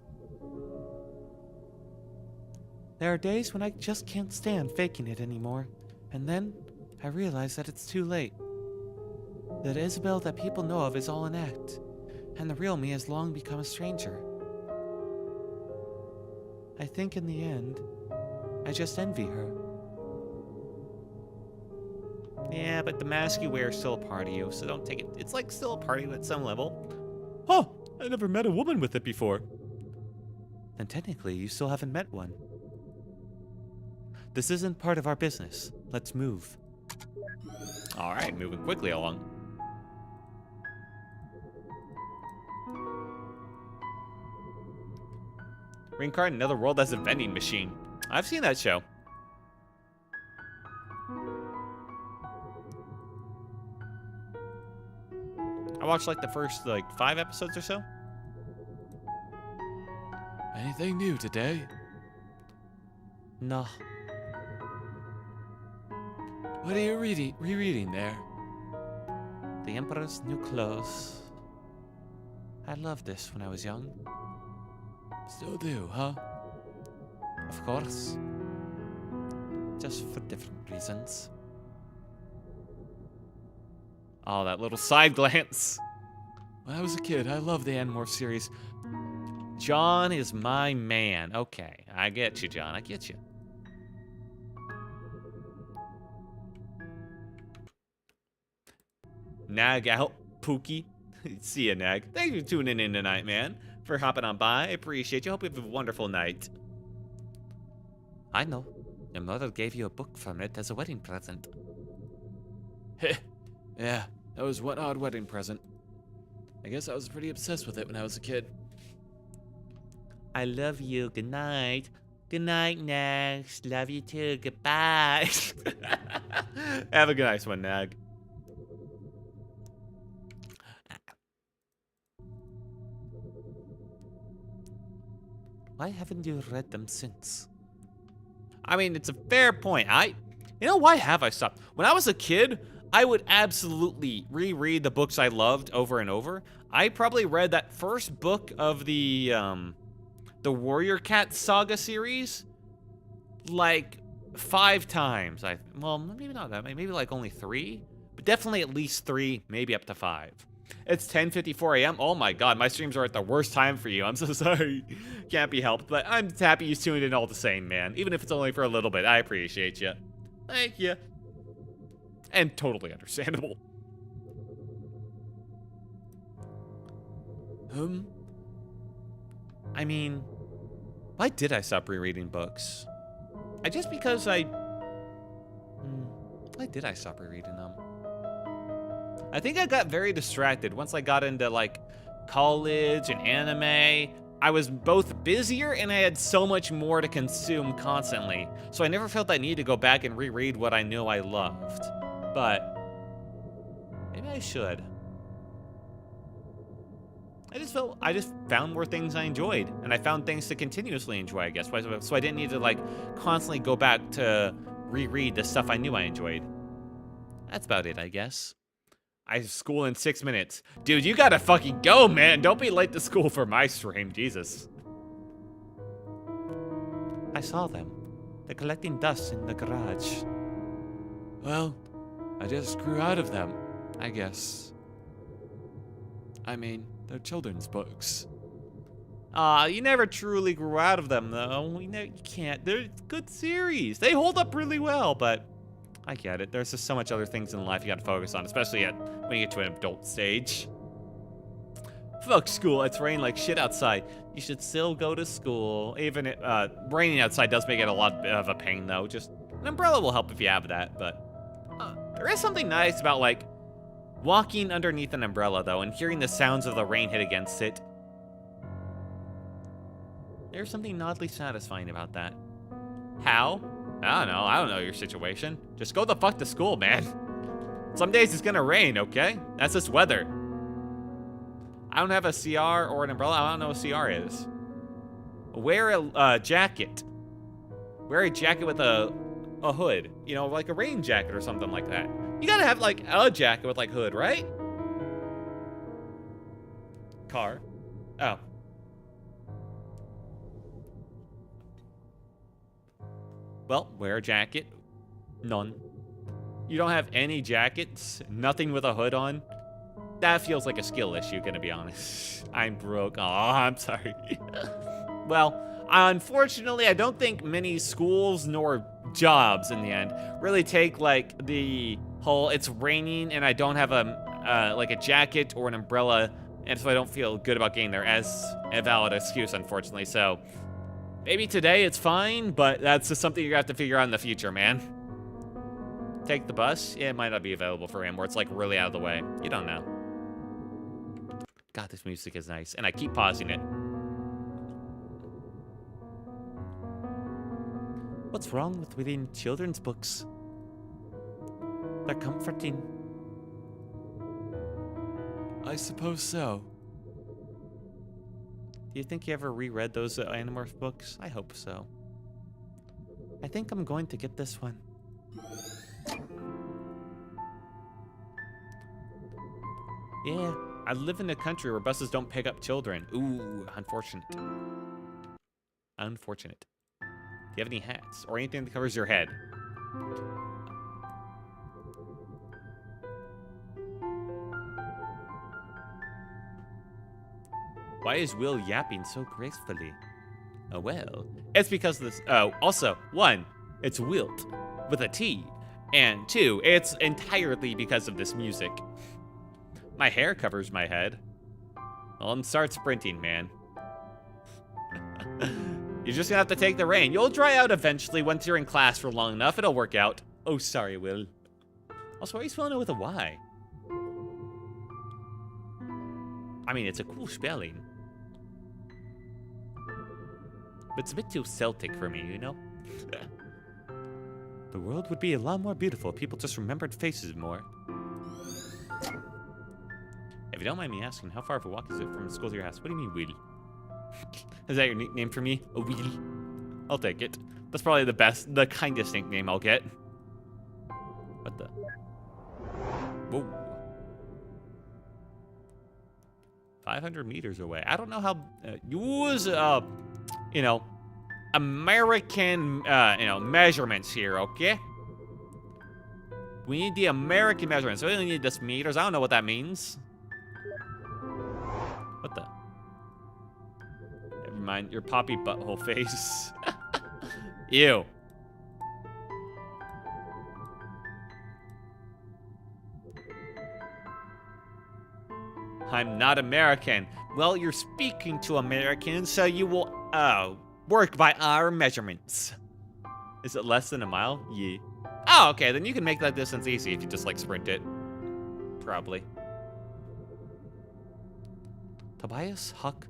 There are days when I just can't stand faking it anymore, and then I realize that it's too late. That Isabel that people know of is all an act, and the real me has long become a stranger. I think in the end, I just envy her. Yeah, but the mask you wear is still a part of you, so don't take it. It's like still a part of you at some level. Oh, I never met a woman with it before. Then technically, you still haven't met one. This isn't part of our business. Let's move. All right, moving quickly along. Reincarnate another world as a vending machine. I've seen that show. I watched like the first 5 episodes or so. Anything new today? No. What are you rereading there? The Emperor's New Clothes. I loved this when I was young. Still do, huh? Of course. Just for different reasons. Oh, that little side glance. When I was a kid, I loved the Animorph series. John is my man. Okay, I get you, John. I get you. Nag out, Pookie. See ya, Nag. Thank you for tuning in tonight, man. For hopping on by. I appreciate you. Hope you have a wonderful night. I know. Your mother gave you a book from it as a wedding present. Yeah, that was one odd wedding present. I guess I was pretty obsessed with it when I was a kid. I love you. Good night. Good night, Nags. Love you too. Goodbye. Have a good nice one, Nag. Why haven't you read them since? I mean, it's a fair point. You know, why have I stopped? When I was a kid, I would absolutely reread the books I loved over and over. I probably read that first book of the Warrior Cat Saga series like 5 times. Well, maybe not that many, maybe like only 3, but definitely at least 3, maybe up to 5. It's 10:54 a.m. Oh my god, my streams are at the worst time for you. I'm so sorry. Can't be helped, but I'm happy you tuned in all the same, man. Even if it's only for a little bit, I appreciate you. Thank you. And totally understandable. I mean, why did I stop rereading books? Why did I stop rereading them? I think I got very distracted once I got into like college and anime. I was both busier and I had so much more to consume constantly. So I never felt that need to go back and reread what I knew I loved. But maybe I should. I just found more things I enjoyed, and I found things to continuously enjoy, I guess. So I didn't need to like constantly go back to reread the stuff I knew I enjoyed. That's about it, I guess. I have school in 6 minutes. Dude, you gotta fucking go, man. Don't be late to school for my stream, Jesus. I saw them. They're collecting dust in the garage. Well, I just grew out of them, I guess. I mean, they're children's books. You never truly grew out of them, though. You can't. They're good series. They hold up really well, but I get it. There's just so much other things in life you gotta focus on, especially when you get to an adult stage. Fuck school. It's raining like shit outside. You should still go to school. Even raining outside does make it a lot of a pain, though. Just an umbrella will help if you have that, but there is something nice about, like, walking underneath an umbrella, though, and hearing the sounds of the rain hit against it. There's something oddly satisfying about that. How? I don't know. I don't know your situation. Just go the fuck to school, man. Some days it's gonna rain, okay? That's just weather. I don't have a CR or an umbrella. I don't know what CR is. Wear a jacket. Wear a jacket with a hood. You know, like a rain jacket or something like that. You gotta have, like, a jacket with, like, hood, right? Car. Oh. Well, wear a jacket. None. You don't have any jackets? Nothing with a hood on? That feels like a skill issue, gonna be honest. I'm broke. Oh, I'm sorry. Well, unfortunately, I don't think many schools nor jobs in the end really take, like, the whole it's raining and I don't have like a jacket or an umbrella, and so I don't feel good about getting there as a valid excuse, unfortunately. So maybe today it's fine, but that's just something you're gonna have to figure out in the future, man. Take the bus? Yeah, it might not be available for him, or it's like really out of the way. You don't know. God, this music is nice, and I keep pausing it. What's wrong with reading children's books? They're comforting. I suppose so. Do you think you ever reread those Animorph books? I hope so. I think I'm going to get this one. Yeah, I live in a country where buses don't pick up children. Ooh, unfortunate. Unfortunate. Do you have any hats or anything that covers your head? Why is Will yapping so gracefully? Oh, well, it's because of this. Oh, also, 1, it's Wilt with a T. And 2, it's entirely because of this music. My hair covers my head. Well, then start sprinting, man. You're just gonna have to take the rain. You'll dry out eventually once you're in class for long enough. It'll work out. Oh, sorry, Will. Also, why are you spelling it with a Y? I mean, it's a cool spelling. but it's a bit too Celtic for me, you know? The world would be a lot more beautiful if people just remembered faces more. If you don't mind me asking, how far of a walk is it from school to your house? What do you mean, Will? Is that your nickname for me? A Will? I'll take it. That's probably the kindest nickname I'll get. What the? Whoa. 500 meters away. I don't know how. Use, you know, American, you know, measurements here, okay? We need the American measurements. We don't need this meters. I don't know what that means. What the? Never mind. Your poppy butthole face. Ew. I'm not American. Well, you're speaking to Americans, so you will, work by our measurements. Is it less than a mile? Yeah. Oh, okay, then you can make that distance easy if you just, like, sprint it. Probably. Tobias, Huck,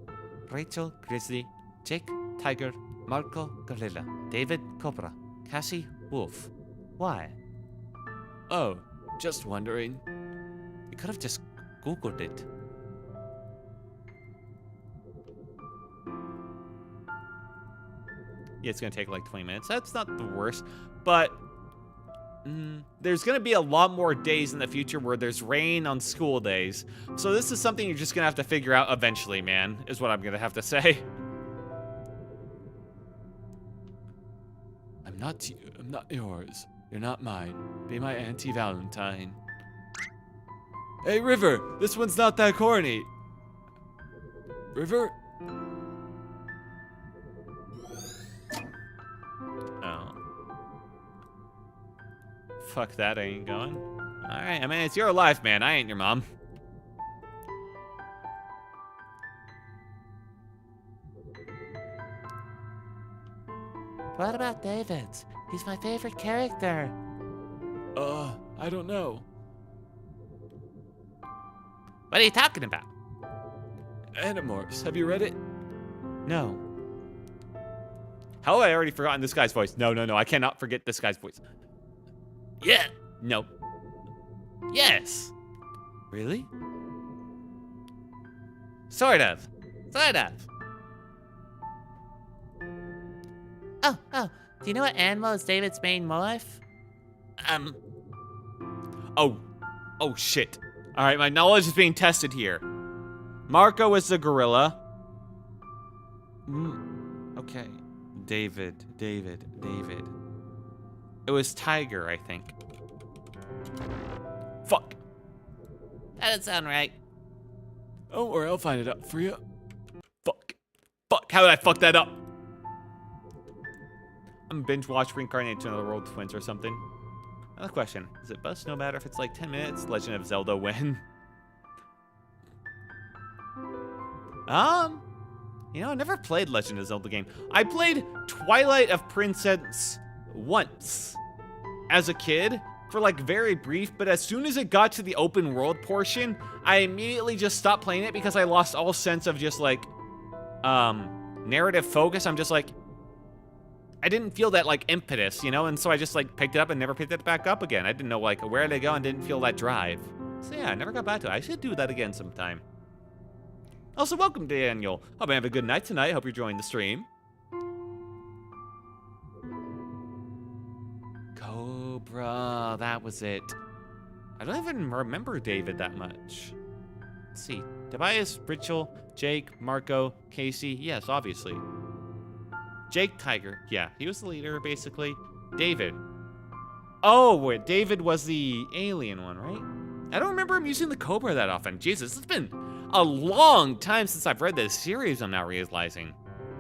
Rachel, Grizzly, Jake, Tiger, Marco, Gorilla, David, Cobra, Cassie, Wolf. Why? Oh, just wondering. You could have just Googled it. Yeah, it's gonna take like 20 minutes. That's not the worst, but there's gonna be a lot more days in the future where there's rain on school days. So this is something you're just gonna have to figure out eventually, man, is what I'm gonna have to say. I'm not yours. You're not mine. Be my Auntie Valentine. Hey, River, this one's not that corny. River? Oh. Fuck that, I ain't going. Alright, I mean, it's your life, man. I ain't your mom. What about David? He's my favorite character. I don't know. What are you talking about? Animorphs, have you read it? No. How have I already forgotten this guy's voice? No, I cannot forget this guy's voice. Yeah. No. Yes. Really? Sort of. Sort of. Oh. Do you know what animal is David's main morph? Oh, shit. All right, my knowledge is being tested here. Marco is the gorilla. Okay. David. It was Tiger, I think. Fuck. That doesn't sound right. Don't worry, I'll find it up for you. Fuck. How did I fuck that up? I'm binge watch Reincarnate to Another World Twins or something. Another question. Does it bust no matter if it's like 10 minutes? Legend of Zelda when? You know, I never played Legend of Zelda game. I played Twilight of Princess once as a kid for like very brief, but as soon as it got to the open world portion, I immediately just stopped playing it because I lost all sense of just like narrative focus. I'm just like, I didn't feel that like impetus, you know, and so I just like picked it up and never picked it back up again. I didn't know like where to go and didn't feel that drive. So yeah, I never got back to it. I should do that again sometime. Also, welcome, Daniel. Hope you have a good night tonight. Hope you're enjoying the stream. Cobra, that was it. I don't even remember David that much. Let's see. Tobias, Rachel, Jake, Marco, Casey. Yes, obviously. Jake, Tiger. Yeah, he was the leader, basically. David. Oh, wait. David was the alien one, right? I don't remember him using the Cobra that often. Jesus, it's been a long time since I've read this series, I'm now realizing.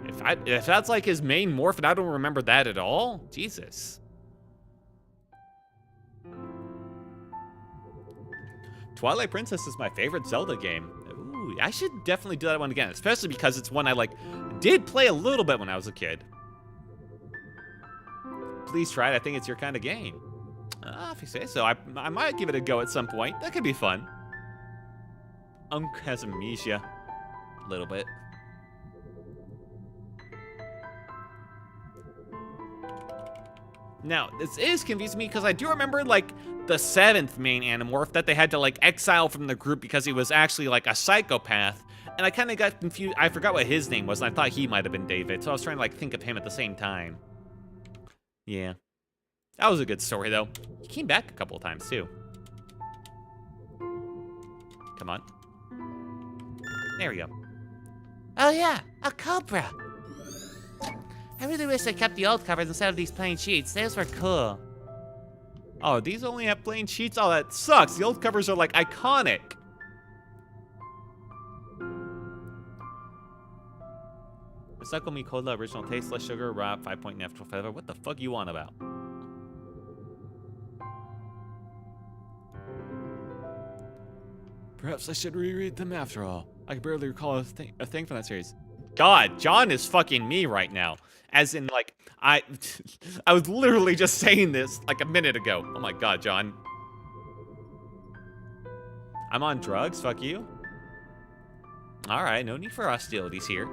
If that's like his main morph and I don't remember that at all, Jesus. Twilight Princess is my favorite Zelda game. Ooh, I should definitely do that one again, especially because it's one I like did play a little bit when I was a kid. Please try it. I think it's your kind of game. If you say so, I might give it a go at some point. That could be fun. Has amnesia. A little bit. Now, this is confusing me because I do remember, like, the 7th main Animorph that they had to, like, exile from the group because he was actually, like, a psychopath. And I kind of got confused. I forgot what his name was, and I thought he might have been David. So I was trying to, like, think of him at the same time. Yeah. That was a good story, though. He came back a couple of times, too. Come on. There we go. Oh yeah, a cobra. I really wish I kept the old covers instead of these plain sheets. Those were cool. Oh, these only have plain sheets? Oh, that sucks. The old covers are, like, iconic. Recycle me cola, original taste, less sugar, raw, 5-point natural flavor. What the fuck you on about? Perhaps I should reread them after all. I can barely recall a thing from that series. God, John is fucking me right now. As in, like, I was literally just saying this, like, a minute ago. Oh my god, John. I'm on drugs? Fuck you. Alright, no need for hostilities here.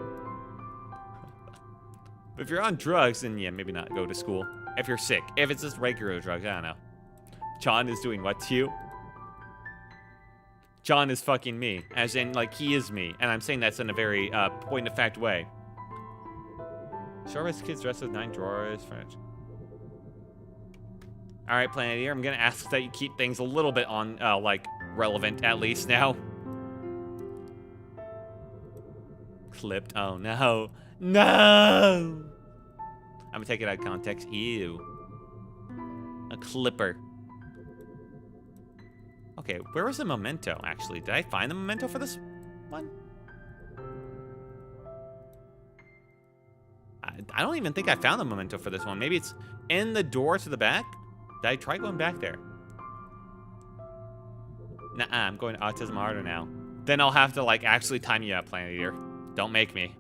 But if you're on drugs, then yeah, maybe not go to school. If you're sick. If it's just regular drugs, I don't know. John is doing what to you? John is fucking me. As in, like, he is me. And I'm saying that's in a very, point-of-fact way. Short kids dressed with 9 drawers. Alright, Planeteer, I'm gonna ask that you keep things a little bit on, like, relevant, at least now. Clipped. Oh, no. No! I'm gonna take it out of context. Ew. A clipper. Okay, where was the memento, actually? Did I find the memento for this one? I don't even think I found the memento for this one. Maybe it's in the door to the back? Did I try going back there? Nuh-uh, I'm going to Autism Harder now. Then I'll have to, like, actually time you out, Planeteer. Don't make me.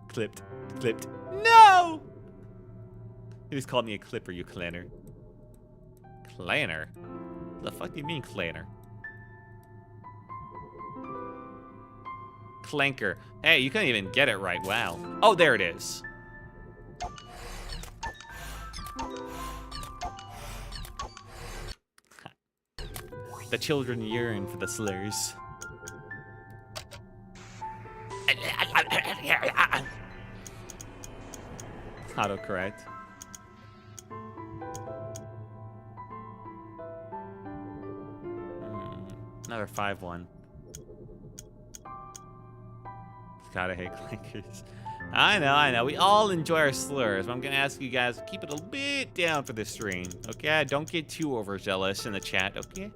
Clipped. Clipped. No! He just called me a clipper, you clanner. Clanner? What the fuck do you mean, clanner? Clanker. Hey, you couldn't even get it right. Wow. Oh, there it is. The children yearn for the slurs. Autocorrect. Another 5-1. Gotta hate clankers. I know. We all enjoy our slurs, but I'm gonna ask you guys to keep it a bit down for the stream. Okay? Don't get too overzealous in the chat, okay?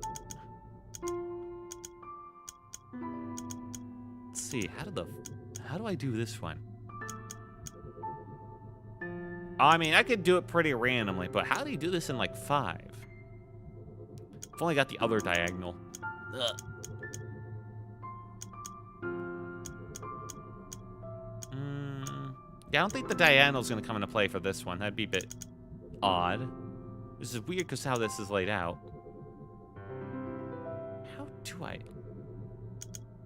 Let's see, how do I do this one? I mean, I could do it pretty randomly, but how do you do this in, like, 5? I've only got the other diagonal. Ugh. Yeah, I don't think the diagonal's gonna come into play for this one. That'd be a bit odd. This is weird because how this is laid out. How do I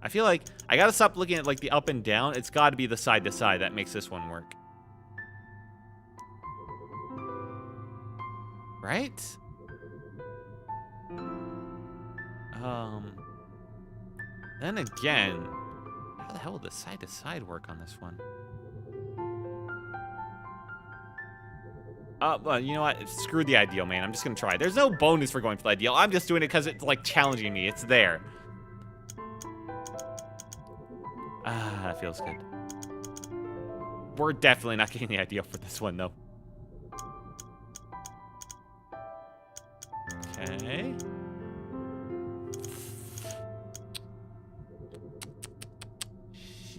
feel like I gotta stop looking at, like, the up and down. It's gotta be the side to side that makes this one work. Right? Then again, how the hell will the side to side work on this one? Well, you know what? Screw the ideal, man. I'm just gonna try. There's no bonus for going for the ideal. I'm just doing it because it's, like, challenging me. It's there. Ah, that feels good. We're definitely not getting the ideal for this one, though. Okay.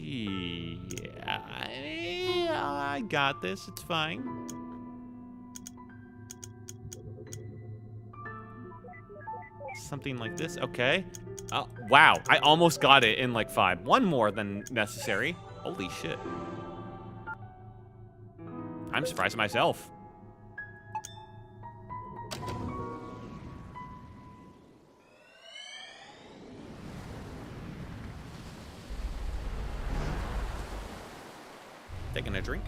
Yeah, I got this. It's fine. Something like this. Okay. Oh, wow. I almost got it in, like, 5. One more than necessary. Holy shit. I'm surprised at myself. Taking a drink.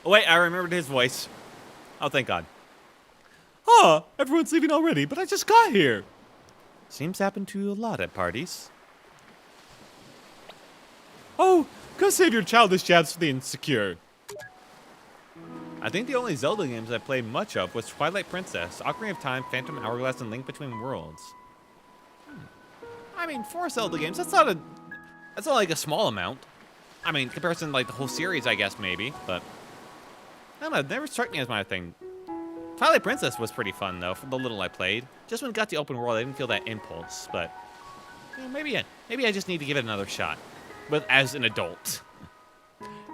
Oh, wait, I remembered his voice. Oh, thank God. Huh, everyone's leaving already, but I just got here. Seems to happen to you a lot at parties. Oh, go save your childish jabs for the insecure. I think the only Zelda games I played much of was Twilight Princess, Ocarina of Time, Phantom Hourglass, and Link Between Worlds. I mean, 4 Zelda games, that's not like a small amount. I mean, comparison to like the whole series, I guess, maybe, but I don't know, it never struck me as my thing. Twilight Princess was pretty fun, though, for the little I played. Just when it got to open world, I didn't feel that impulse, but you know, maybe I just need to give it another shot, but as an adult.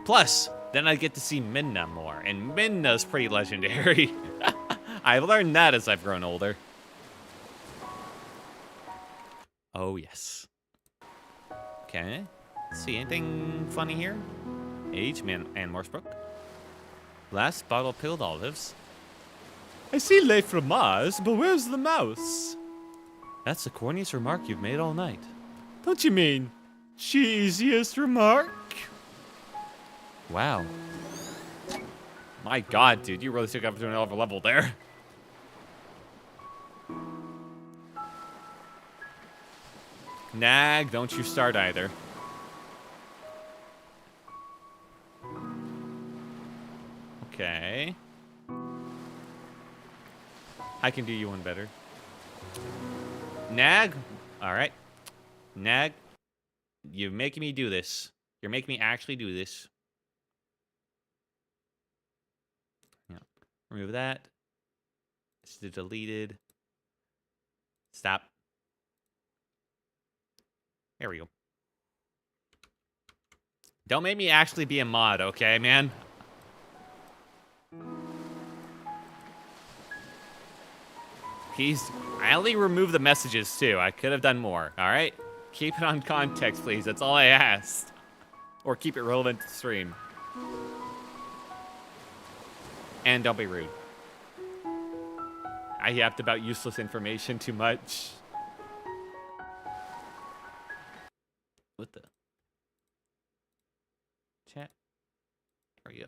Plus, then I get to see Midna more, and Midna's pretty legendary. I've learned that as I've grown older. Oh, yes. Okay. Let's see, anything funny here? Age, man, and Morsebrook. Last bottle of pickled olives. I see lait from Mars, but where's the mouse? That's the corniest remark you've made all night. Don't you mean cheesiest remark? Wow. My God, dude, you really took up to another level there. Nag, don't you start either. Okay. I can do you one better. Nag? Alright. Nag, you're making me do this. You're making me actually do this. Yeah. Remove that. It's deleted. Stop. There we go. Don't make me actually be a mod, okay, man? I only removed the messages, too. I could have done more, all right? Keep it on context, please. That's all I asked. Or keep it relevant to the stream. And don't be rude. I yapped about useless information too much. What the? Chat. There we go.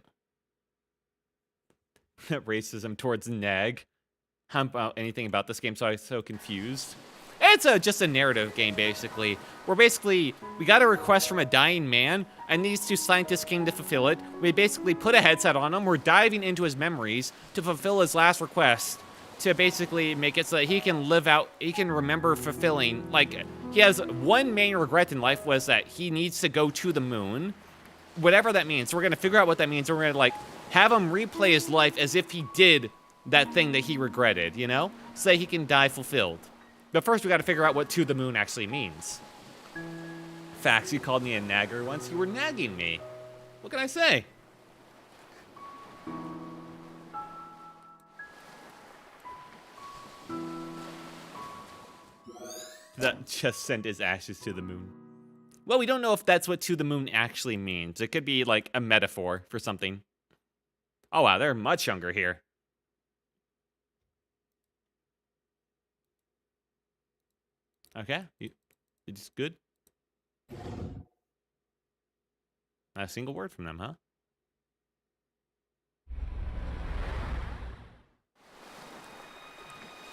Racism towards Nag. How about anything about this game, so I was so confused. It's just a narrative game, basically. We got a request from a dying man, and these 2 scientists came to fulfill it. We basically put a headset on him. We're diving into his memories to fulfill his last request, to basically make it so that he can remember fulfilling, like, he has one main regret in life was that he needs to go to the moon. Whatever that means. So we're gonna figure out what that means, and we're gonna, like, have him replay his life as if he did that thing that he regretted, you know? So that he can die fulfilled. But first, we gotta figure out what to the moon actually means. Facts, you called me a nagger once. You were nagging me. What can I say? That just sent his ashes to the moon. Well, we don't know if that's what to the moon actually means. It could be like a metaphor for something. Oh wow, they're much younger here. Okay, it's good. Not a single word from them, huh?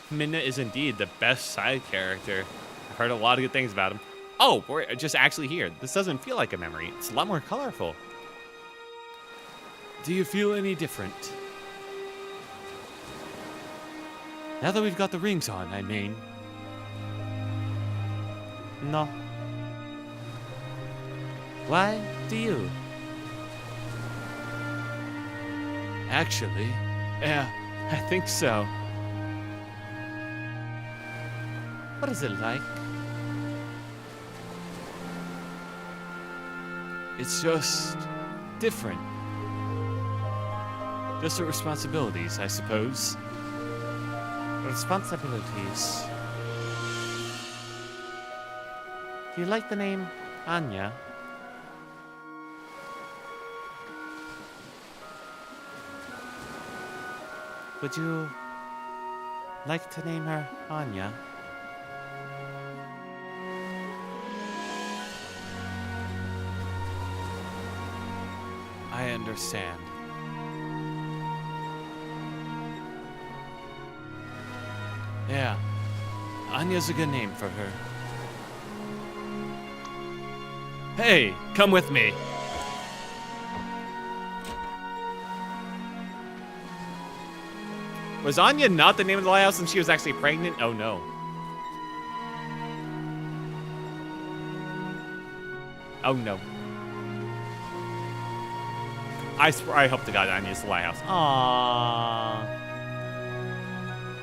Minna is indeed the best side character. I've heard a lot of good things about him. Oh, we're just actually here. This doesn't feel like a memory. It's a lot more colorful. Do you feel any different? Now that we've got the rings on, I mean. No. Why do you? Actually, yeah, I think so. What is it like? It's just different. Just the responsibilities, I suppose. Responsibilities. Do you like the name Anya? Would you like to name her Anya? I understand. Yeah. Anya's a good name for her. Hey, come with me. Was Anya not the name of the lighthouse and she was actually pregnant? Oh no. Oh no. I swear, I hope to God Anya's the lighthouse. Aww.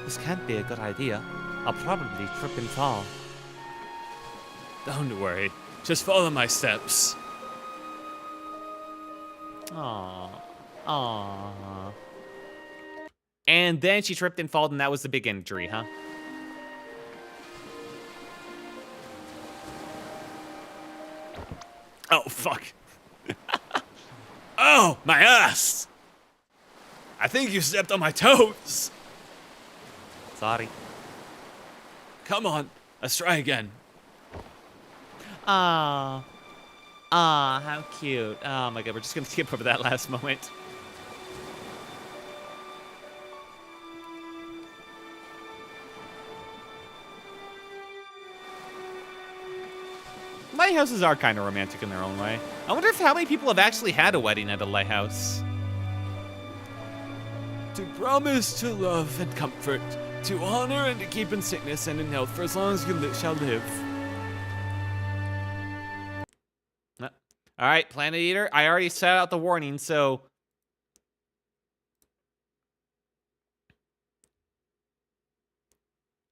This can't be a good idea. I'll probably trip and fall. Don't worry. Just follow my steps. Aww. Aww. And then she tripped and fell, and that was the big injury, huh? Oh, fuck. Oh, my ass! I think you stepped on my toes. Sorry. Come on, let's try again. Ah. Ah, how cute. Oh my god, we're just gonna skip over that last moment. Lighthouses are kind of romantic in their own way. I wonder if how many people have actually had a wedding at a lighthouse. To promise to love and comfort, to honor and to keep in sickness and in health for as long as you shall live. All right, Planet Eater, I already set out the warning, so...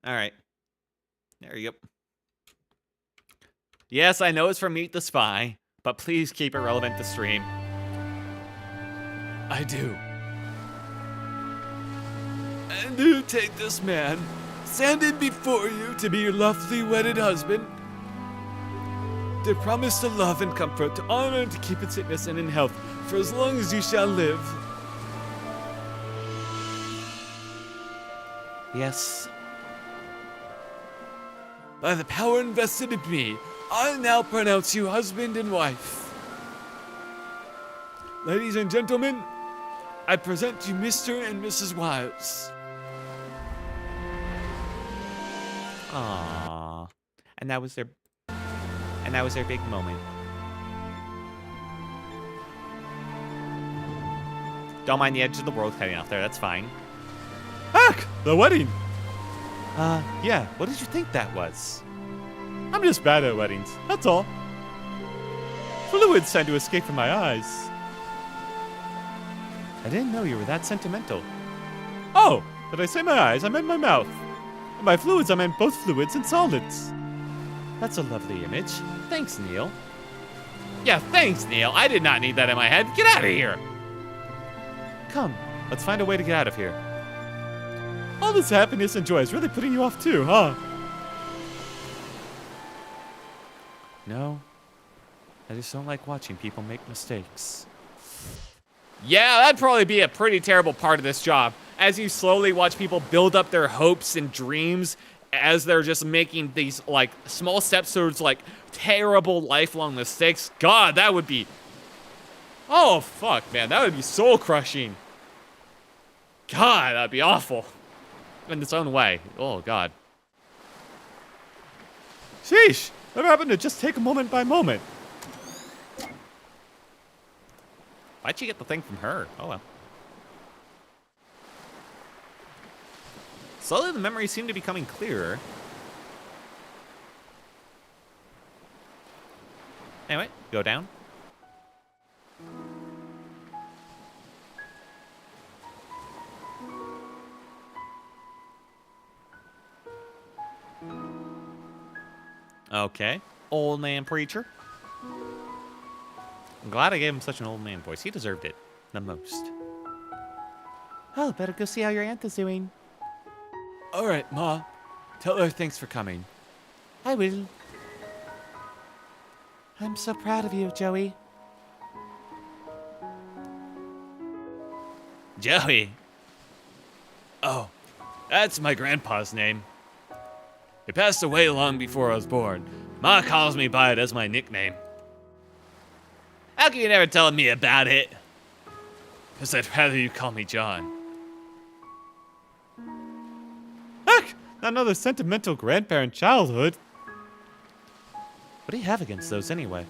All right. There you go. Yes, I know it's from Meet the Spy, but please keep it relevant to stream. I do. And do take this man, stand in before you to be your lovely wedded husband, to promise to love and comfort, to honor and to keep in sickness and in health for as long as you shall live. Yes. By the power invested in me, I now pronounce you husband and wife. Ladies and gentlemen, I present you Mr. and Mrs. Wiles. Aww. And that was their big moment. Don't mind the edge of the world cutting off there, that's fine. Heck, the wedding. Yeah, what did you think that was? I'm just bad at weddings, that's all. Fluids tend to escape from my eyes. I didn't know you were that sentimental. Oh, did I say my eyes? I meant my mouth. And by fluids, I meant both fluids and solids. That's a lovely image. Thanks, Neil. Yeah, thanks, Neil. I did not need that in my head. Get out of here! Come, let's find a way to get out of here. All this happiness and joy is really putting you off too, huh? No, I just don't like watching people make mistakes. Yeah, that'd probably be a pretty terrible part of this job. As you slowly watch people build up their hopes and dreams as they're just making these, like, small steps towards, like, terrible lifelong mistakes. God, that would be... Oh, fuck, man. That would be soul-crushing. God, that'd be awful. In its own way. Oh, God. Sheesh, never happened to just take a moment by moment. Why'd you get the thing from her? Oh, well. Slowly, the memories seem to be becoming clearer. Anyway, go down. Okay. Old man preacher. I'm glad I gave him such an old man voice. He deserved it the most. Oh, better go see how your aunt is doing. All right, Ma. Tell her thanks for coming. I will. I'm so proud of you, Joey. Joey. Oh, that's my grandpa's name. He passed away long before I was born. Ma calls me by it as my nickname. How can you never tell me about it? Because I'd rather you call me John. Heck, Not another sentimental grandparent childhood. What do you have against those anyway?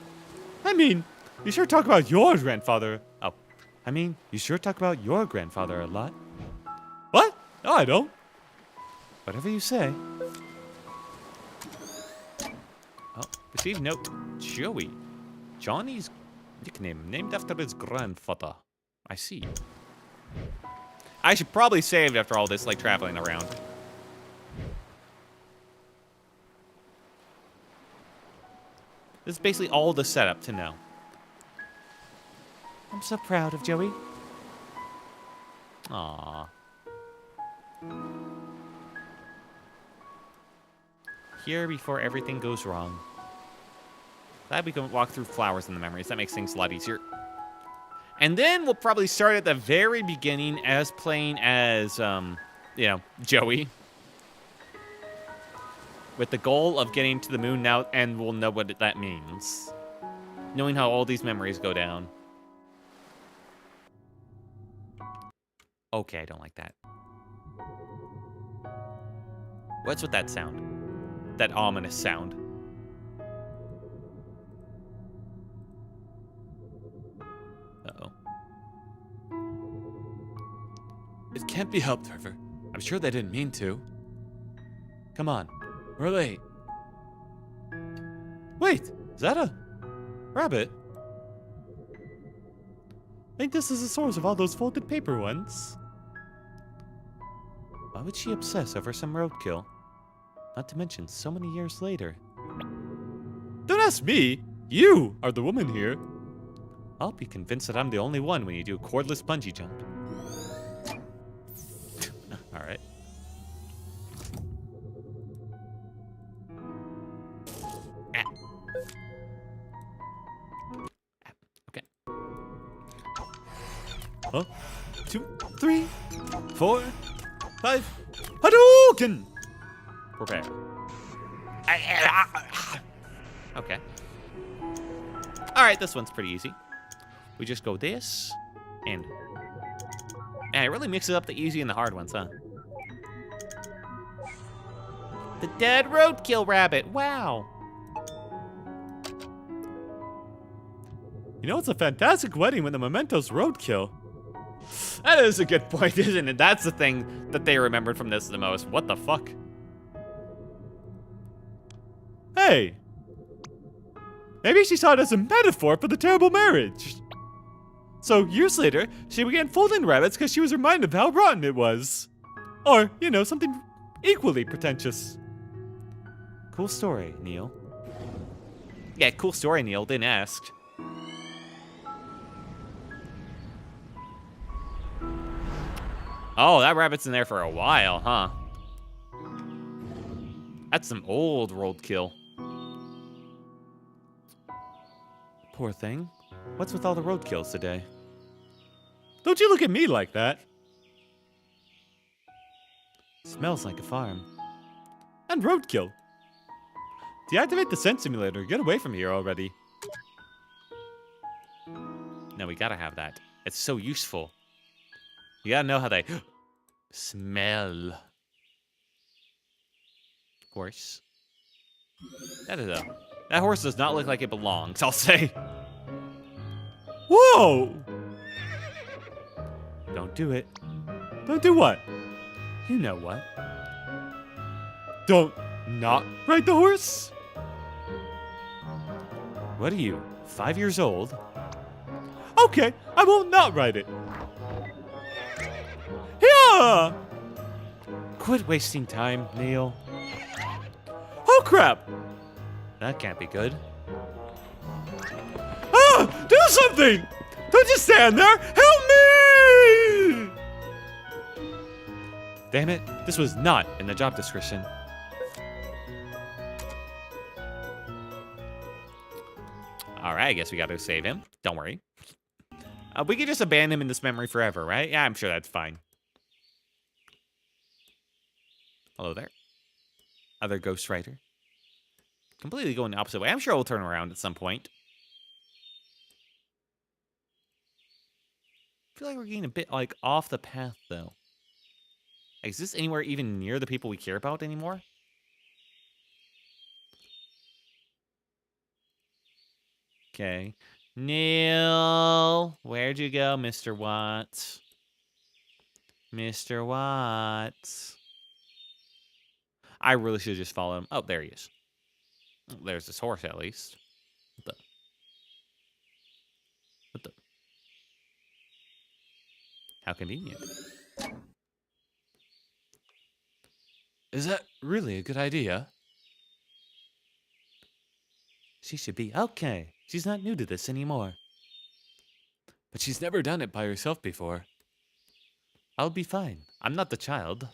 I mean, you sure talk about your grandfather. Oh, I mean, you sure talk about your grandfather a lot. What? No, I don't. whatever you say. Oh, received note. Joey. Johnny's nickname, named after his grandfather. I see. I should probably save after all this, like, traveling around. This is basically all the setup to know. I'm so proud of Joey. Aww. Here before everything goes wrong. Glad we can walk through flowers in the memories. That makes things a lot easier. And then we'll probably start at the very beginning as playing as, Joey. With the goal of getting to the moon now, and we'll know what that means. Knowing how all these memories go down. Okay, I don't like that. What's with that sound? That ominous sound. Uh-oh. It can't be helped, River. I'm sure they didn't mean to. Come on, we're late. Wait, is that a rabbit? I think this is the source of all those folded paper ones. Why would she obsess over some roadkill? Not to mention so many years later. Don't ask me. You are the woman here. I'll be convinced that I'm the only one when you do a cordless bungee jump. Alright. Okay. Huh? 2, 3, 4, 5. Hadouken! Prepare. Okay. Alright, this one's pretty easy. We just go this, and it really mixes up the easy and the hard ones, huh? The dead roadkill rabbit, wow! You know, it's a fantastic wedding when the memento's roadkill. That is a good point, isn't it? That's the thing that they remembered from this the most. What the fuck? Hey! Maybe she saw it as a metaphor for the terrible marriage. So, years later, she began folding rabbits because she was reminded of how rotten it was. Or, you know, something equally pretentious. Cool story, Neil. Yeah, cool story, Neil. Didn't ask. Oh, that rabbit's in there for a while, huh? That's some old roadkill. Poor thing. What's with all the roadkills today? Don't you look at me like that. Smells like a farm. And roadkill. Deactivate the scent simulator. Get away from here already. No, we gotta have that. It's so useful. You gotta know how they smell. Horse. That horse does not look like it belongs, I'll say. Whoa! Don't do it. Don't do what? You know what. Don't not ride the horse? What are you, 5 years old? Okay, I will not ride it. Yeah! Quit wasting time, Neil. Oh crap! That can't be good. Ah! Do something! Don't just stand there! Help me! Damn it, this was not in the job description. Alright, I guess we gotta save him. Don't worry. We could just abandon him in this memory forever, right? Yeah, I'm sure that's fine. Hello there. Other ghostwriter. Completely going the opposite way. I'm sure we'll turn around at some point. I feel like we're getting a bit, like, off the path, though. Is this anywhere even near the people we care about anymore? Okay. Neil, where'd you go, Mr. Watts? Mr. Watts. I really should just follow him. Oh, there he is. Oh, there's this horse, at least. What the? What the? How convenient. Is that really a good idea? She should be okay. She's not new to this anymore. But she's never done it by herself before. I'll be fine. I'm not the child.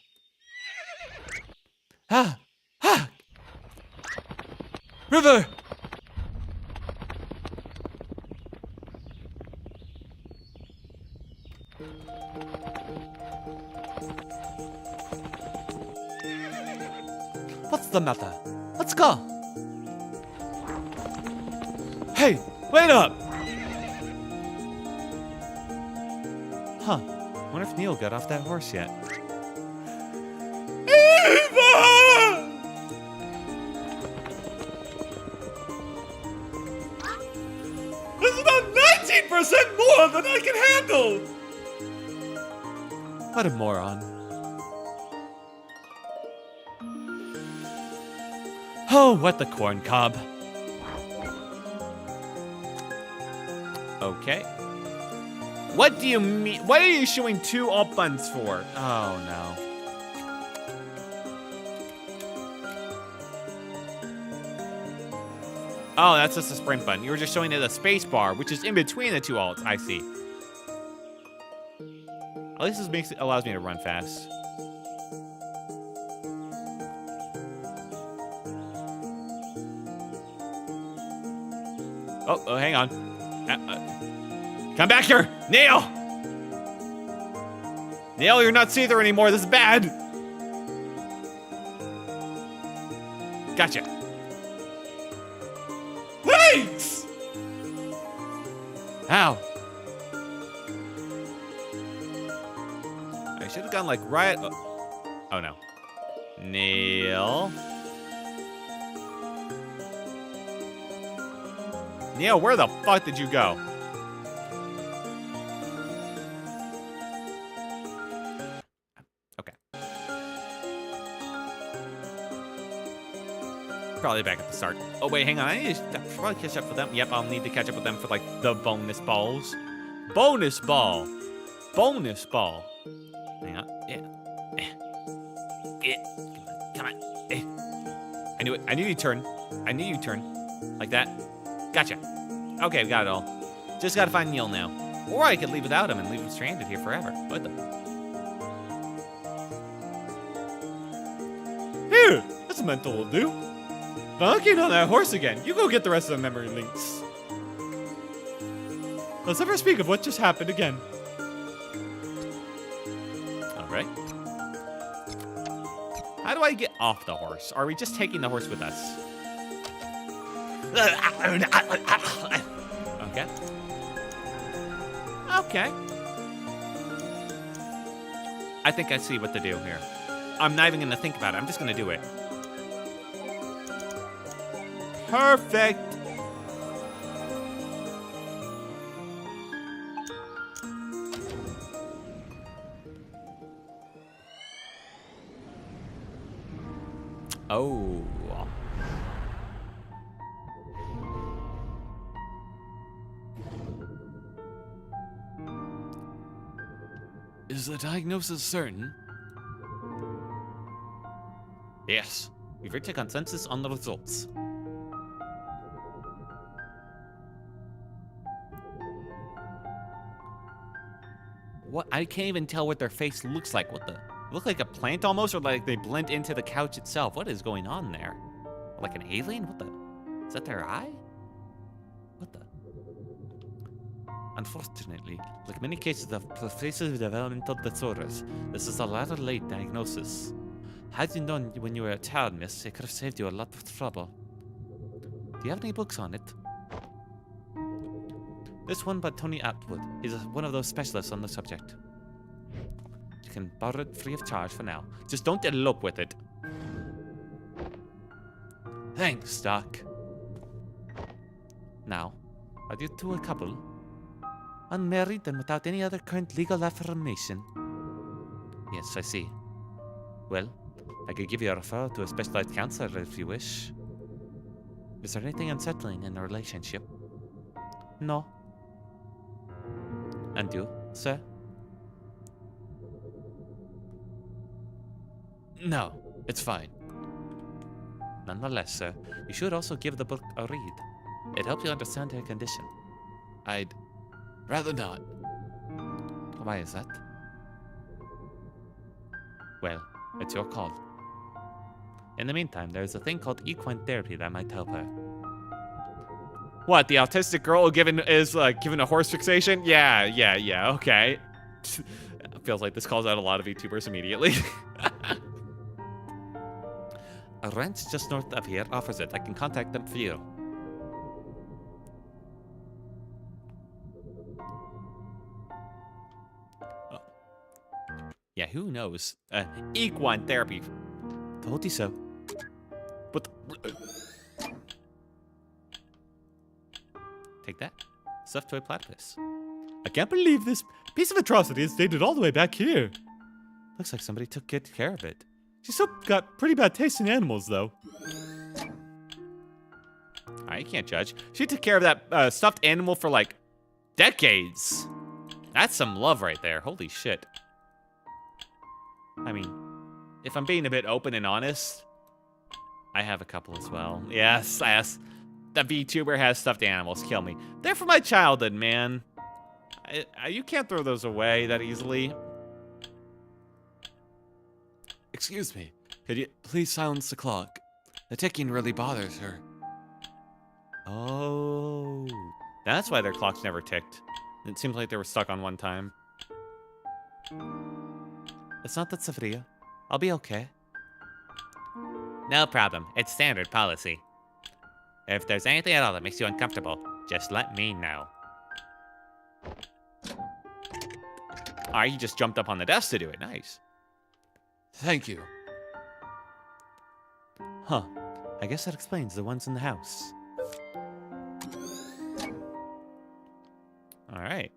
Ah! Ah! River! What's the matter? Let's go. Hey, wait up! Huh. Wonder if Neil got off that horse yet. Eva! This is about 19% more than I can handle! What a moron. Oh, what the corn cob. Okay. What do you mean? What are you showing 2 up buttons for? Oh, no. Oh, that's just a sprint button. You were just showing it a space bar, which is in between the 2 alts. I see. At least this allows me to run fast. Oh, hang on. Come back here! Neil! Neil, you're not see-through anymore. This is bad. Gotcha. Thanks! Ow. I should have gone like right. Oh no. Neil. Neil, where the fuck did you go? Okay. Probably back at the start. Oh wait, hang on. I need to probably catch up with them. Yep, I'll need to catch up with them for like the bonus balls. Bonus ball. Bonus ball. Hang on. Yeah. Come on. I knew it. I knew you'd turn. I knew you'd turn. Like that. Gotcha. Okay, we got it all. Just gotta find Neil now. Or I could leave without him and leave him stranded here forever. What the? Here, that's a mental will do. But I'll get on that horse again. You go get the rest of the memory links. Let's never speak of what just happened again. Alright. How do I get off the horse? Are we just taking the horse with us? Okay. Okay. I think I see what to do here. I'm not even gonna think about it. I'm just gonna do it. Perfect. Oh. Is the diagnosis certain? Yes. We've reached a consensus on the results. What? I can't even tell what their face looks like. What the? Look like a plant almost, or like they blend into the couch itself. What is going on there? Like an alien? What the? Is that their eye? What the? Unfortunately, like many cases of pervasive developmental disorders, this is a rather late diagnosis. Had you known when you were a child, miss, it could have saved you a lot of trouble. Do you have any books on it? This one by Tony Atwood. He's one of those specialists on the subject. can borrow it free of charge for now. Just don't elope with it. Thanks, Doc. Now, are you two a couple? Unmarried and without any other current legal affirmation? Yes, I see. Well, I could give you a referral to a specialized counselor if you wish. Is there anything unsettling in the relationship? No. And you, sir? No, it's fine. Nonetheless, sir, you should also give the book a read. It helps you understand her condition. I'd rather not. Why is that? Well, it's your call. In the meantime, there's a thing called equine therapy that might help her. What, the autistic girl given a horse fixation? Yeah, okay. Feels like this calls out a lot of VTubers immediately. A ranch just north of here offers it. I can contact them for you. Oh. Yeah, who knows? Equine therapy. Told you so. But take that. Stuffed toy platypus. I can't believe this piece of atrocity is dated all the way back here. Looks like somebody took good care of it. She still got pretty bad taste in animals, though. I can't judge. She took care of that stuffed animal for like decades. That's some love right there. Holy shit. I mean, if I'm being a bit open and honest, I have a couple as well. Yes. The VTuber has stuffed animals. Kill me. They're from my childhood, man. You can't throw those away that easily. Excuse me, could you please silence the clock? The ticking really bothers her. Oh, that's why their clocks never ticked. It seems like they were stuck on one time. It's not that Safria. I'll be okay. No problem. It's standard policy. If there's anything at all that makes you uncomfortable, just let me know. Alright, he just jumped up on the desk to do it. Nice. Thank you. Huh. I guess that explains the ones in the house. Alright.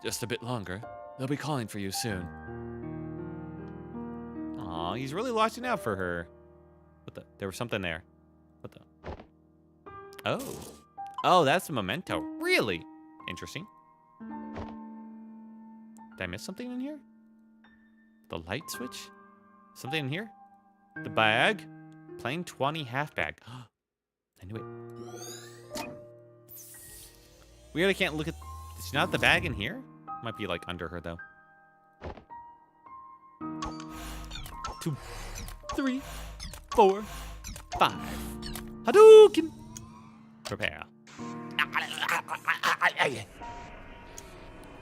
Just a bit longer. They'll be calling for you soon. Aw, he's really watching out for her. What the? There was something there. What the? Oh. Oh, that's a memento. Really? Interesting. Did I miss something in here? The light switch? Something in here? The bag? Plain 20 half bag. I knew it. We really can't look at... Is she not the bag in here? Might be like under her though. 2, 3, 4, 5. Hadouken! Prepare.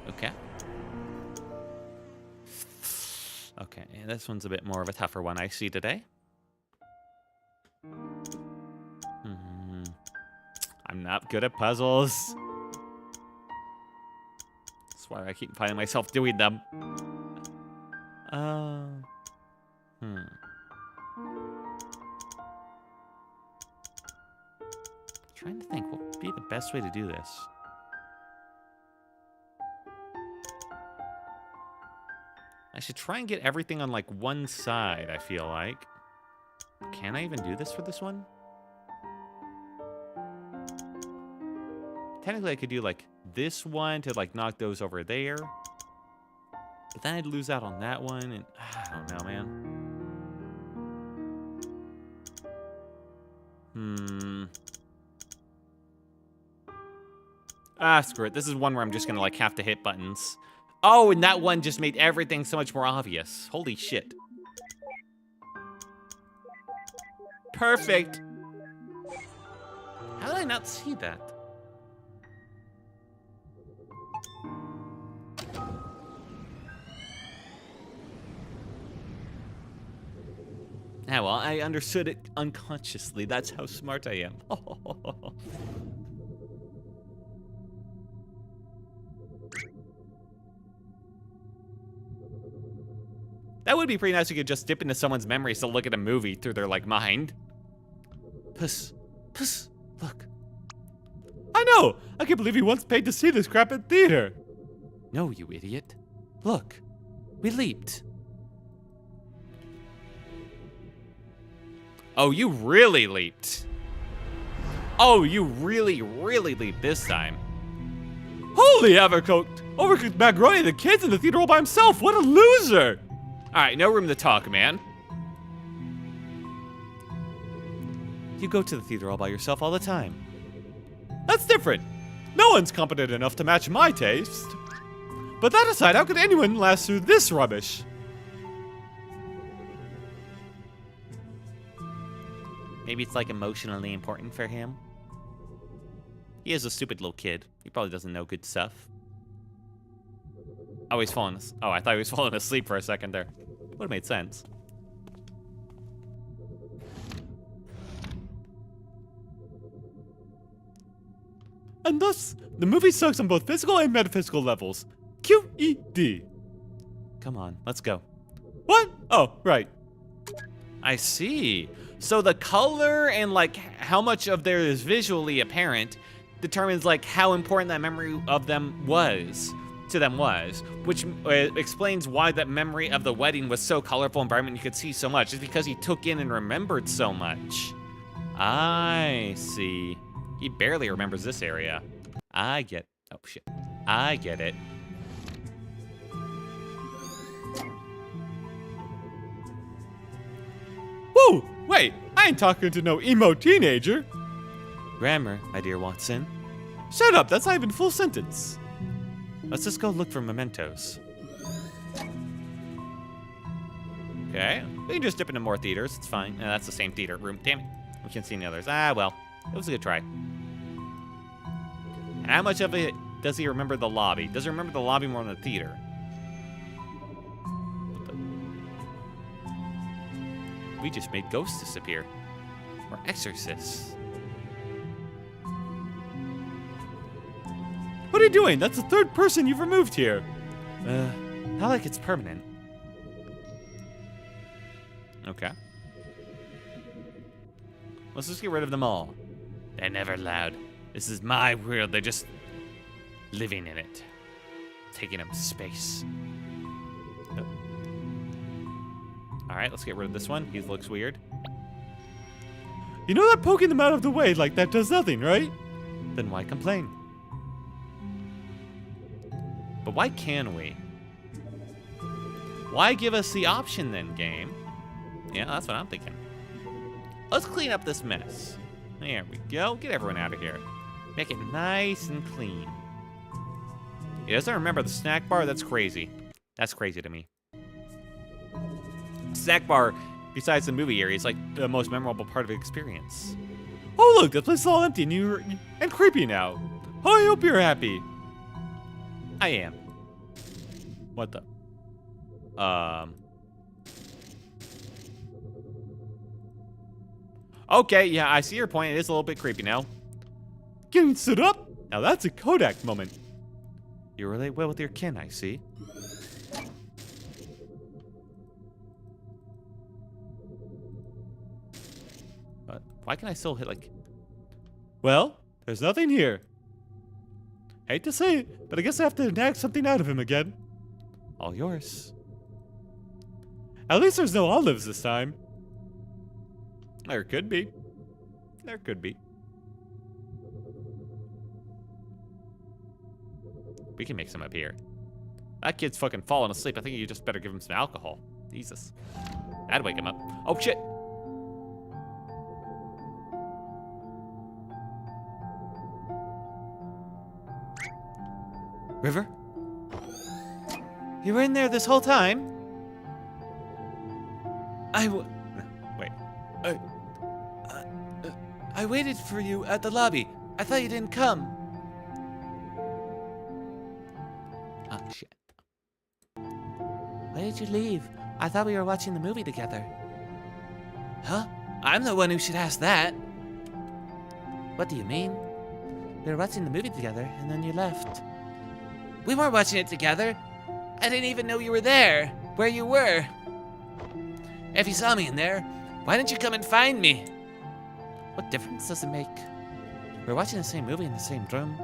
Okay. Okay, this one's a bit more of a tougher one I see today. I'm not good at puzzles. That's why I keep finding myself doing them. Trying to think what would be the best way to do this. I should try and get everything on like one side, I feel like. Can I even do this for this one? Technically I could do like this one to like knock those over there. But then I'd lose out on that one and I don't know, man. Screw it. This is one where I'm just gonna like have to hit buttons. Oh, and that one just made everything so much more obvious. Holy shit. Perfect. How did I not see that? Ah, well, I understood it unconsciously. That's how smart I am. That would be pretty nice. You could just dip into someone's memories to look at a movie through their, like, mind. Puss, look. I know! I can't believe he once paid to see this crap at theater. No, you idiot. Look, we leaped. Oh, you really leaped. Oh, you really, really leaped this time. Holy Overcooked! Overcooked macaroni and the kids in the theater all by himself. What a loser! All right, no room to talk, man. You go to the theater all by yourself all the time. That's different. No one's competent enough to match my taste. But that aside, how could anyone last through this rubbish? Maybe it's like emotionally important for him. He is a stupid little kid. He probably doesn't know good stuff. Oh, he's falling. Oh, I thought he was falling asleep for a second there. Would have made sense. And thus, the movie sucks on both physical and metaphysical levels. QED. Come on, let's go. What? Oh, right. I see. So the color and like how much of there is visually apparent determines like how important that memory of them was to them was, which explains why that memory of the wedding was so colorful and bright and you could see so much. It's because he took in and remembered so much. I see. He barely remembers this area. I get. Oh shit. I get it. Whoa! Wait, I ain't talking to no emo teenager. Grammar, my dear Watson. Shut up, that's not even a full sentence. Let's just go look for mementos. Okay, we can just dip into more theaters. It's fine. No, that's the same theater room. Damn it. We can't see any others. Ah, well. It was a good try. And how much of it does he remember the lobby? Does he remember the lobby more than the theater? We just made ghosts disappear. We're exorcists. What are you doing? That's the third person you've removed here. Not like it's permanent. Okay. Let's just get rid of them all. They're never loud. This is my world. They're just living in it. Taking up space. Oh. All right, let's get rid of this one. He looks weird. You know that poking them out of the way like that does nothing, right? Then why complain? But why can we? Why give us the option then, game? Yeah, that's what I'm thinking. Let's clean up this mess. There we go. Get everyone out of here. Make it nice and clean. He doesn't remember the snack bar? That's crazy. That's crazy to me. Snack bar, besides the movie area, is like the most memorable part of the experience. Oh look, the place is all empty and creepy now. Oh, I hope you're happy. I am. What the? Okay, yeah, I see your point. It is a little bit creepy now. Getting stood up? Now that's a Kodak moment. You relate well with your kin, I see. But why can I still hit like... Well, there's nothing here. Hate to say it, but I guess I have to nag something out of him again. All yours. At least there's no olives this time. There could be. There could be. We can make some up here. That kid's fucking falling asleep. I think you just better give him some alcohol. Jesus. That'd wake him up. Oh, shit. River? You were in there this whole time? Wait. I waited for you at the lobby. I thought you didn't come. Oh, shit. Why did you leave? I thought we were watching the movie together. Huh? I'm the one who should ask that. What do you mean? We were watching the movie together, and then you left. We weren't watching it together. I didn't even know you were there, where you were. If you saw me in there, why didn't you come and find me? What difference does it make? We're watching the same movie in the same room.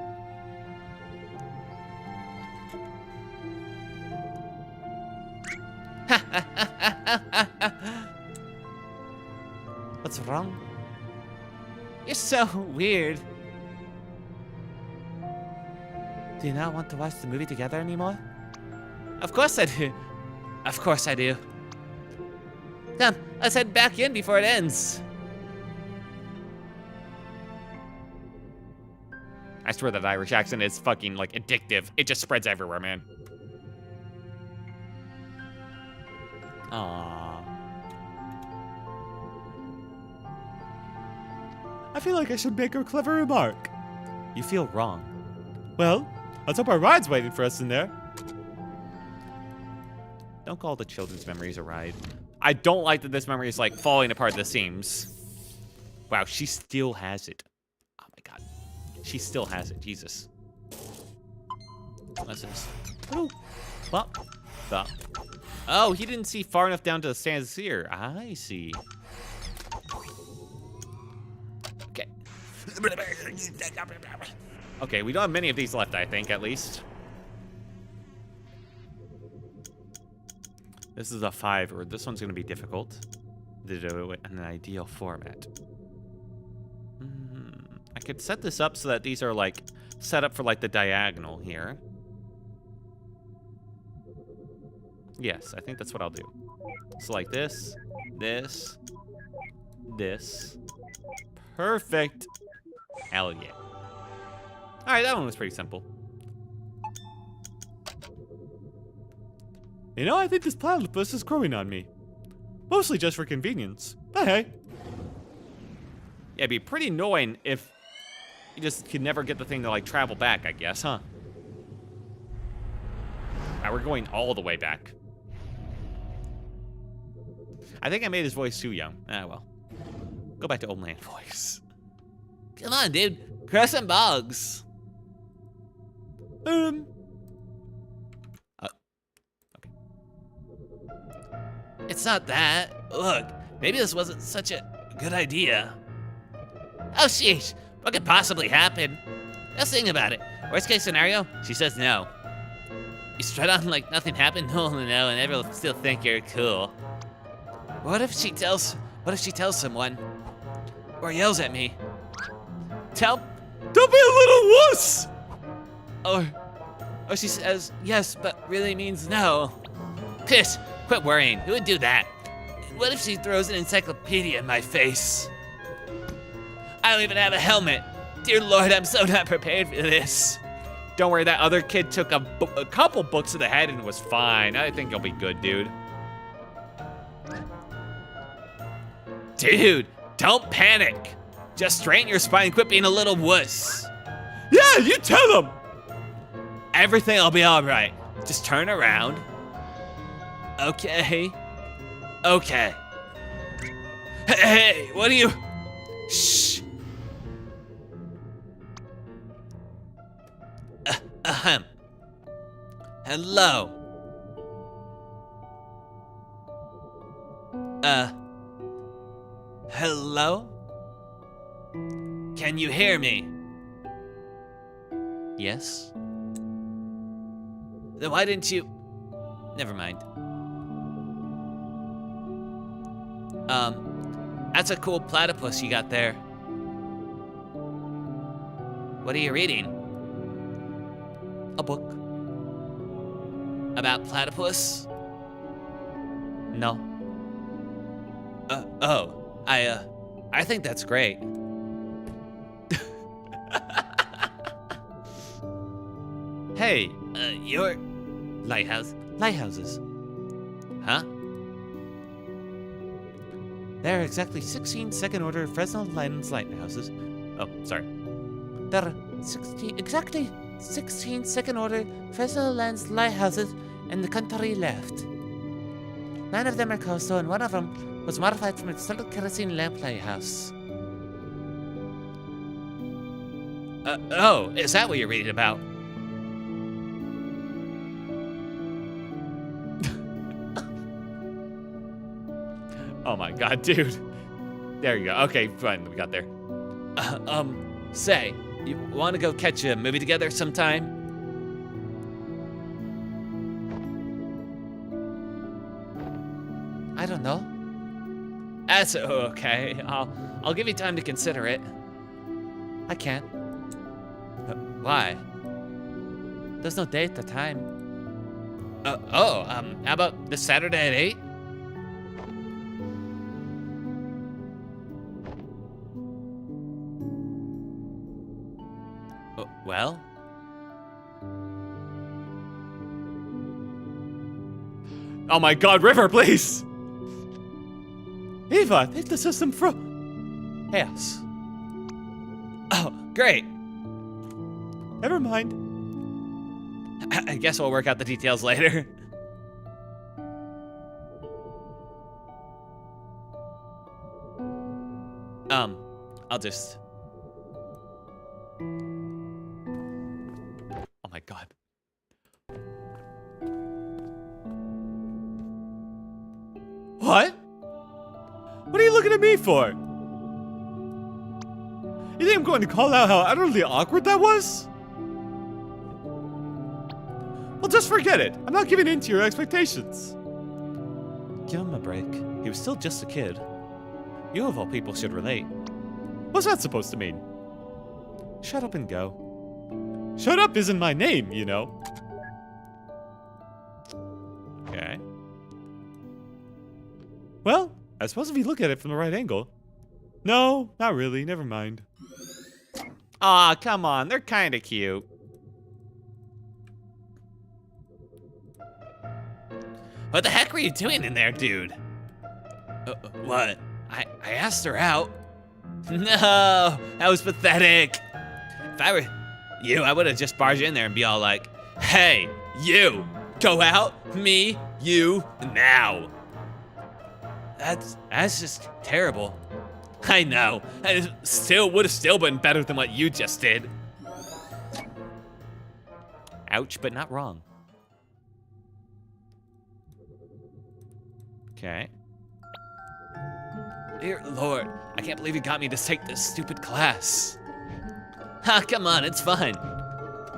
What's wrong? You're so weird. Do you not want to watch the movie together anymore? Of course I do. Of course I do. Come, let's head back in before it ends. I swear that Irish accent is fucking, like, addictive. It just spreads everywhere, man. Aww. I feel like I should make a clever remark. You feel wrong. Well, let's hope our ride's waiting for us in there. Don't call the children's memories a ride. I don't like that this memory is, like, falling apart at the seams. Wow, she still has it. Oh my god. She still has it. Jesus. What's this? Oh. Bop. Bop. Oh, he didn't see far enough down to stand here. I see. Okay. Okay, we don't have many of these left, I think, at least. This is a 5, or this one's going to be difficult to do it in an ideal format. I could set this up so that these are, like, set up for, like, the diagonal here. Yes, I think that's what I'll do. So, like this, this, this. Perfect. Hell yeah. Alright, that one was pretty simple. You know, I think this platypus is growing on me. Mostly just for convenience, but hey. Yeah, it'd be pretty annoying if you just could never get the thing to, like, travel back, I guess, huh? Wow, we're going all the way back. I think I made his voice too young. Ah, well. Go back to old man voice. Come on, dude. Cross some bogs. Okay. It's not that. Look, maybe this wasn't such a good idea. Oh, sheesh. What could possibly happen? Let's think about it. Worst case scenario, she says no. You strut on like nothing happened, no one will know, and everyone will still think you're cool. What if she tells someone? Or yells at me? Don't be a little wuss! Or she says yes, but really means no. Piss, quit worrying. Who would do that? And what if she throws an encyclopedia in my face? I don't even have a helmet. Dear Lord, I'm so not prepared for this. Don't worry, that other kid took a couple books to the head and was fine. I think you'll be good, dude. Dude, don't panic. Just straighten your spine and quit being a little wuss. Yeah, you tell him! Everything will be alright. Just turn around. Okay. Okay. Hey, what are you... Shh. Hello. Hello? Can you hear me? Yes? Then why didn't you... Never mind. That's a cool platypus you got there. What are you reading? A book. About platypus? No. I think that's great. Hey, Your lighthouses. Huh? there are exactly 16 second-order Fresnel lens lighthouses. Oh, sorry. There are exactly 16 second-order Fresnel lens lighthouses in the country left. 9 of them are coastal, and 1 of them was modified from a standard kerosene lamp lighthouse. Oh, is that what you're reading about? Oh my god, dude. There you go. Okay, fine. We got there. Say, you want to go catch a movie together sometime? I don't know. That's okay. I'll give you time to consider it. I can't. Why? There's no date or time. How about this Saturday at 8? Well? Oh my god, River, please! Eva, take the system from. Yes. Oh, great. Never mind. I guess we'll work out the details later. I'll just... Oh my god. What? What are you looking at me for? You think I'm going to call out how utterly awkward that was? Well, just forget it. I'm not giving in to your expectations. Give him a break. He was still just a kid. You of all people should relate. What's that supposed to mean? Shut up and go. Shut up isn't my name, you know. Okay. Well, I suppose if you look at it from the right angle. No, not really. Never mind. Aw, come on. They're kind of cute. What the heck were you doing in there, dude? What? I asked her out. No, that was pathetic. If I were you, I would have just barged in there and be all like, hey, you, go out, me, you, now. That's just terrible. I know. It would have still been better than what you just did. Ouch, but not wrong. Okay. Dear Lord, I can't believe you got me to take this stupid class. Ha, come on, it's fun.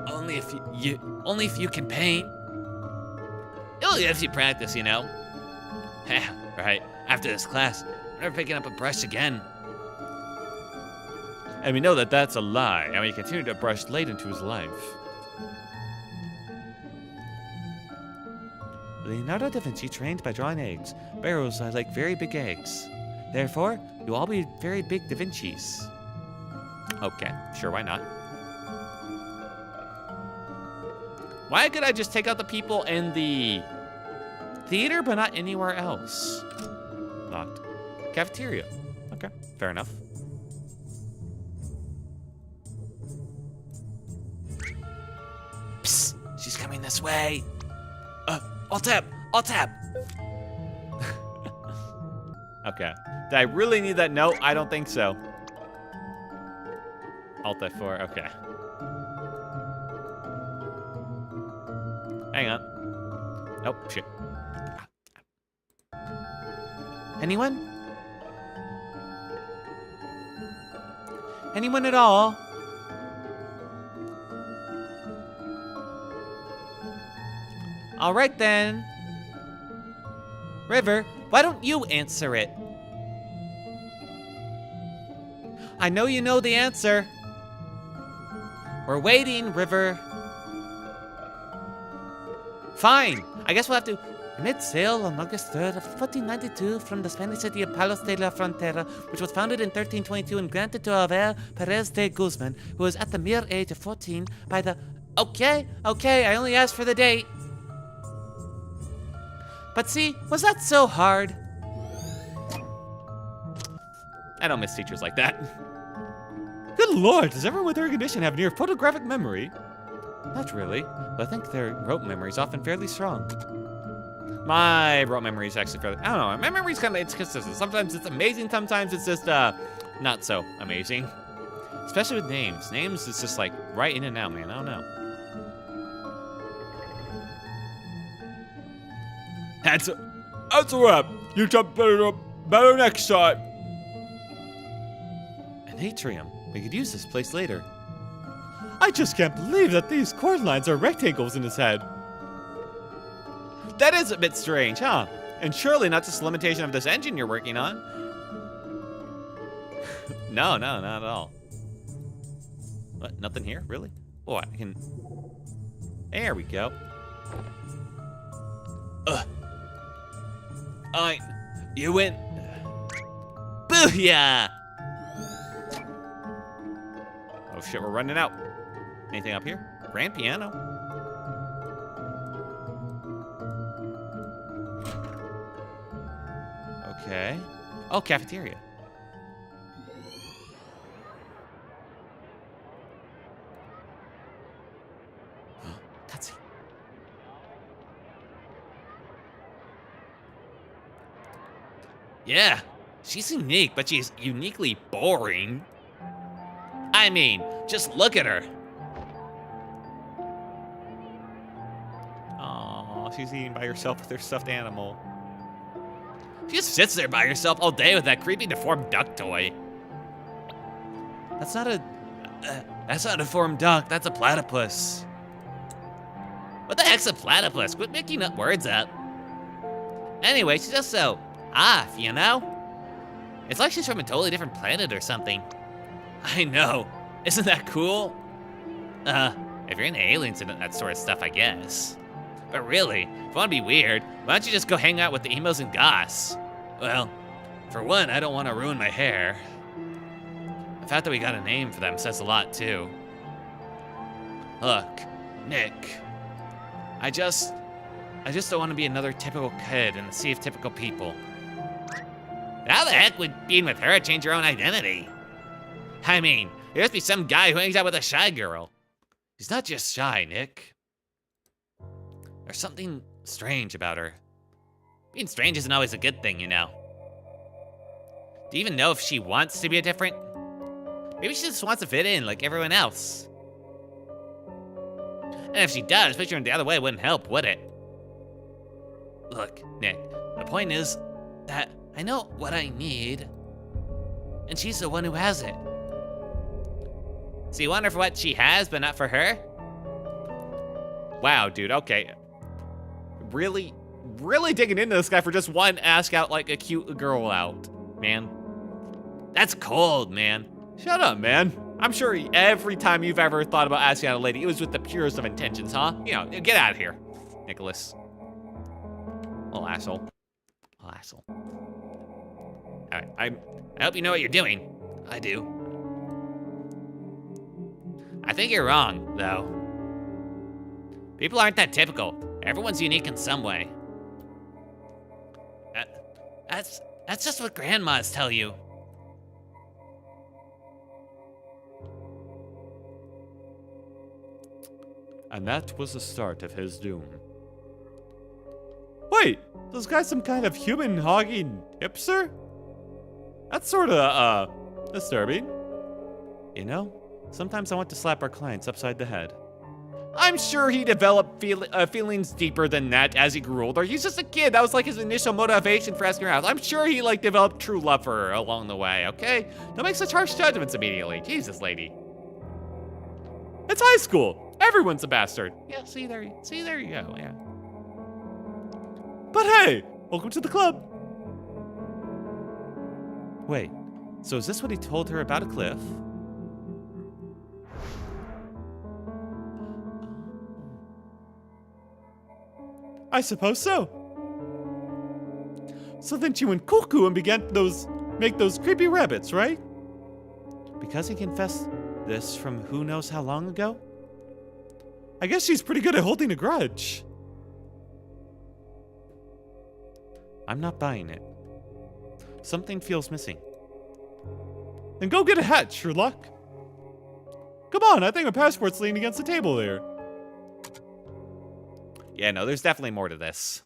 Only if you can paint. Only if you practice, you know. Right. After this class, I'm never picking up a brush again. And we know that that's a lie, and we continue to brush late into his life. Leonardo da Vinci trained by drawing eggs. Barrels are like very big eggs. Therefore, you'll all be very big Da Vincis. Okay, sure, why not? Why could I just take out the people in the theater, but not anywhere else? Locked. Cafeteria. Okay, fair enough. Psst, she's coming this way. I'll tap. Okay. Did I really need that note? I don't think so. Alt F4, okay. Hang on. Nope, shit. Anyone? Anyone at all? All right then. River, why don't you answer it? I know you know the answer. We're waiting, River. Fine. I guess we'll have to... Mid sail on August 3rd of 1492 from the Spanish city of Palos de la Frontera, which was founded in 1322 and granted to Abel Perez de Guzman, who was at the mere age of 14 by the... Okay, I only asked for the date. But see, was that so hard? I don't miss teachers like that. Good lord, does everyone with air condition have near photographic memory? Not really, but I think their rote memory is often fairly strong. My rote memory is actually fairly... I don't know, my memory's kind of... It's consistent. Sometimes it's amazing, sometimes it's just, not so amazing. Especially with names. Names is just like right in and out, man. I don't know. That's a wrap. You jumped better up. Better next time. An atrium. We could use this place later. I just can't believe that these chord lines are rectangles in his head. That is a bit strange, huh? And surely not just a limitation of this engine you're working on. No, not at all. What, nothing here? Really? Oh, I can... There we go. You win. Booyah! Oh shit, we're running out. Anything up here? Grand piano. Okay. Oh, cafeteria. That's it. Yeah, she's unique, but she's uniquely boring. I mean, just look at her. Aw, she's eating by herself with her stuffed animal. She just sits there by herself all day with that creepy deformed duck toy. That's not a deformed duck, that's a platypus. What the heck's a platypus? Quit making up words up. Anyway, she's just so off, you know? It's like she's from a totally different planet or something. I know. Isn't that cool? If you're into aliens and that sort of stuff, I guess. But really, if you want to be weird, why don't you just go hang out with the emos and goss? Well, for one, I don't want to ruin my hair. The fact that we got a name for them says a lot, too. Look, Nick. I just don't want to be another typical kid in the sea of typical people. How the heck would being with her change your own identity? I mean, there must be some guy who hangs out with a shy girl. She's not just shy, Nick. There's something strange about her. Being strange isn't always a good thing, you know. Do you even know if she wants to be a different? Maybe she just wants to fit in like everyone else. And if she does, pushing her the other way wouldn't help, would it? Look, Nick, the point is that I know what I need, and she's the one who has it. So you want her for what she has, but not for her? Wow, dude, okay. Really digging into this guy for just one ask out like a cute girl out, man. That's cold, man. Shut up, man. I'm sure every time you've ever thought about asking out a lady, it was with the purest of intentions, huh? You know, get out of here, Nicholas. Little asshole. Little asshole. All right, I hope you know what you're doing. I do. I think you're wrong, though. People aren't that typical. Everyone's unique in some way. That's just what grandmas tell you. And that was the start of his doom. Wait, this guy's some kind of human hogging hipster? That's sorta, disturbing. You know, sometimes I want to slap our clients upside the head. I'm sure he developed feelings deeper than that as he grew older. He's just a kid. That was like his initial motivation for asking her out. I'm sure he like developed true love for her along the way, okay? Don't make such harsh judgments immediately. Jesus, lady. It's high school. Everyone's a bastard. Yeah, see, there you go, yeah. But hey, welcome to the club. Wait, so is this what he told her about a cliff? I suppose so. So then she went cuckoo and began make those creepy rabbits, right? Because he confessed this from who knows how long ago? I guess she's pretty good at holding a grudge. I'm not buying it. Something feels missing. Then go get a hat, Sherlock. Come on, I think a passport's leaning against the table there. Yeah, no, there's definitely more to this.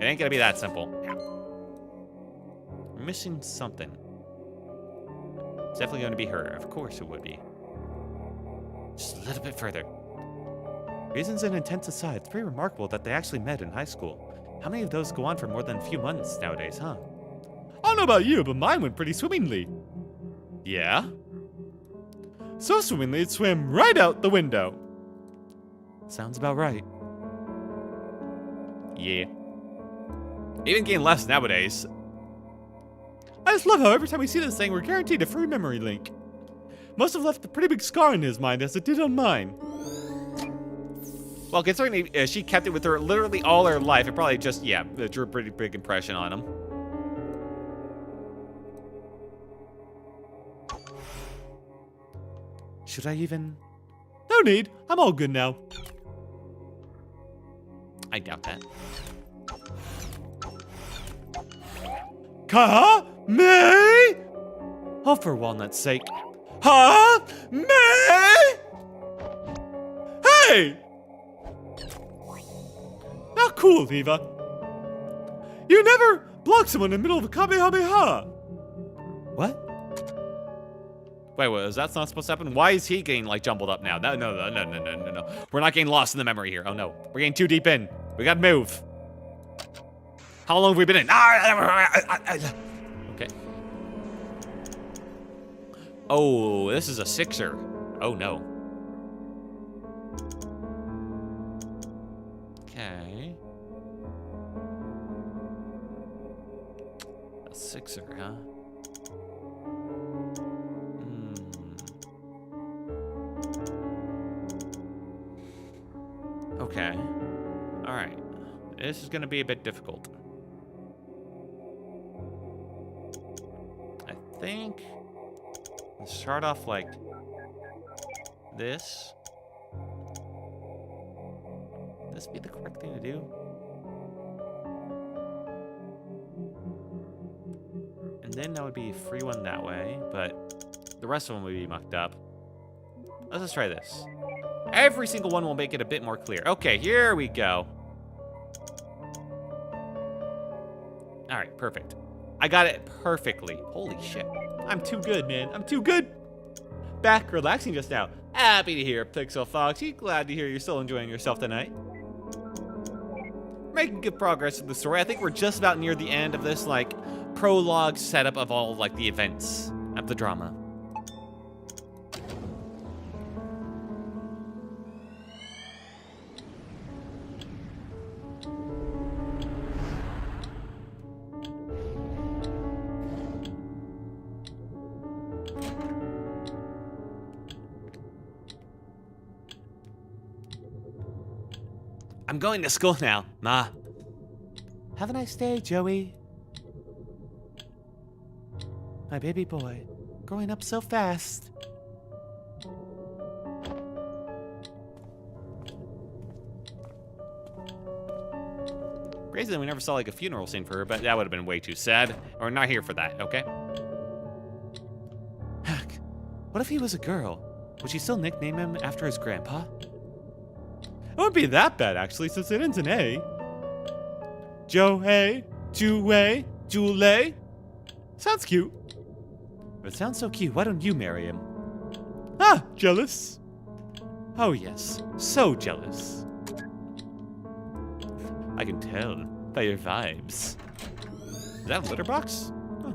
It ain't gonna be that simple. We're missing something. It's definitely gonna be her. Of course it would be. Just a little bit further. Reasons and intents aside, it's pretty remarkable that they actually met in high school. How many of those go on for more than a few months nowadays, huh? I don't know about you, but mine went pretty swimmingly. Yeah? So swimmingly, it swam right out the window. Sounds about right. Yeah. Even getting less nowadays. I just love how every time we see this thing, we're guaranteed a free memory link. Must have left a pretty big scar in his mind, as it did on mine. Well, considering she kept it with her literally all her life, it probably just, yeah, it drew a pretty big impression on him. Should I even? No need. I'm all good now. I doubt that. Ka me? Oh, for walnut's sake. Ha me? Hey! Not cool, Eva. You never block someone in the middle of a kamehameha. What? Wait, what? Is that not supposed to happen? Why is he getting, like, jumbled up now? No. We're not getting lost in the memory here. Oh, no. We're getting too deep in. We gotta move. How long have we been in? Okay. Oh, this is a sixer. Oh, no. Okay. A sixer, huh? Okay. Alright. This is gonna be a bit difficult. I think let's start off like this. Would this be the correct thing to do? And then that would be a free one that way, but the rest of them would be mucked up. Let's just try this. Every single one will make it a bit more clear. Okay, here we go. All right, perfect. I got it perfectly. Holy shit. I'm too good, man. I'm too good. Back relaxing just now. Happy to hear, Pixel Foxy. Glad to hear you're still enjoying yourself tonight. Making good progress with the story. I think we're just about near the end of this, like, prologue setup of all, like, the events of the drama. I'm going to school now, Ma. Have a nice day, Joey. My baby boy, growing up so fast. Crazy that we never saw like a funeral scene for her, but that would have been way too sad. We're not here for that, okay? Heck, what if he was a girl? Would she still nickname him after his grandpa? It wouldn't be that bad, actually, since it ends in A. Joe-hey, Ju-way, Jule. Sounds cute. If it sounds so cute, why don't you marry him? Ah, jealous. Oh yes, so jealous. I can tell by your vibes. Is that a litter box? Oh.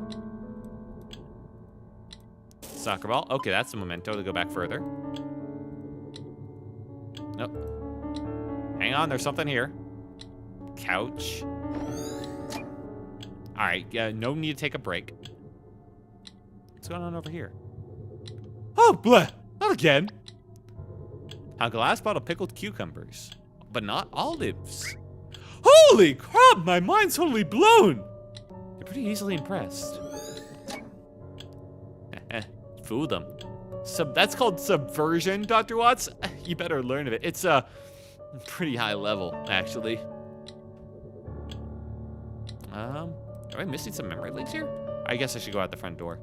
Soccer ball. Okay, that's a memento to go back further. Nope. Hang on, there's something here. Couch. All right, no need to take a break. What's going on over here? Oh, bleh. Not again. A glass bottle of pickled cucumbers, but not olives. Holy crap, my mind's totally blown. You're pretty easily impressed. Fool them. That's called subversion, Dr. Watts. You better learn of it. It's a pretty high level, actually. Am I missing some memory leaks here? I guess I should go out the front door.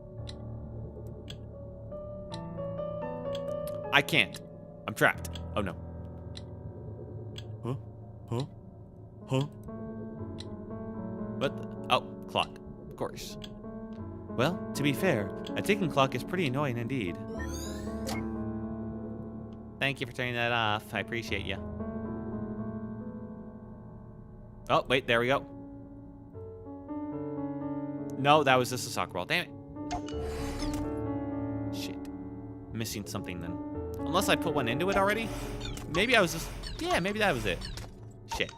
I can't. I'm trapped. Oh no. Huh? Huh? Huh? What? Oh, clock. Of course. Well, to be fair, a ticking clock is pretty annoying indeed. Thank you for turning that off. I appreciate you. Oh, wait, there we go. No, that was just a soccer ball. Damn it. Shit. Missing something then. Unless I put one into it already. Maybe I was just... Yeah, maybe that was it. Shit.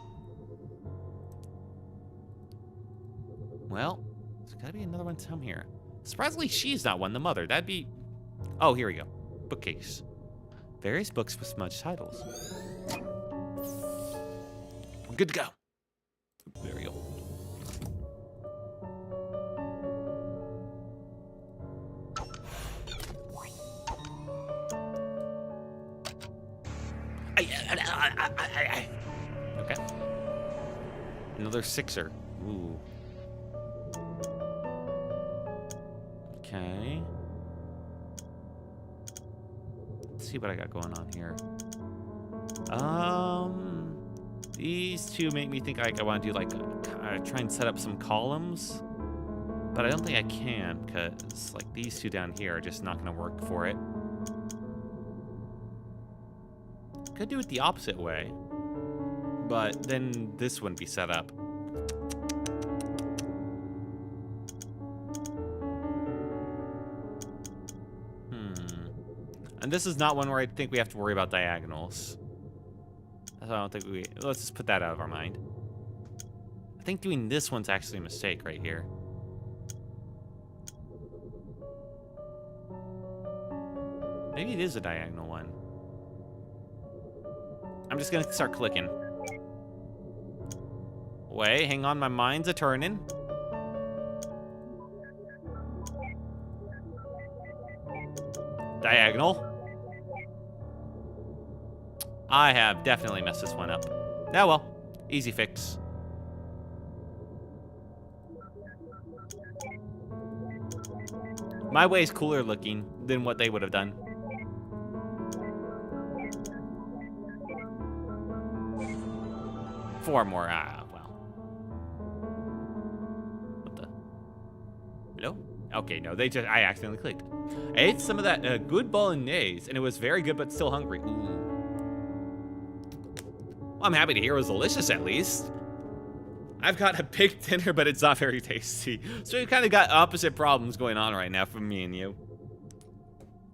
Well, there's gotta be another one somewhere here. Surprisingly, she's not one, the mother. That'd be... Oh, here we go. Bookcase. Various books with smudged titles. We're good to go. Very old. Okay. Another sixer. Ooh. Okay. Let's see what I got going on here. These two make me think I want to do like try and set up some columns, but I don't think I can because like these two down here are just not going to work for it. Could do it the opposite way, but then this wouldn't be set up. And this is not one where I think we have to worry about diagonals. I don't think we... Let's just put that out of our mind. I think doing this one's actually a mistake right here. Maybe it is a diagonal one. I'm just gonna start clicking. Wait, hang on, my mind's a-turning. Diagonal. I have definitely messed this one up. Oh well, easy fix. My way is cooler looking than what they would have done. Four more, well. What the? Hello? Okay, no, I accidentally clicked. I ate some of that good bolognese, and it was very good, but still hungry. Ooh. Well, I'm happy to hear it was delicious, at least. I've got a big dinner, but it's not very tasty. So we've kind of got opposite problems going on right now for me and you.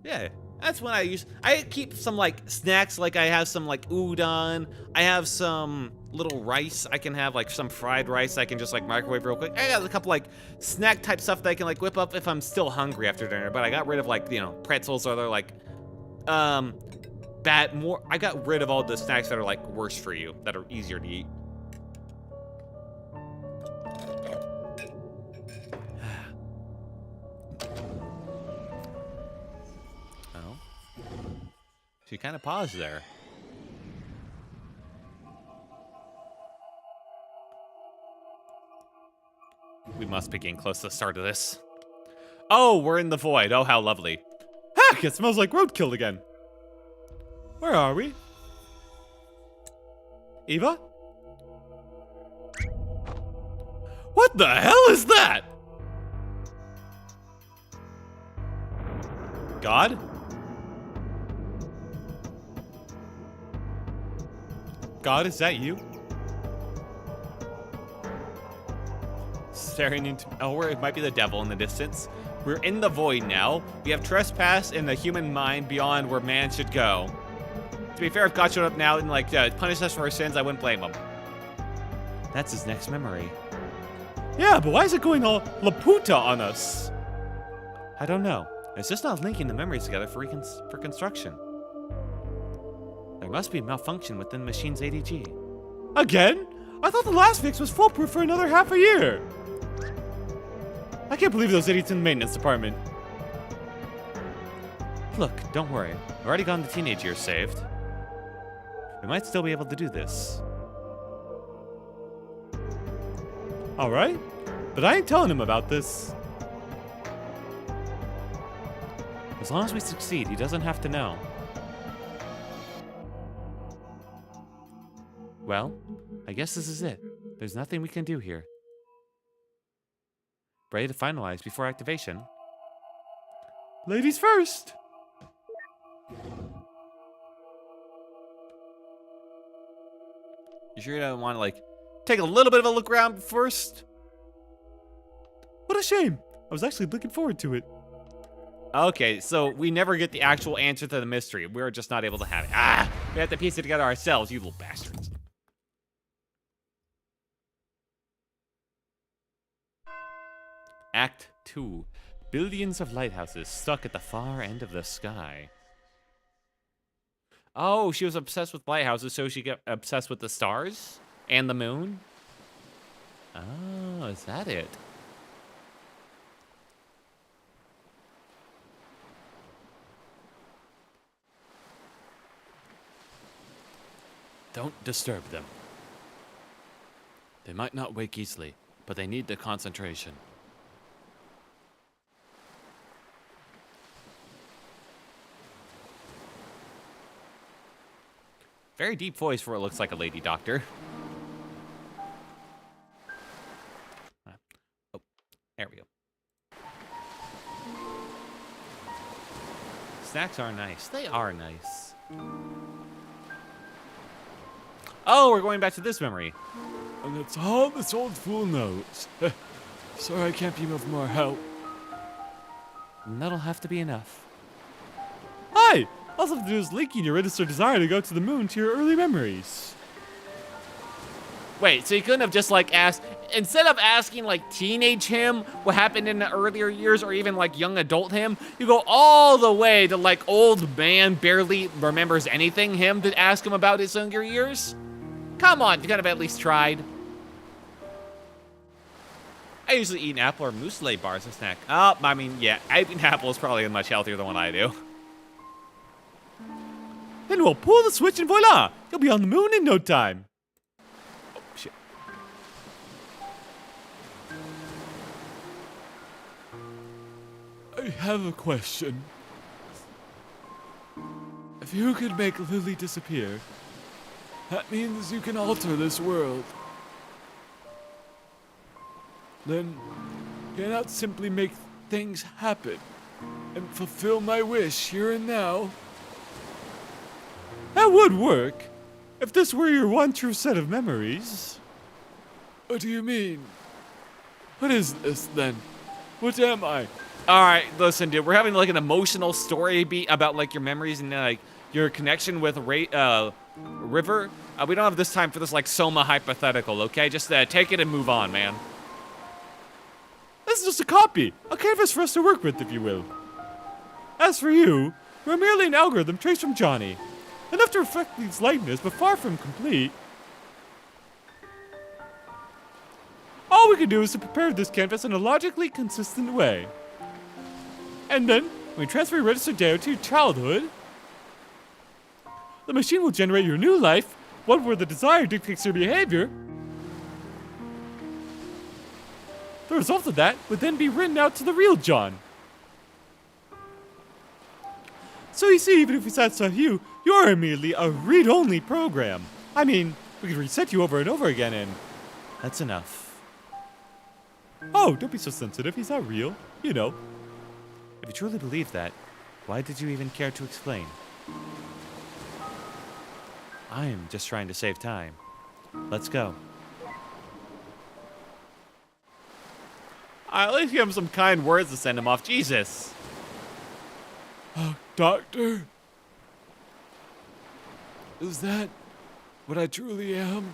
Yeah, that's when I keep some, like, snacks, like I have some, like, udon. I have some little rice. I can have, like, some fried rice I can just, like, microwave real quick. I got a couple, like, snack-type stuff that I can, like, whip up if I'm still hungry after dinner. But I got rid of, like, you know, pretzels or other, like, I got rid of all the snacks that are, like, worse for you, that are easier to eat. Oh. So you kind of paused there. We must be getting close to the start of this. Oh, we're in the void. Oh, how lovely. Heck, it smells like roadkill again. Where are we? Eva? What the hell is that? God? God, is that you? Staring into... Oh, it might be the devil in the distance. We're in the void now. We have trespassed in the human mind beyond where man should go. To be fair, if God showed up now and, like, punished us for our sins, I wouldn't blame him. That's his next memory. Yeah, but why is it going all Laputa on us? I don't know. It's just not linking the memories together for construction. There must be a malfunction within the machine's ADG. Again? I thought the last fix was foolproof for another half a year. I can't believe those idiots in the maintenance department. Look, don't worry. I've already gotten the teenage years saved. We might still be able to do this. All right, but I ain't telling him about this. As long as we succeed, he doesn't have to know. Well, I guess this is it. There's nothing we can do here. Ready to finalize before activation? Ladies first. You sure you don't want to, like, take a little bit of a look around first? What a shame. I was actually looking forward to it. Okay, so we never get the actual answer to the mystery. We're just not able to have it. Ah! We have to piece it together ourselves, you little bastards. Act 2. Billions of lighthouses stuck at the far end of the sky. Oh, she was obsessed with lighthouses, so she got obsessed with the stars? And the moon? Oh, is that it? Don't disturb them. They might not wake easily, but they need the concentration. Very deep voice for what looks like a lady doctor. Oh, there we go. Snacks are nice. They are nice. Oh, we're going back to this memory. And that's all this old fool knows. Sorry I can't be of more help. And that'll have to be enough. Hi! All I have to do is link your registered desire to go to the moon to your early memories. Wait, so you couldn't have just like asked, instead of asking like teenage him what happened in the earlier years or even like young adult him, you go all the way to like old man barely remembers anything him to ask him about his younger years? Come on, you could have at least tried. I usually eat an apple or muesli bars as a snack. Oh, I mean, yeah, I think an apple is probably much healthier than what I do. Then we'll pull the switch and voila! You'll be on the moon in no time. Oh, shit. I have a question. If you could make Lily disappear, that means you can alter this world. Then, can I not simply make things happen and fulfill my wish here and now? That would work. If this were your one true set of memories. What do you mean? What is this then? What am I? All right, listen, dude, we're having like an emotional story beat about like your memories and like your connection with River. We don't have this time for this like Soma hypothetical, okay? Just take it and move on, man. This is just a copy, a canvas for us to work with, if you will. As for you, you're merely an algorithm traced from Johnny. Enough to reflect his likeness, but far from complete. All we can do is to prepare this canvas in a logically consistent way. And then, when we transfer your registered data to your childhood, the machine will generate your new life, one where the desire dictates your behavior. The result of that would then be written out to the real John. So you see, even if we satisfy you, you're merely a read-only program. I mean, we could reset you over and over again and... That's enough. Oh, don't be so sensitive, he's not real. You know. If you truly believe that, why did you even care to explain? I am just trying to save time. Let's go. At least give him some kind words to send him off. Jesus. Doctor? Is that what I truly am?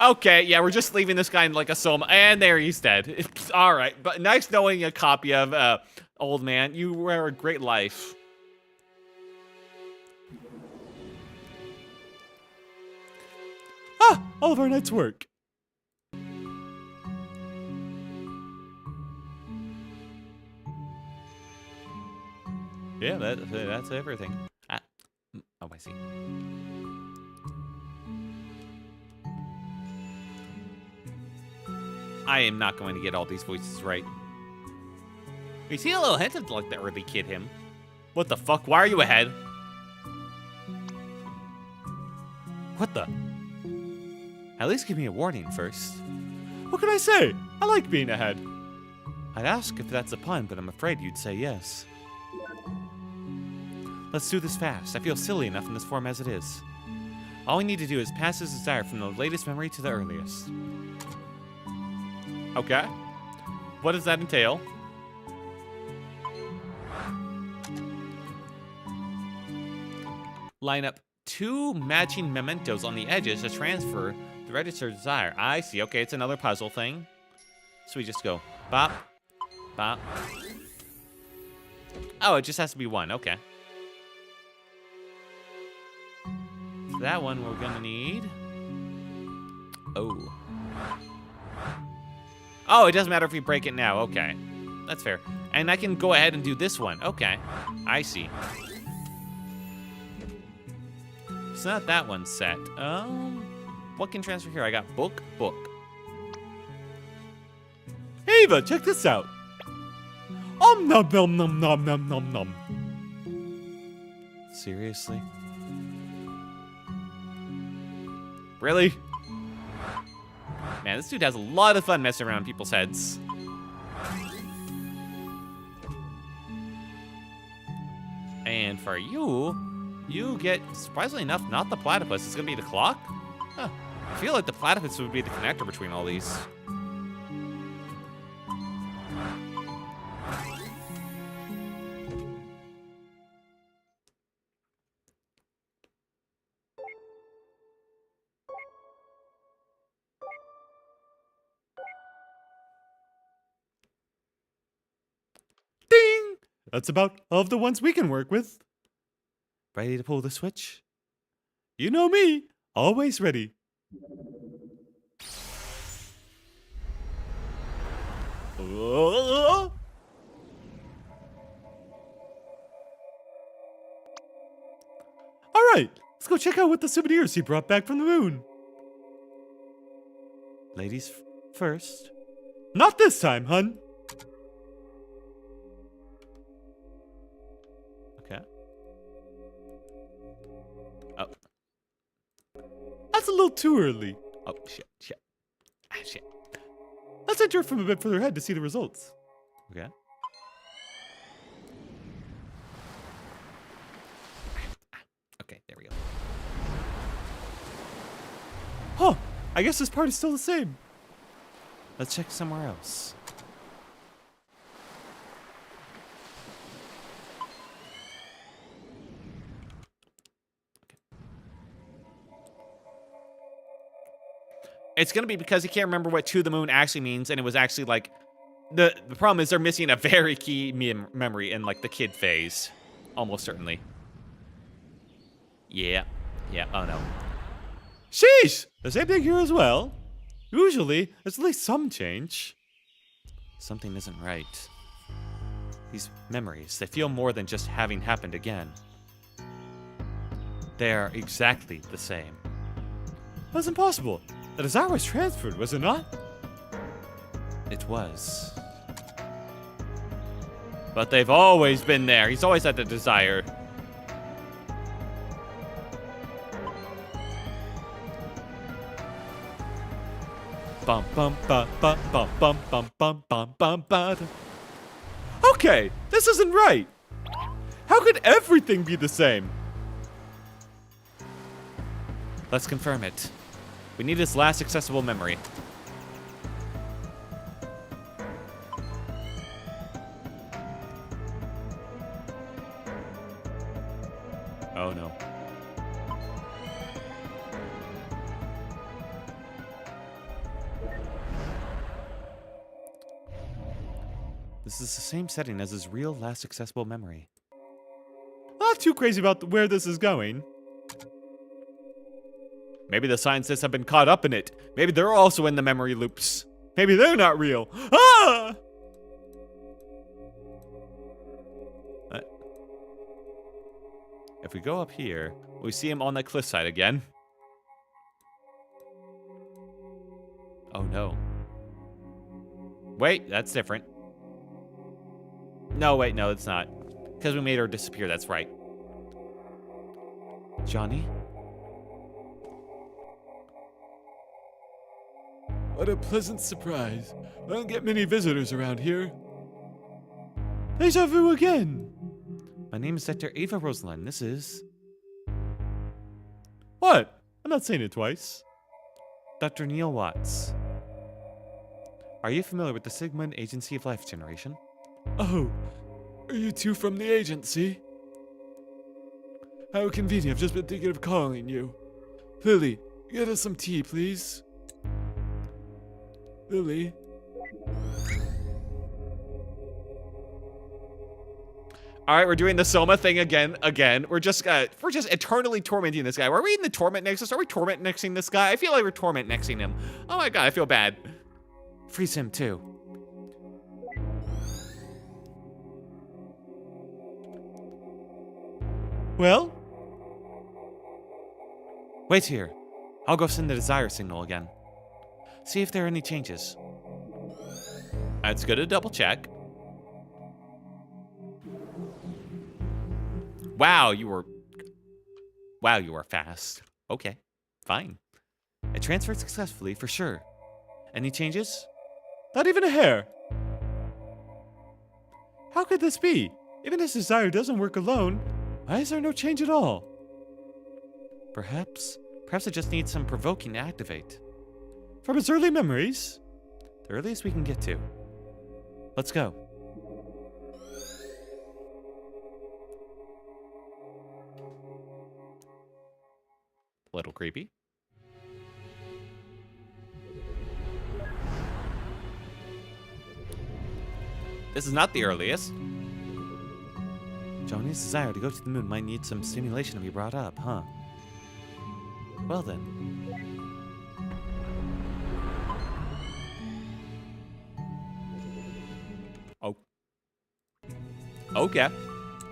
Okay, yeah, we're just leaving this guy in like a Soma, and there he's dead. All right, but nice knowing a copy of Old Man. You were a great life. Ah, all of our night's work. Yeah, that's everything. Ah, oh, I see. I am not going to get all these voices right. We see a little hint of like the early kid him. What the fuck? Why are you ahead? What the? At least give me a warning first. What can I say? I like being ahead. I'd ask if that's a pun, but I'm afraid you'd say yes. Let's do this fast. I feel silly enough in this form as it is. All we need to do is pass his desire from the latest memory to the earliest. Okay. What does that entail? Line up 2 matching mementos on the edges to transfer the registered desire. I see. Okay, it's another puzzle thing. So we just go bop, bop. Oh, it just has to be 1. Okay. For that one, we're gonna need... Oh. Oh, it doesn't matter if we break it now. Okay. That's fair. And I can go ahead and do this one. Okay. I see. So not that one's set. What can transfer here? I got book, book. Ava, check this out. Nom nom nom nom nom nom nom. Seriously? Really? Man, this dude has a lot of fun messing around people's heads. And for you, you get, surprisingly enough, not the platypus. It's gonna be the clock? Huh. I feel like the platypus would be the connector between all these. Ding! That's about all of the ones we can work with. Ready to pull the switch? You know me, always ready. Oh. All right, let's go check out what the souvenirs he brought back from the moon. Ladies first. Not this time, hun. Okay. Oh. That's a little too early. Oh, shit, shit. Ah, shit. Let's enter from a bit further ahead to see the results. Okay. Okay, there we go. Huh, I guess this part is still the same. Let's check somewhere else. It's gonna be because he can't remember what to the moon actually means, and it was actually like the problem is they're missing a very key memory in like the kid phase, almost certainly. Yeah, yeah. Oh no. Sheesh! The same thing here as well. Usually, there's at least some change. Something isn't right. These memories, they feel more than just having happened again. They are exactly the same. That's impossible. The desire was transferred, was it not? It was. But they've always been there. He's always had the desire. Bum bum ba ba bum bum bum bum bum bum ba. Okay, this isn't right. How could everything be the same? Let's confirm it. We need his last accessible memory. Oh no. This is the same setting as his real last accessible memory. Not too crazy about where this is going. Maybe the scientists have been caught up in it. Maybe they're also in the memory loops. Maybe they're not real. Ah! If we go up here, we see him on that cliffside again. Oh no. Wait, that's different. No, wait, no, it's not. Because we made her disappear, that's right. Johnny? What a pleasant surprise. I don't get many visitors around here. Deja vu again. My name is Dr. Ava Rosalind. This is... What? I'm not saying it twice. Dr. Neil Watts. Are you familiar with the Sigmund Agency of Life Generation? Oh, are you two from the agency? How convenient, I've just been thinking of calling you. Lily, get us some tea, please. Lily. All right, we're doing the Soma thing again. We're just eternally tormenting this guy. Are we in the torment nexus? Are we torment nexing this guy? I feel like we're torment nexing him. Oh my god, I feel bad. Freeze him too. Well? Wait here. I'll go send the desire signal again. See if there are any changes. It's good to double check. Wow, you were fast. Okay, fine. I transferred successfully for sure. Any changes? Not even a hair. How could this be? Even his desire doesn't work alone. Why is there no change at all? Perhaps it just needs some provoking to activate. From his early memories? The earliest we can get to. Let's go. Little creepy. This is not the earliest. Johnny's desire to go to the moon might need some stimulation to be brought up, huh? Well then. Oh. Okay.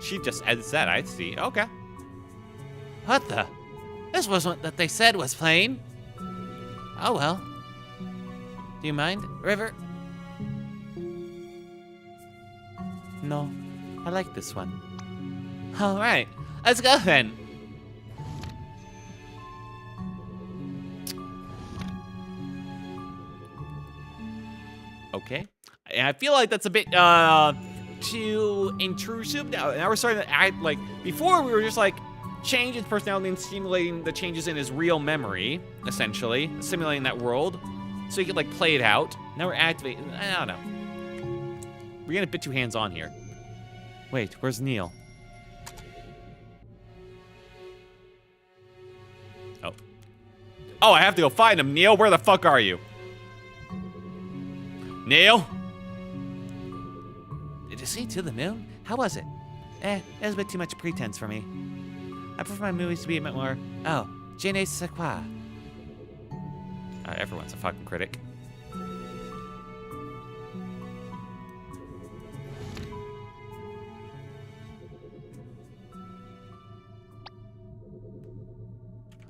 She just adds that, I see. Okay. What the? This wasn't what they said was playing. Oh well. Do you mind, River? No, I like this one. All right, let's go then. Okay. I feel like that's a bit too intrusive. Now we're starting to act like before we were just like changing his personality and stimulating the changes in his real memory, essentially, simulating that world, so he could like play it out. Now we're activating. I don't know. We're getting a bit too hands-on here. Wait, where's Neil? Oh. Oh, I have to go find him. Neil, where the fuck are you? Neil? Did you see To the Moon? How was it? It was a bit too much pretense for me. I prefer my movies to be a bit more, oh, je ne sais quoi. Everyone's a fucking critic.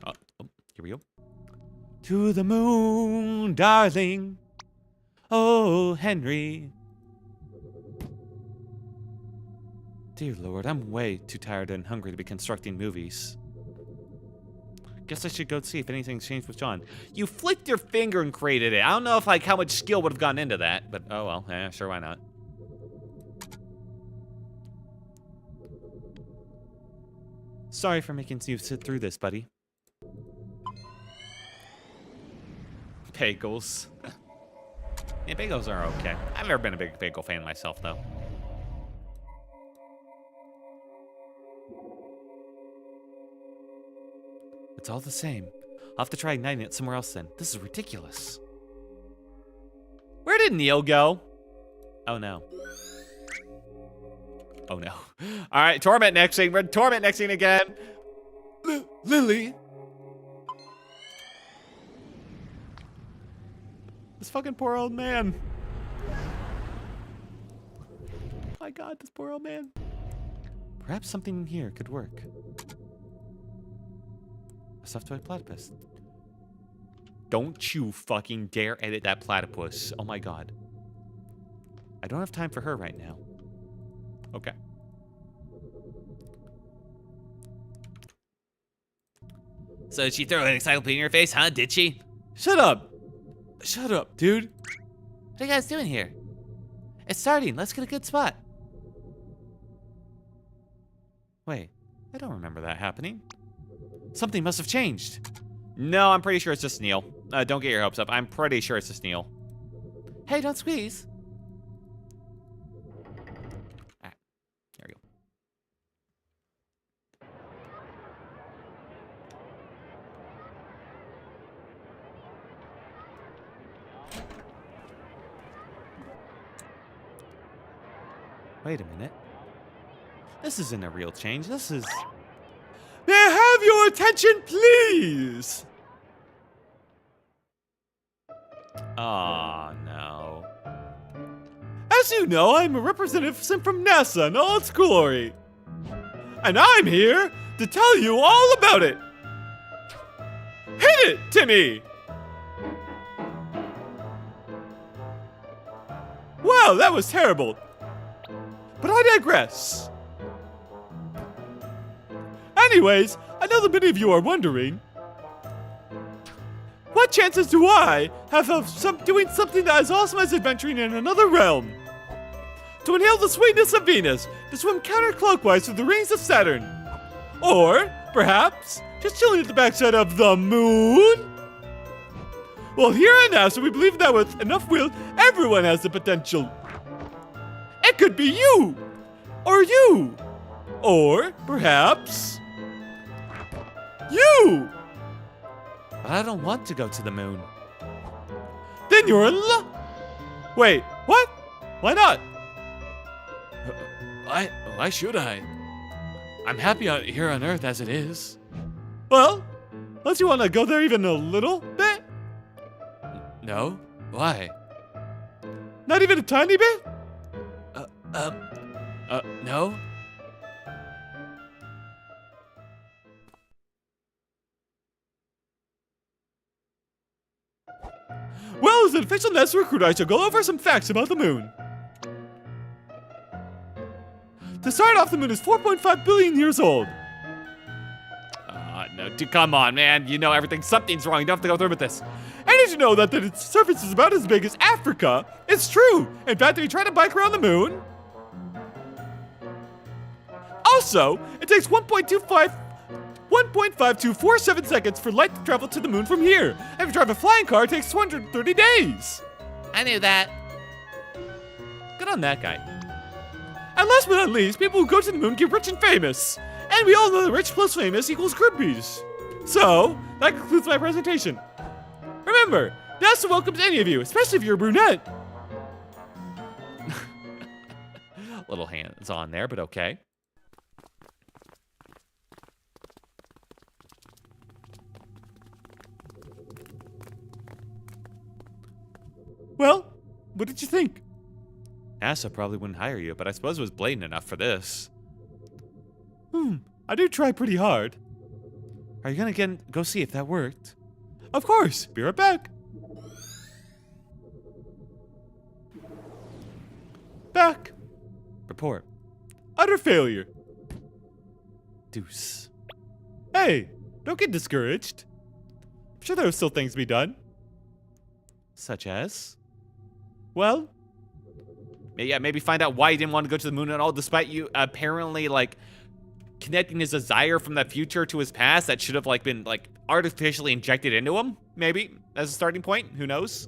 Oh, here we go. To the moon, darling. Oh, Henry. Dear Lord, I'm way too tired and hungry to be constructing movies. Guess I should go see if anything's changed with John. You flicked your finger and created it. I don't know if like how much skill would have gone into that, but oh well, yeah, sure, why not? Sorry for making you sit through this, buddy. Bagels. Yeah, bagels are okay. I've never been a big bagel fan myself, though. It's all the same. I'll have to try igniting it somewhere else then. This is ridiculous. Where did Neil go? Oh no. Oh no. Alright, torment nexting. We're torment nexting again. Lily? This fucking poor old man. My god, this poor old man. Perhaps something in here could work. A stuffed toy platypus. Don't you fucking dare edit that platypus. Oh my god. I don't have time for her right now. Okay. So did she throw an encyclopedia in your face, huh? Did she? Shut up. Shut up, dude. What are you guys doing here? It's starting. Let's get a good spot. Wait, I don't remember that happening. Something must have changed. No, I'm pretty sure it's just Neil. Don't get your hopes up. I'm pretty sure it's just Neil. Hey, don't squeeze. There we go. Wait a minute. This isn't a real change. This is... May I have your attention, please? Oh, no. As you know, I'm a representative sent from NASA in all its glory. And I'm here to tell you all about it. Hit it, Timmy! Wow, that was terrible. But I digress. Anyways, I know that many of you are wondering, what chances do I have of doing something that is awesome as adventuring in another realm? To inhale the sweetness of Venus, to swim counterclockwise through the rings of Saturn, or perhaps just chilling at the backside of the moon? Well, here at NASA, we believe that with enough will, everyone has the potential. It could be you, or perhaps you. But I don't want to go to the moon. Then you're in luck. Wait, what? Why not? Why should I? I'm happy out here on Earth as it is. Well, unless you want to go there even a little bit? No? Why? Not even a tiny bit? No? Well, as an official NASA recruiter, I shall go over some facts about the moon. To start off, the moon is 4.5 billion years old. No, come on, man. You know everything. Something's wrong. You don't have to go through with this. And did you know that its surface is about as big as Africa? It's true. In fact, if you try to bike around the moon... Also, it takes 1.5247 seconds for light to travel to the moon from here. And if you drive a flying car, it takes 230 days. I knew that. Good on that guy. And last but not least, people who go to the moon get rich and famous. And we all know that rich plus famous equals groupies. So, that concludes my presentation. Remember, NASA welcomes any of you, especially if you're a brunette. Little hands on there, but okay. Well, what did you think? NASA probably wouldn't hire you, but I suppose it was blatant enough for this. I do try pretty hard. Are you gonna go see if that worked? Of course, be right back. Back. Report. Utter failure. Deuce. Hey, don't get discouraged. I'm sure there are still things to be done. Such as? Well, Yeah, maybe find out why he didn't want to go to the moon at all, despite you apparently, like, connecting his desire from the future to his past that should have, like, been, like, artificially injected into him, maybe, as a starting point. Who knows?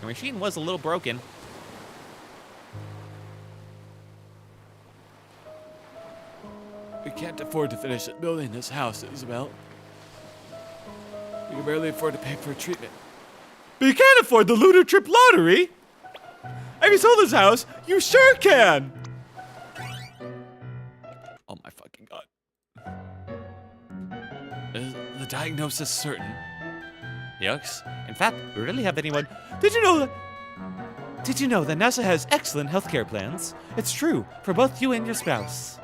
The machine was a little broken. We can't afford to finish building this house, Isabel. We can barely afford to pay for treatment. but you can't afford the Lunar Trip Lottery. If you sold this house, you sure can. Oh my fucking god. Is the diagnosis certain? Yucks. In fact, we really have anyone. Did you know that? Did you know that NASA has excellent healthcare plans? It's true for both you and your spouse.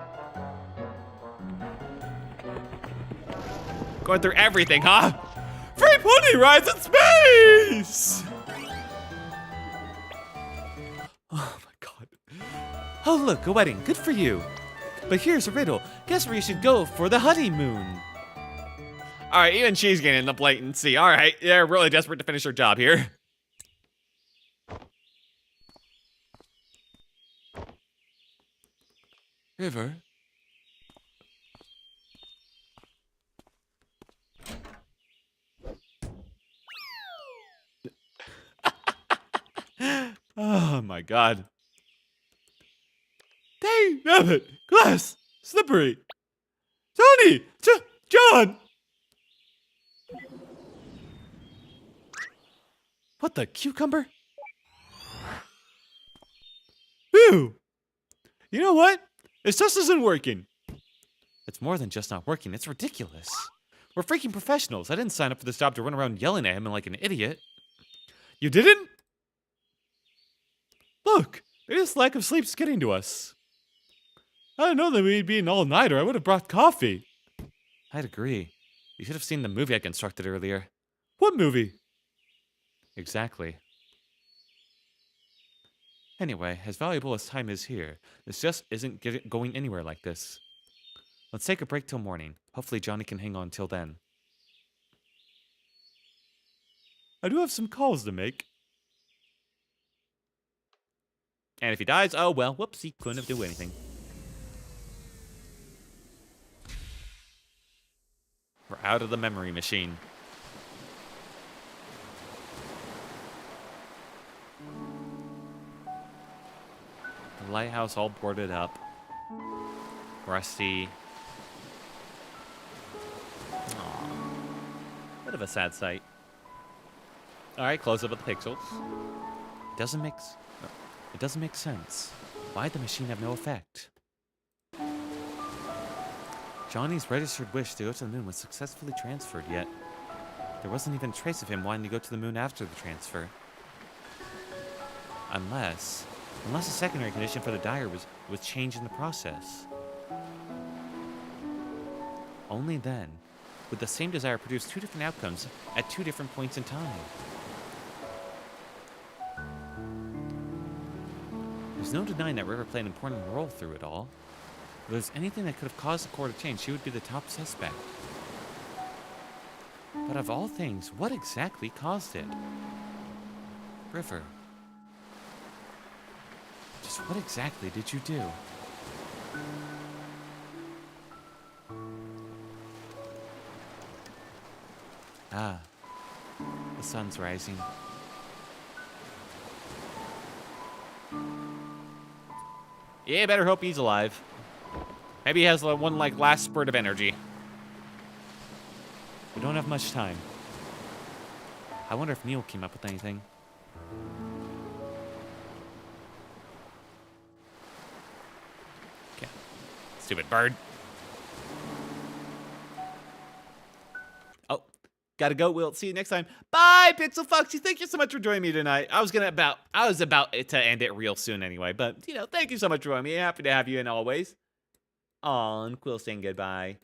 Going through everything, huh? Free pony rides in space! Oh my god. Oh look, a wedding. Good for you. But here's a riddle. Guess where you should go for the honeymoon? Alright, even she's getting the blatancy. Alright, they're really desperate to finish her job here. River? Oh my god. Dang, nabbit! Glass! Slippery! Tony! John! What the cucumber? Ew! You know what? This just isn't working. It's more than just not working, it's ridiculous. We're freaking professionals. I didn't sign up for this job to run around yelling at him like an idiot. You didn't? Look, maybe this lack of sleep's getting to us. I didn't know that we'd be an all-nighter. I would have brought coffee. I'd agree. You should have seen the movie I constructed earlier. What movie? Exactly. Anyway, as valuable as time is here, this just isn't going anywhere like this. Let's take a break till morning. Hopefully Johnny can hang on till then. I do have some calls to make. And if he dies, oh well, whoops, he couldn't have do anything. We're out of the memory machine. The lighthouse all boarded up. Rusty. Aww. Bit of a sad sight. Alright, close up of the pixels. It doesn't make sense. Why'd the machine have no effect? Johnny's registered wish to go to the moon was successfully transferred, yet there wasn't even a trace of him wanting to go to the moon after the transfer. Unless a secondary condition for the diary was changed in the process. Only then would the same desire produce two different outcomes at two different points in time. There's no denying that River played an important role through it all. If there's anything that could have caused the core to change, she would be the top suspect. But of all things, what exactly caused it? River. Just what exactly did you do? Ah, the sun's rising. Yeah, better hope he's alive. Maybe he has one like last spurt of energy. We don't have much time. I wonder if Neil came up with anything. Okay. Stupid bird. Oh, gotta go. We'll see you next time. Bye, Pixel Foxy. Thank you so much for joining me tonight. I was about to end it real soon anyway, but thank you so much for joining me. Happy to have you in always. Aw, and Quill saying goodbye.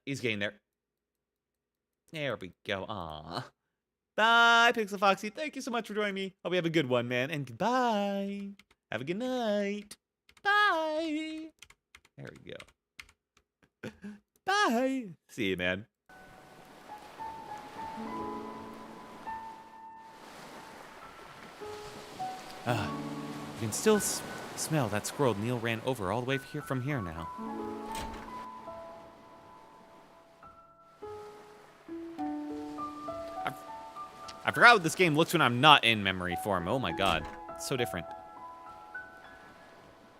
He's getting there. There we go. Aw. Bye, Pixel Foxy. Thank you so much for joining me. Hope you have a good one, man. And goodbye. Have a good night. Bye. There we go. Bye. See you, man. You can still smell that squirrel Neil ran over all the way from here now. I forgot what this game looks when I'm not in memory form. Oh my god. It's so different.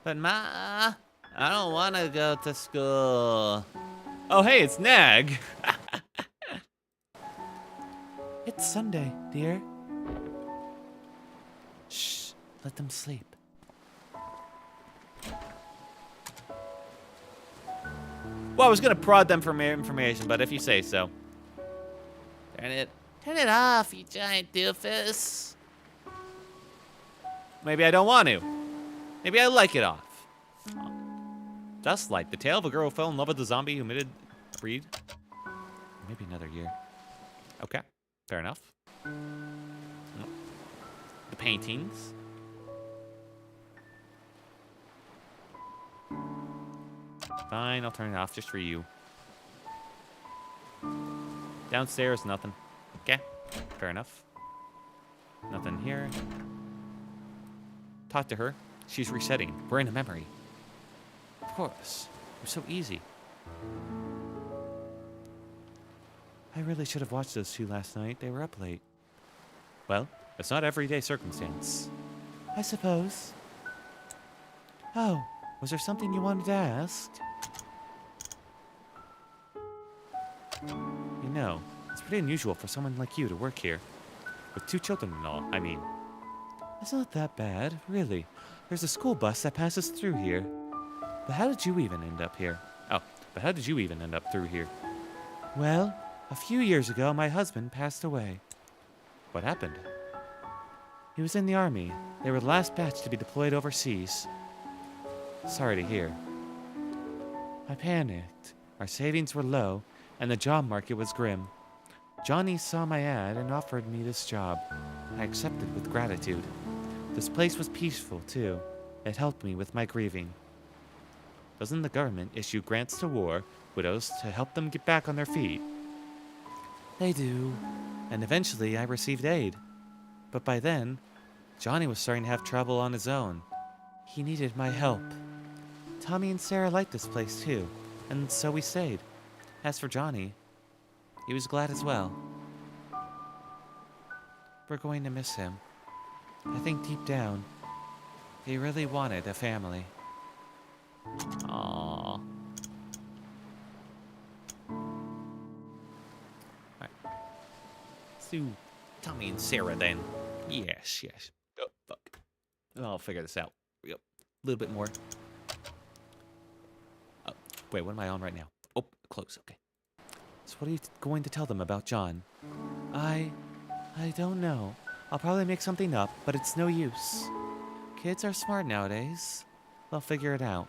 But Ma, I don't want to go to school. Oh hey, it's Nag. It's Sunday, dear. Shh, let them sleep. Well, I was gonna prod them for more information, but if you say so. Turn it off, you giant doofus. Maybe I don't want to. Maybe I like it off. Just like the tale of a girl who fell in love with a zombie who committed breed. Maybe another year. Okay, fair enough. The paintings. Fine, I'll turn it off just for you. Downstairs, nothing. Okay, fair enough. Nothing here. Talk to her. She's resetting. We're in a memory. Of course. It was so easy. I really should have watched those two last night. They were up late. Well, it's not everyday circumstance. I suppose. Oh, was there something you wanted to ask? You know, it's pretty unusual for someone like you to work here. With 2 children and all, I mean. It's not that bad, really. There's a school bus that passes through here. But how did you even end up here? Oh, but how did you even end up through here? Well, a few years ago, my husband passed away. What happened? He was in the army. They were the last batch to be deployed overseas. Sorry to hear. I panicked. Our savings were low, and the job market was grim. Johnny saw my ad and offered me this job. I accepted with gratitude. This place was peaceful, too. It helped me with my grieving. Doesn't the government issue grants to war widows to help them get back on their feet? They do. And eventually I received aid. But by then, Johnny was starting to have trouble on his own. He needed my help. Tommy and Sarah liked this place too, and so we stayed. As for Johnny, he was glad as well. We're going to miss him. I think deep down, he really wanted a family. Aww. Alright. Let's do Tommy and Sarah then. Yes, yes. Oh, fuck. I'll figure this out. Yep. A little bit more. Oh, wait, what am I on right now? Oh, close, okay. So what are you going to tell them about John? I don't know. I'll probably make something up, but it's no use. Kids are smart nowadays. They'll figure it out.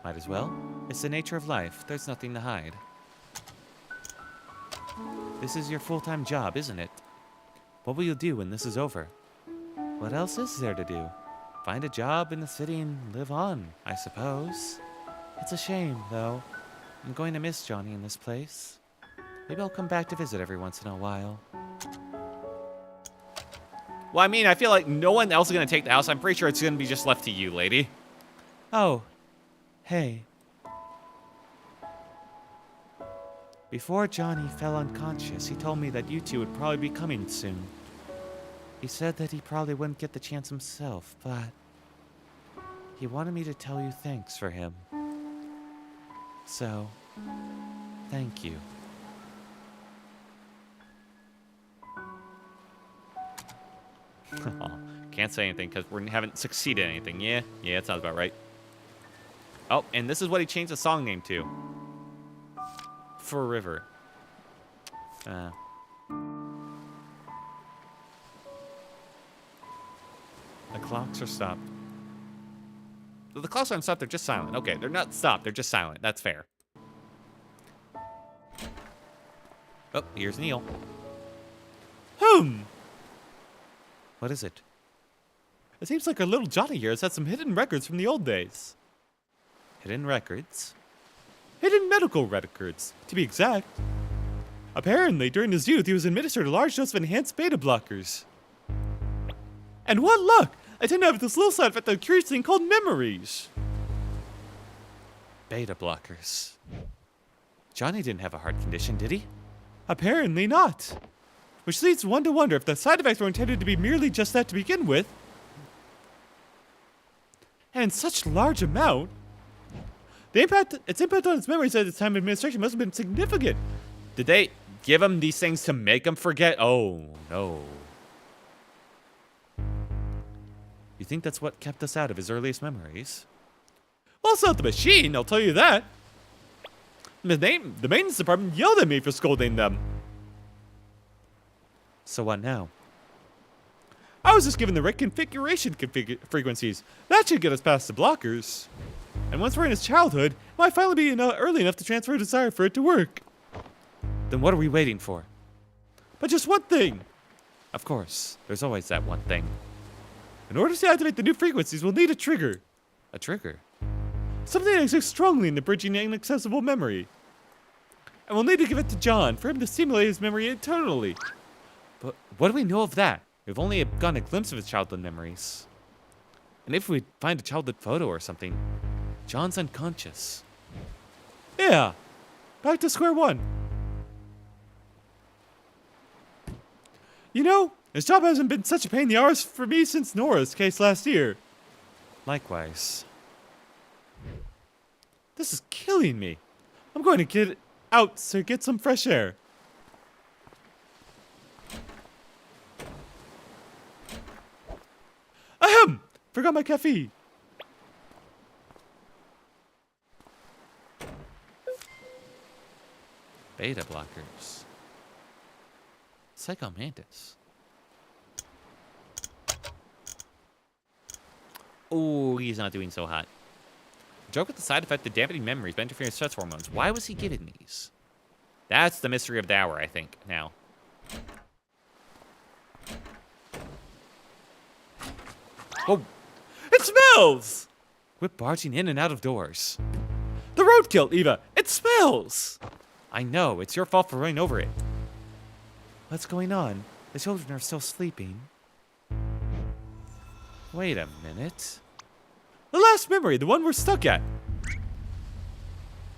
Might as well. It's the nature of life. There's nothing to hide. This is your full-time job, isn't it? What will you do when this is over? What else is there to do? Find a job in the city and live on, I suppose. It's a shame, though. I'm going to miss Johnny in this place. Maybe I'll come back to visit every once in a while. Well, I mean, I feel like no one else is going to take the house. I'm pretty sure it's going to be just left to you, lady. Oh, hey. Before Johnny fell unconscious, he told me that you two would probably be coming soon. He said that he probably wouldn't get the chance himself, but he wanted me to tell you thanks for him. So, thank you. Can't say anything because we haven't succeeded at anything. Yeah, that sounds about right. Oh, and this is what he changed the song name to. For River. The clocks are stopped. The clocks aren't stopped, they're just silent. Okay, they're not stopped, they're just silent. That's fair. Oh, here's Neil. What is it? It seems like our little Johnny here has had some hidden records from the old days. Hidden records? Hidden medical records, to be exact. Apparently, during his youth, he was administered a large dose of enhanced beta blockers. And what luck! I tend to have this little side effect of a curious thing called memories. Beta blockers. Johnny didn't have a heart condition, did he? Apparently not. Which leads one to wonder if the side effects were intended to be merely just that to begin with. And in such large amount, its impact on his memories at its time of administration must have been significant. Did they give him these things to make him forget? Oh, no. You think that's what kept us out of his earliest memories? Well, it's not the machine, I'll tell you that. The maintenance department yelled at me for scolding them. So what now? I was just given the right configuration frequencies. That should get us past the blockers. And once we're in his childhood, it might finally be early enough to transfer a desire for it to work. Then what are we waiting for? But just one thing. Of course, there's always that one thing. In order to activate the new frequencies, we'll need a trigger. A trigger? Something that exists strongly in the bridging inaccessible memory. And we'll need to give it to John for him to stimulate his memory internally. But what do we know of that? We've only gotten a glimpse of his childhood memories. And if we find a childhood photo or something, John's unconscious. Yeah, back to square one. You know, this job hasn't been such a pain in the arse for me since Nora's case last year. Likewise. This is killing me. I'm going to get out to get some fresh air. Ahem! Forgot my caffeine. Beta blockers. Psychomantis. Oh, he's not doing so hot. Joke with the side effect of dampening memories by interfering with stress hormones. Why was he given these? That's the mystery of the hour, I think, now. Oh, it smells! Quit barging in and out of doors. The roadkill, Eva. It smells! I know, it's your fault for running over it. What's going on? The children are still sleeping. Wait a minute. The last memory, the one we're stuck at.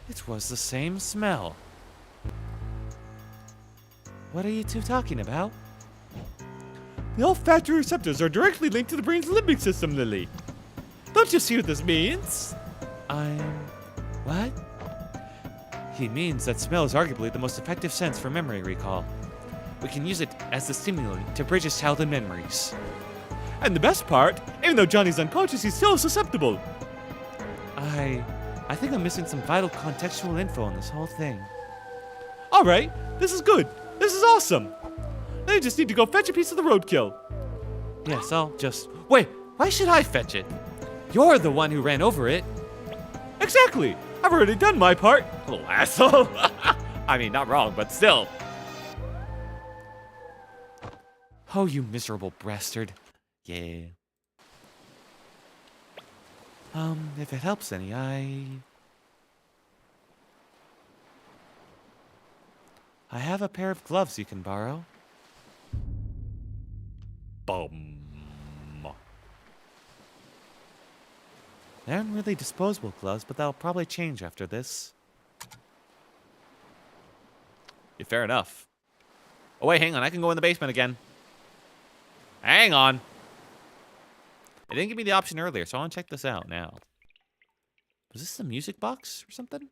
It was the same smell. What are you two talking about? The olfactory receptors are directly linked to the brain's limbic system, Lily. Don't you see what this means? What? He means that smell is arguably the most effective sense for memory recall. We can use it as a stimulant to bridge his childhood memories. And the best part, even though Johnny's unconscious, he's still susceptible. I think I'm missing some vital contextual info on this whole thing. All right, this is good. This is awesome. They just need to go fetch a piece of the roadkill. Yes, I'll just... Wait, why should I fetch it? You're the one who ran over it. Exactly. I've already done my part. Little asshole. I mean, not wrong, but still. Oh, you miserable bastard. Yeah. If it helps any, I have a pair of gloves you can borrow. Bum. They aren't really disposable gloves, but they'll probably change after this. Yeah, fair enough. Oh, wait, hang on. I can go in the basement again. Hang on. It didn't give me the option earlier, so I want to check this out now. Was this the music box or something?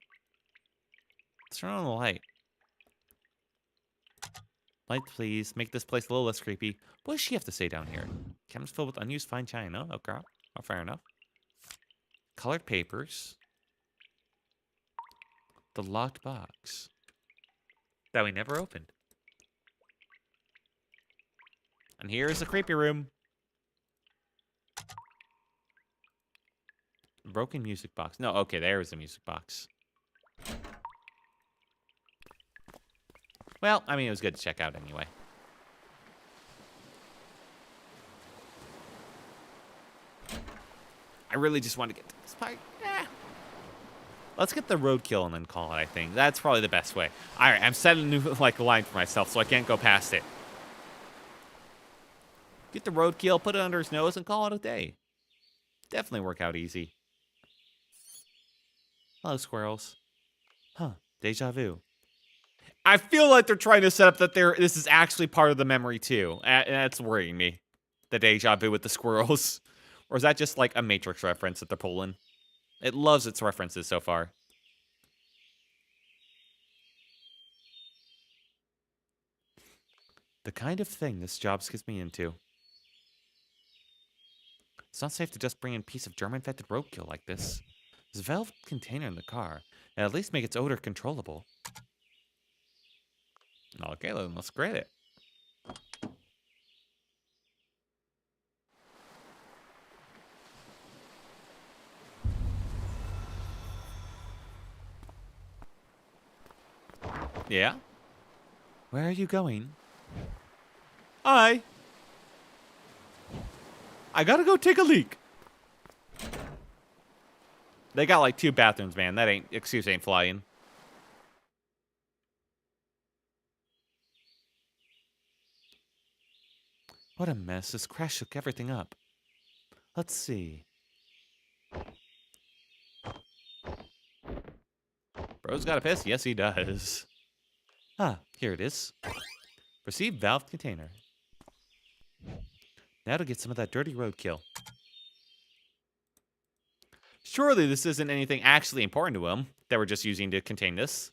Let's turn on the light. Light, please. Make this place a little less creepy. What does she have to say down here? Cabinets filled with unused fine china. Okay. Oh, fair enough. Colored papers. The locked box. That we never opened. And here's the creepy room. Broken music box. No, okay, there's the music box. Well, I mean, it was good to check out anyway. I really just want to get to this part. Let's get the roadkill and then call it, I think. That's probably the best way. All right, I'm setting a new line for myself, so I can't go past it. Get the roadkill, put it under his nose, and call it a day. Definitely work out easy. Hello, squirrels. Huh, deja vu. I feel like they're trying to set up that this is actually part of the memory, too. And that's worrying me. The deja vu with the squirrels. Or is that just like a Matrix reference that they're pulling? It loves its references so far. The kind of thing this job gets me into. It's not safe to just bring in a piece of germ-infected roadkill like this. There's a valve container in the car, and at least make its odor controllable. Okay, then let's grade it. Yeah? Where are you going? I gotta go take a leak. They got like 2 bathrooms, man. That excuse ain't flying. What a mess. This crash shook everything up. Let's see. Bro's got a piss? Yes, he does. Ah, here it is. Receive valve container. Now to get some of that dirty roadkill. Surely this isn't anything actually important to him that we're just using to contain this.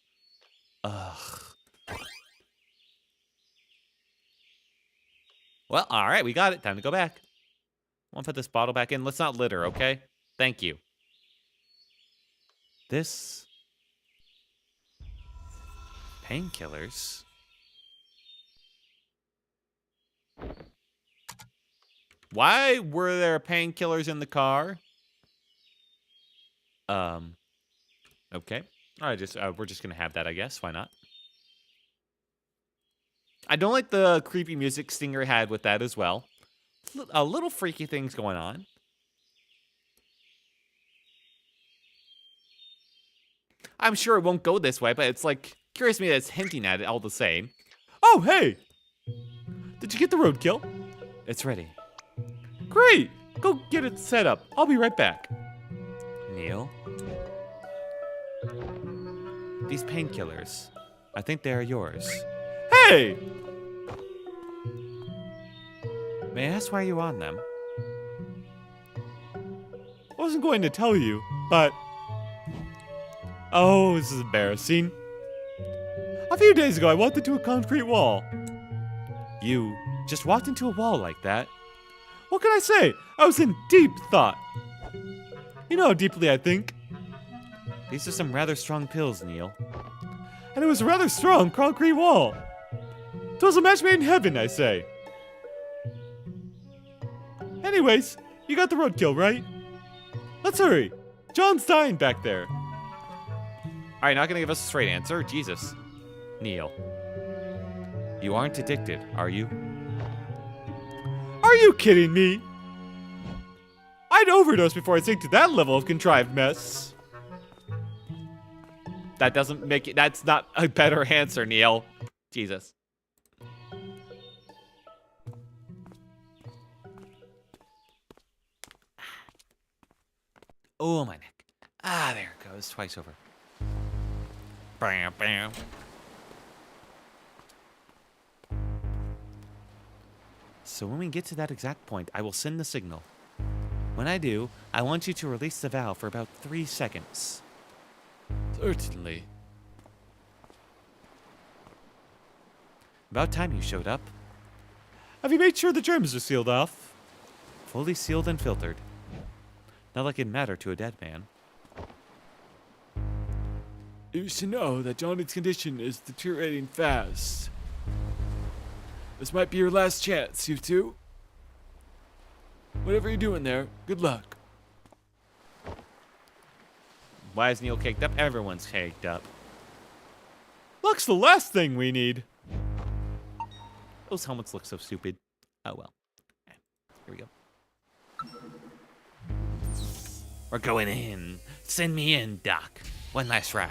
Ugh. Well, all right, we got it. Time to go back. I want to put this bottle back in. Let's not litter, okay? Thank you. This... Painkillers? Why were there painkillers in the car? Okay. All right, we're just gonna have that, I guess. Why not? I don't like the creepy music Stinger had with that as well. A little freaky things going on. I'm sure it won't go this way, but it's like curious to me that it's hinting at it all the same. Oh, hey! Did you get the roadkill? It's ready. Great! Go get it set up. I'll be right back. Neil? These painkillers, I think they are yours. Hey! May I ask why you're on them? I wasn't going to tell you, but... Oh, this is embarrassing. A few days ago, I walked into a concrete wall. You just walked into a wall like that? What can I say? I was in deep thought. You know how deeply I think. These are some rather strong pills, Neil. And it was a rather strong concrete wall. 'Twas a match made in heaven, I say. Anyways, you got the roadkill, right? Let's hurry. John's dying back there. All right, not gonna give us a straight answer. Jesus. Neil. You aren't addicted, are you? Are you kidding me? I'd overdose before I sink to that level of contrived mess. That doesn't make it, that's not a better answer, Neil. Jesus. Oh, my neck. Ah, there it goes. Twice over. Bam, bam. So when we get to that exact point, I will send the signal. When I do, I want you to release the valve for about 3 seconds. Certainly. About time you showed up. Have you made sure the germs are sealed off? Fully sealed and filtered. Not like it'd matter to a dead man. You should know that Johnny's condition is deteriorating fast. This might be your last chance, you two. Whatever you're doing there, good luck. Why is Neil caked up? Everyone's caked up. Luck's the last thing we need. Those helmets look so stupid. Oh well. Here we go. We're going in. Send me in, Doc. One last ride.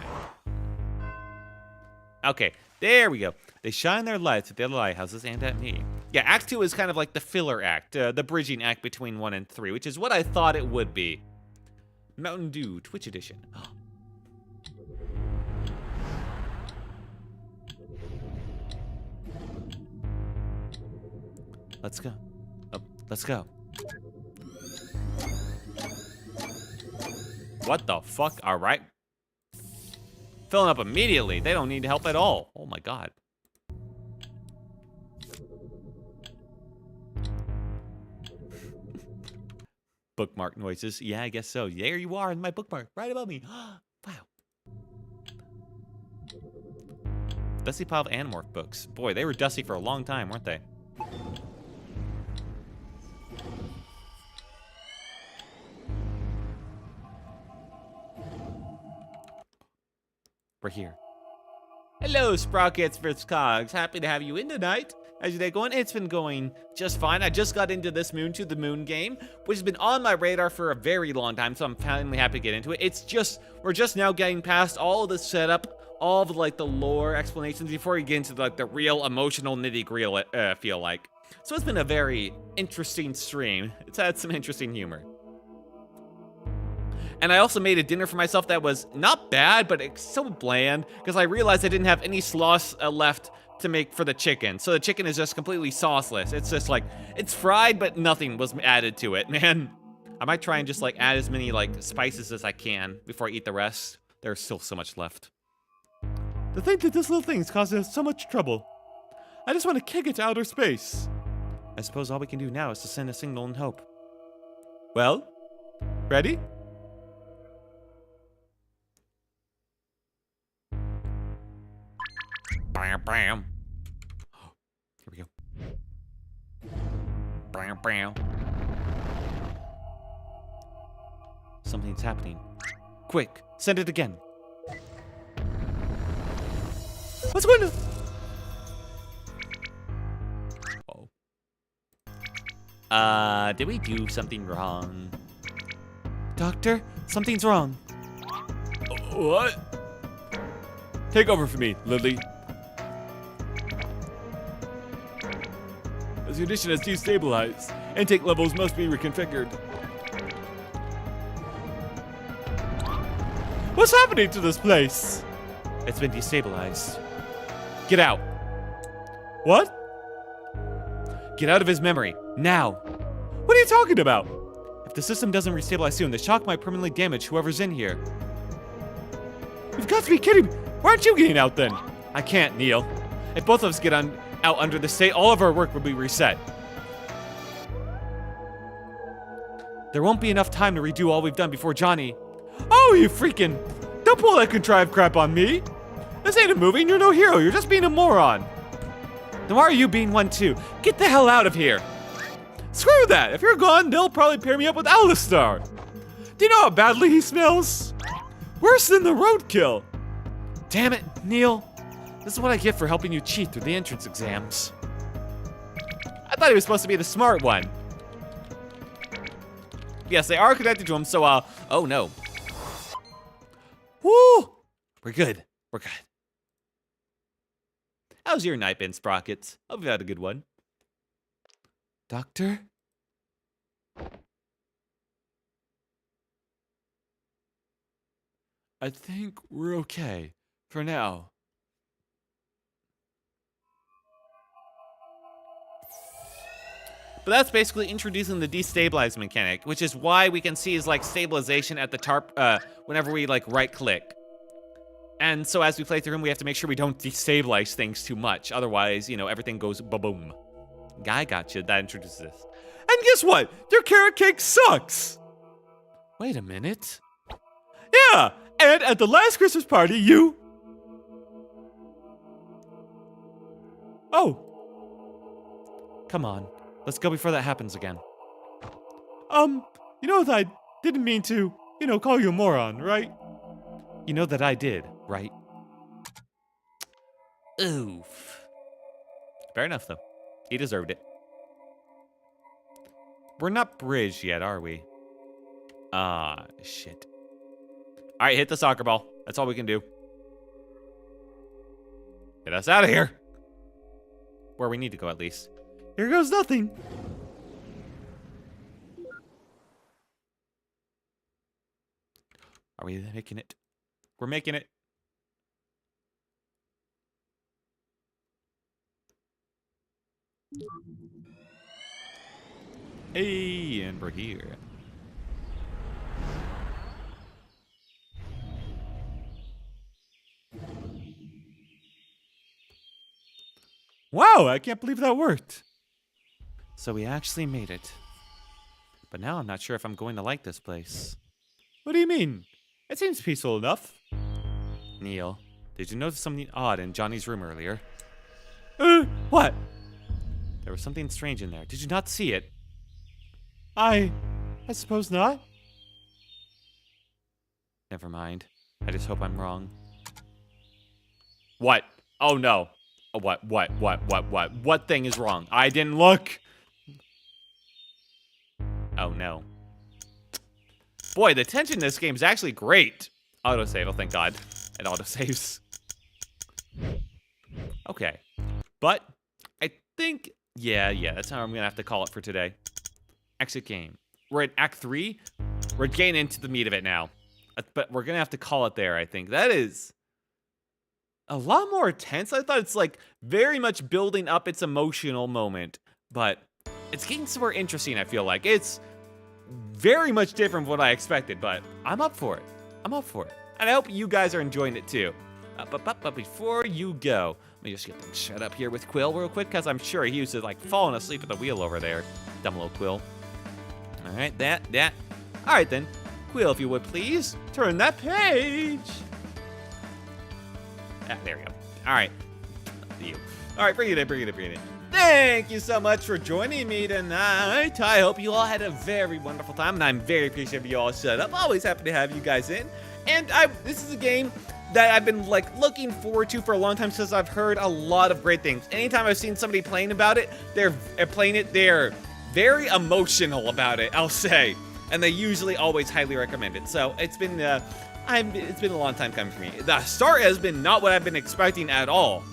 Okay, there we go. They shine their lights at the other lighthouses and at me. Yeah, Act 2 is kind of like the filler act, the bridging act between 1 and 3, which is what I thought it would be. Mountain Dew, Twitch Edition. Let's go. Oh, let's go. What the fuck? All right. Filling up immediately. They don't need help at all. Oh my god. Bookmark noises. Yeah, I guess so. There you are in my bookmark. Right above me. Wow. Dusty pile of Animorph books. Boy, they were dusty for a long time, weren't they? We're here. Hello, Sprockets vs. Cogs. Happy to have you in tonight. How's your day going? It's been going just fine. I just got into this Moon to the Moon game, which has been on my radar for a very long time, so I'm finally happy to get into it. It's just, we're just now getting past all of the setup, all of like the lore explanations before we get into like the real emotional nitty-gritty, feel like. So it's been a very interesting stream. It's had some interesting humor. And I also made a dinner for myself that was not bad, but it's so bland because I realized I didn't have any sauce left to make for the chicken. So the chicken is just completely sauceless. It's just like, it's fried, but nothing was added to it, man. I might try and just like add as many like spices as I can before I eat the rest. There's still so much left. To think that this little thing is causing us so much trouble. I just want to kick it to outer space. I suppose all we can do now is to send a signal and hope. Well, ready? Bam, bam. Here we go. Bam, bam. Something's happening. Quick, send it again. What's going on? Did we do something wrong? Doctor, something's wrong. What? Take over for me, Lily. The condition has destabilized. Intake levels must be reconfigured. What's happening to this place? It's been destabilized. Get out. What? Get out of his memory, now. What are you talking about? If the system doesn't restabilize soon, the shock might permanently damage whoever's in here. You've got to be kidding me. Why aren't you getting out then? I can't, Neil. If both of us get out under the state, all of our work will be reset. There won't be enough time to redo all we've done before Johnny. Oh, you freaking... Don't pull that contrived crap on me. This ain't a movie and you're no hero. You're just being a moron. Then why are you being one too? Get the hell out of here. Screw that. If you're gone, they'll probably pair me up with Alistar. Do you know how badly he smells? Worse than the roadkill. Damn it, Neil. This is what I get for helping you cheat through the entrance exams. I thought he was supposed to be the smart one. Yes, they are connected to him, so, oh no. Woo! We're good. We're good. How's your night been, Sprockets? Hope you've had a good one. Doctor? I think we're okay. For now. But that's basically introducing the destabilize mechanic, which is why we can see is like stabilization at the top whenever we like right click. And so as we play through him, we have to make sure we don't destabilize things too much. Otherwise, you know, everything goes ba-boom. I gotcha. That introduces this. And guess what? Your carrot cake sucks. Wait a minute. Yeah, and at the last Christmas party, you... Oh. Come on. Let's go before that happens again. You know that I didn't mean to, call you a moron, right? You know that I did, right? Oof. Fair enough, though. He deserved it. We're not bridged yet, are we? Ah, shit. All right, hit the soccer ball. That's all we can do. Get us out of here. Where we need to go, at least. Here goes nothing. Are we making it? We're making it. Hey, and we're here. Wow, I can't believe that worked. So we actually made it. But now I'm not sure if I'm going to like this place. What do you mean? It seems peaceful enough. Neil, did you notice something odd in Johnny's room earlier? What? There was something strange in there. Did you not see it? I suppose not. Never mind. I just hope I'm wrong. What? Oh no. Oh, what? What thing is wrong? I didn't look. Oh no. Boy, the tension in this game is actually great. Autosave, oh thank God. It autosaves. Okay. But I think, yeah, that's how I'm gonna have to call it for today. Exit game. we're in Act 3. We're getting into the meat of it now. But we're gonna have to call it there, I think. That is a lot more tense. I thought it's like very much building up its emotional moment. But it's getting somewhere interesting, I feel like. It's very much different from what I expected, but I'm up for it. I'm up for it. And I hope you guys are enjoying it too. But before you go, let me just get things shut up here with Quill real quick, because I'm sure he was like falling asleep at the wheel over there. Dumb little Quill. All right, that. All right then. Quill, if you would please, turn that page. Ah, there we go. All right. You. All right, bring it in. Thank you so much for joining me tonight. I hope you all had a very wonderful time, and I'm very appreciative you all showed up. Always happy to have you guys in. And this is a game that I've been like looking forward to for a long time, since I've heard a lot of great things. Anytime I've seen somebody playing about it, they're very emotional about it, I'll say. And they usually always highly recommend it. So it's been it's been a long time coming for me. The start has been not what I've been expecting at all.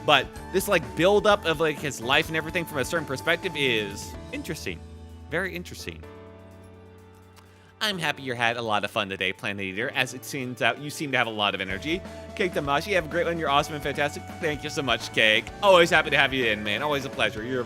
But this like build up of like his life and everything from a certain perspective is interesting. Very interesting. I'm happy you had a lot of fun today, Planet Eater. As it seems out, you seem to have a lot of energy. Cake Tamashi, have a great one. You're awesome and fantastic. Thank you so much, Cake. Always happy to have you in, man. Always a pleasure. You're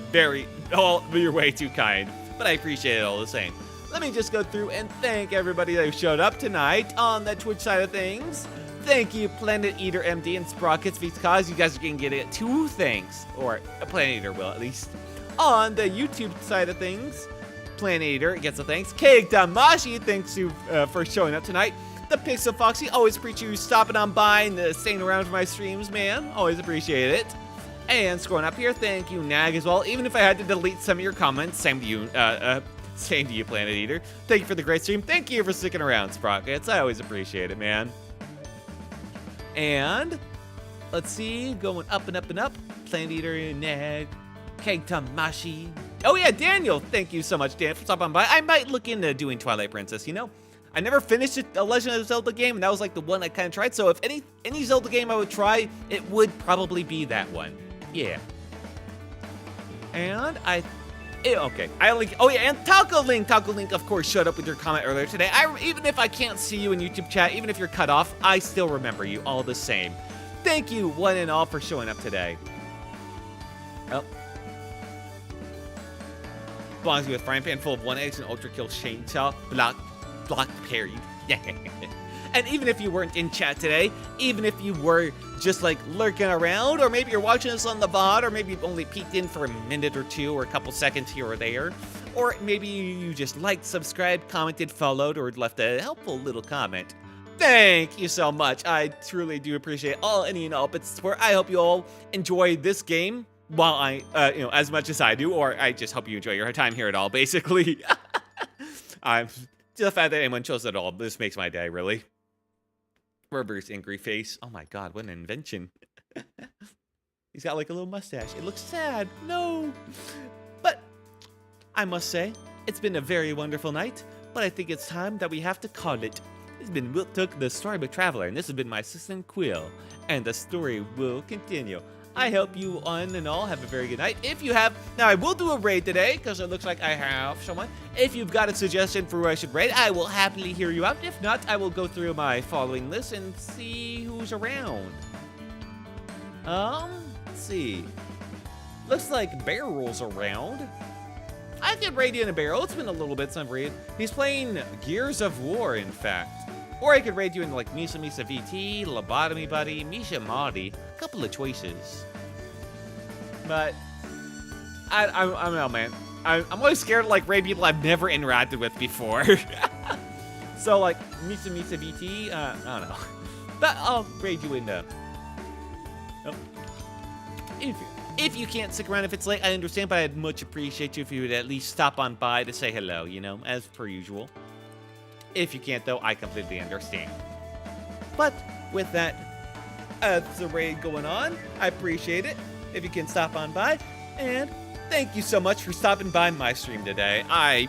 you're way too kind. But I appreciate it all the same. Let me just go through and thank everybody that showed up tonight on the Twitch side of things. Thank you, Planet Eater MD and Sprockets, because you guys are going to get two things, or a Planet Eater will at least. On the YouTube side of things, Planet Eater gets a thanks. Cake Damashi, thanks you for showing up tonight. The Pixel Foxy, always appreciate you stopping on by and staying around for my streams, man. Always appreciate it. And scrolling up here, thank you, Nag, as well. Even if I had to delete some of your comments, same to you, Planet Eater. Thank you for the great stream. Thank you for sticking around, Sprockets. I always appreciate it, man. And let's see, going up and up and up. Planet Eater, Nag, Cake Tamashi. Oh yeah, Daniel. Thank you so much, Dan, for stopping by. I might look into doing Twilight Princess, you know? I never finished a Legend of Zelda game, and that was like the one I kind of tried. So if any Zelda game I would try, it would probably be that one. Yeah. And okay. Oh yeah, and Taco Link, of course, showed up with your comment earlier today. Even if I can't see you in YouTube chat, even if you're cut off, I still remember you all the same. Thank you, one and all, for showing up today. Oh. Belongs with frying pan full of 1X and ultra kill chainsaw block parried. Yeah. And even if you weren't in chat today, even if you were just like lurking around, or maybe you're watching us on the VOD, or maybe you've only peeked in for a minute or two or a couple seconds here or there, or maybe you just liked, subscribed, commented, followed, or left a helpful little comment. Thank you so much. I truly do appreciate any and all bits of support. I hope you all enjoy this game while I, as much as I do, or I just hope you enjoy your time here at all, basically. The fact that anyone chose it at all, this makes my day, really. Reverse angry face. Oh my god, what an invention. He's got like a little mustache. It looks sad. No. But I must say, it's been a very wonderful night, but I think it's time that we have to call it. This has been Wilt Took, the Storybook Traveler, and this has been my assistant Quill, and the story will continue. I hope you one and all have a very good night. If you have, now I will do a raid today, because it looks like I have someone. If you've got a suggestion for who I should raid, I will happily hear you out. If not, I will go through my following list and see who's around. Let's see. Looks like Barrel's around. I could raid you in a Barrel. It's been a little bit since I've raided. He's playing Gears of War, in fact. Or I could raid you in like Misa VT, Lobotomy Buddy, Misha Mahdi. A couple of choices. But I don't know, man. I'm always scared to like raid people I've never interacted with before. So like Misa VT, I don't know. But I'll raid you in If you can't stick around if it's late, I understand, but I'd much appreciate you if you would at least stop on by to say hello, you know, as per usual. If you can't, though, I completely understand. But with that, the raid going on, I appreciate it if you can stop on by. And thank you so much for stopping by my stream today. I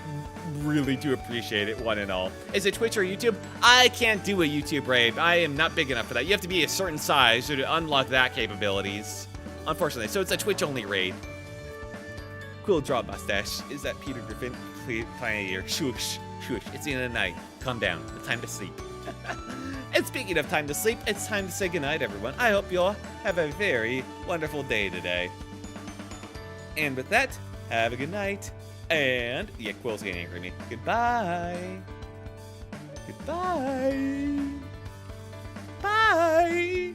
really do appreciate it, one and all. Is it Twitch or YouTube? I can't do a YouTube raid. I am not big enough for that. You have to be a certain size to unlock that capabilities, unfortunately. So it's a Twitch-only raid. Quill drop mustache. Is that Peter Griffin? Planet of the Year. Shush, shush. It's the end of the night. Calm down. It's time to sleep. And speaking of time to sleep, it's time to say goodnight, everyone. I hope you all have a very wonderful day today. And with that, have a good night. And yeah, Quill's getting angry at me. Goodbye. Goodbye. Bye.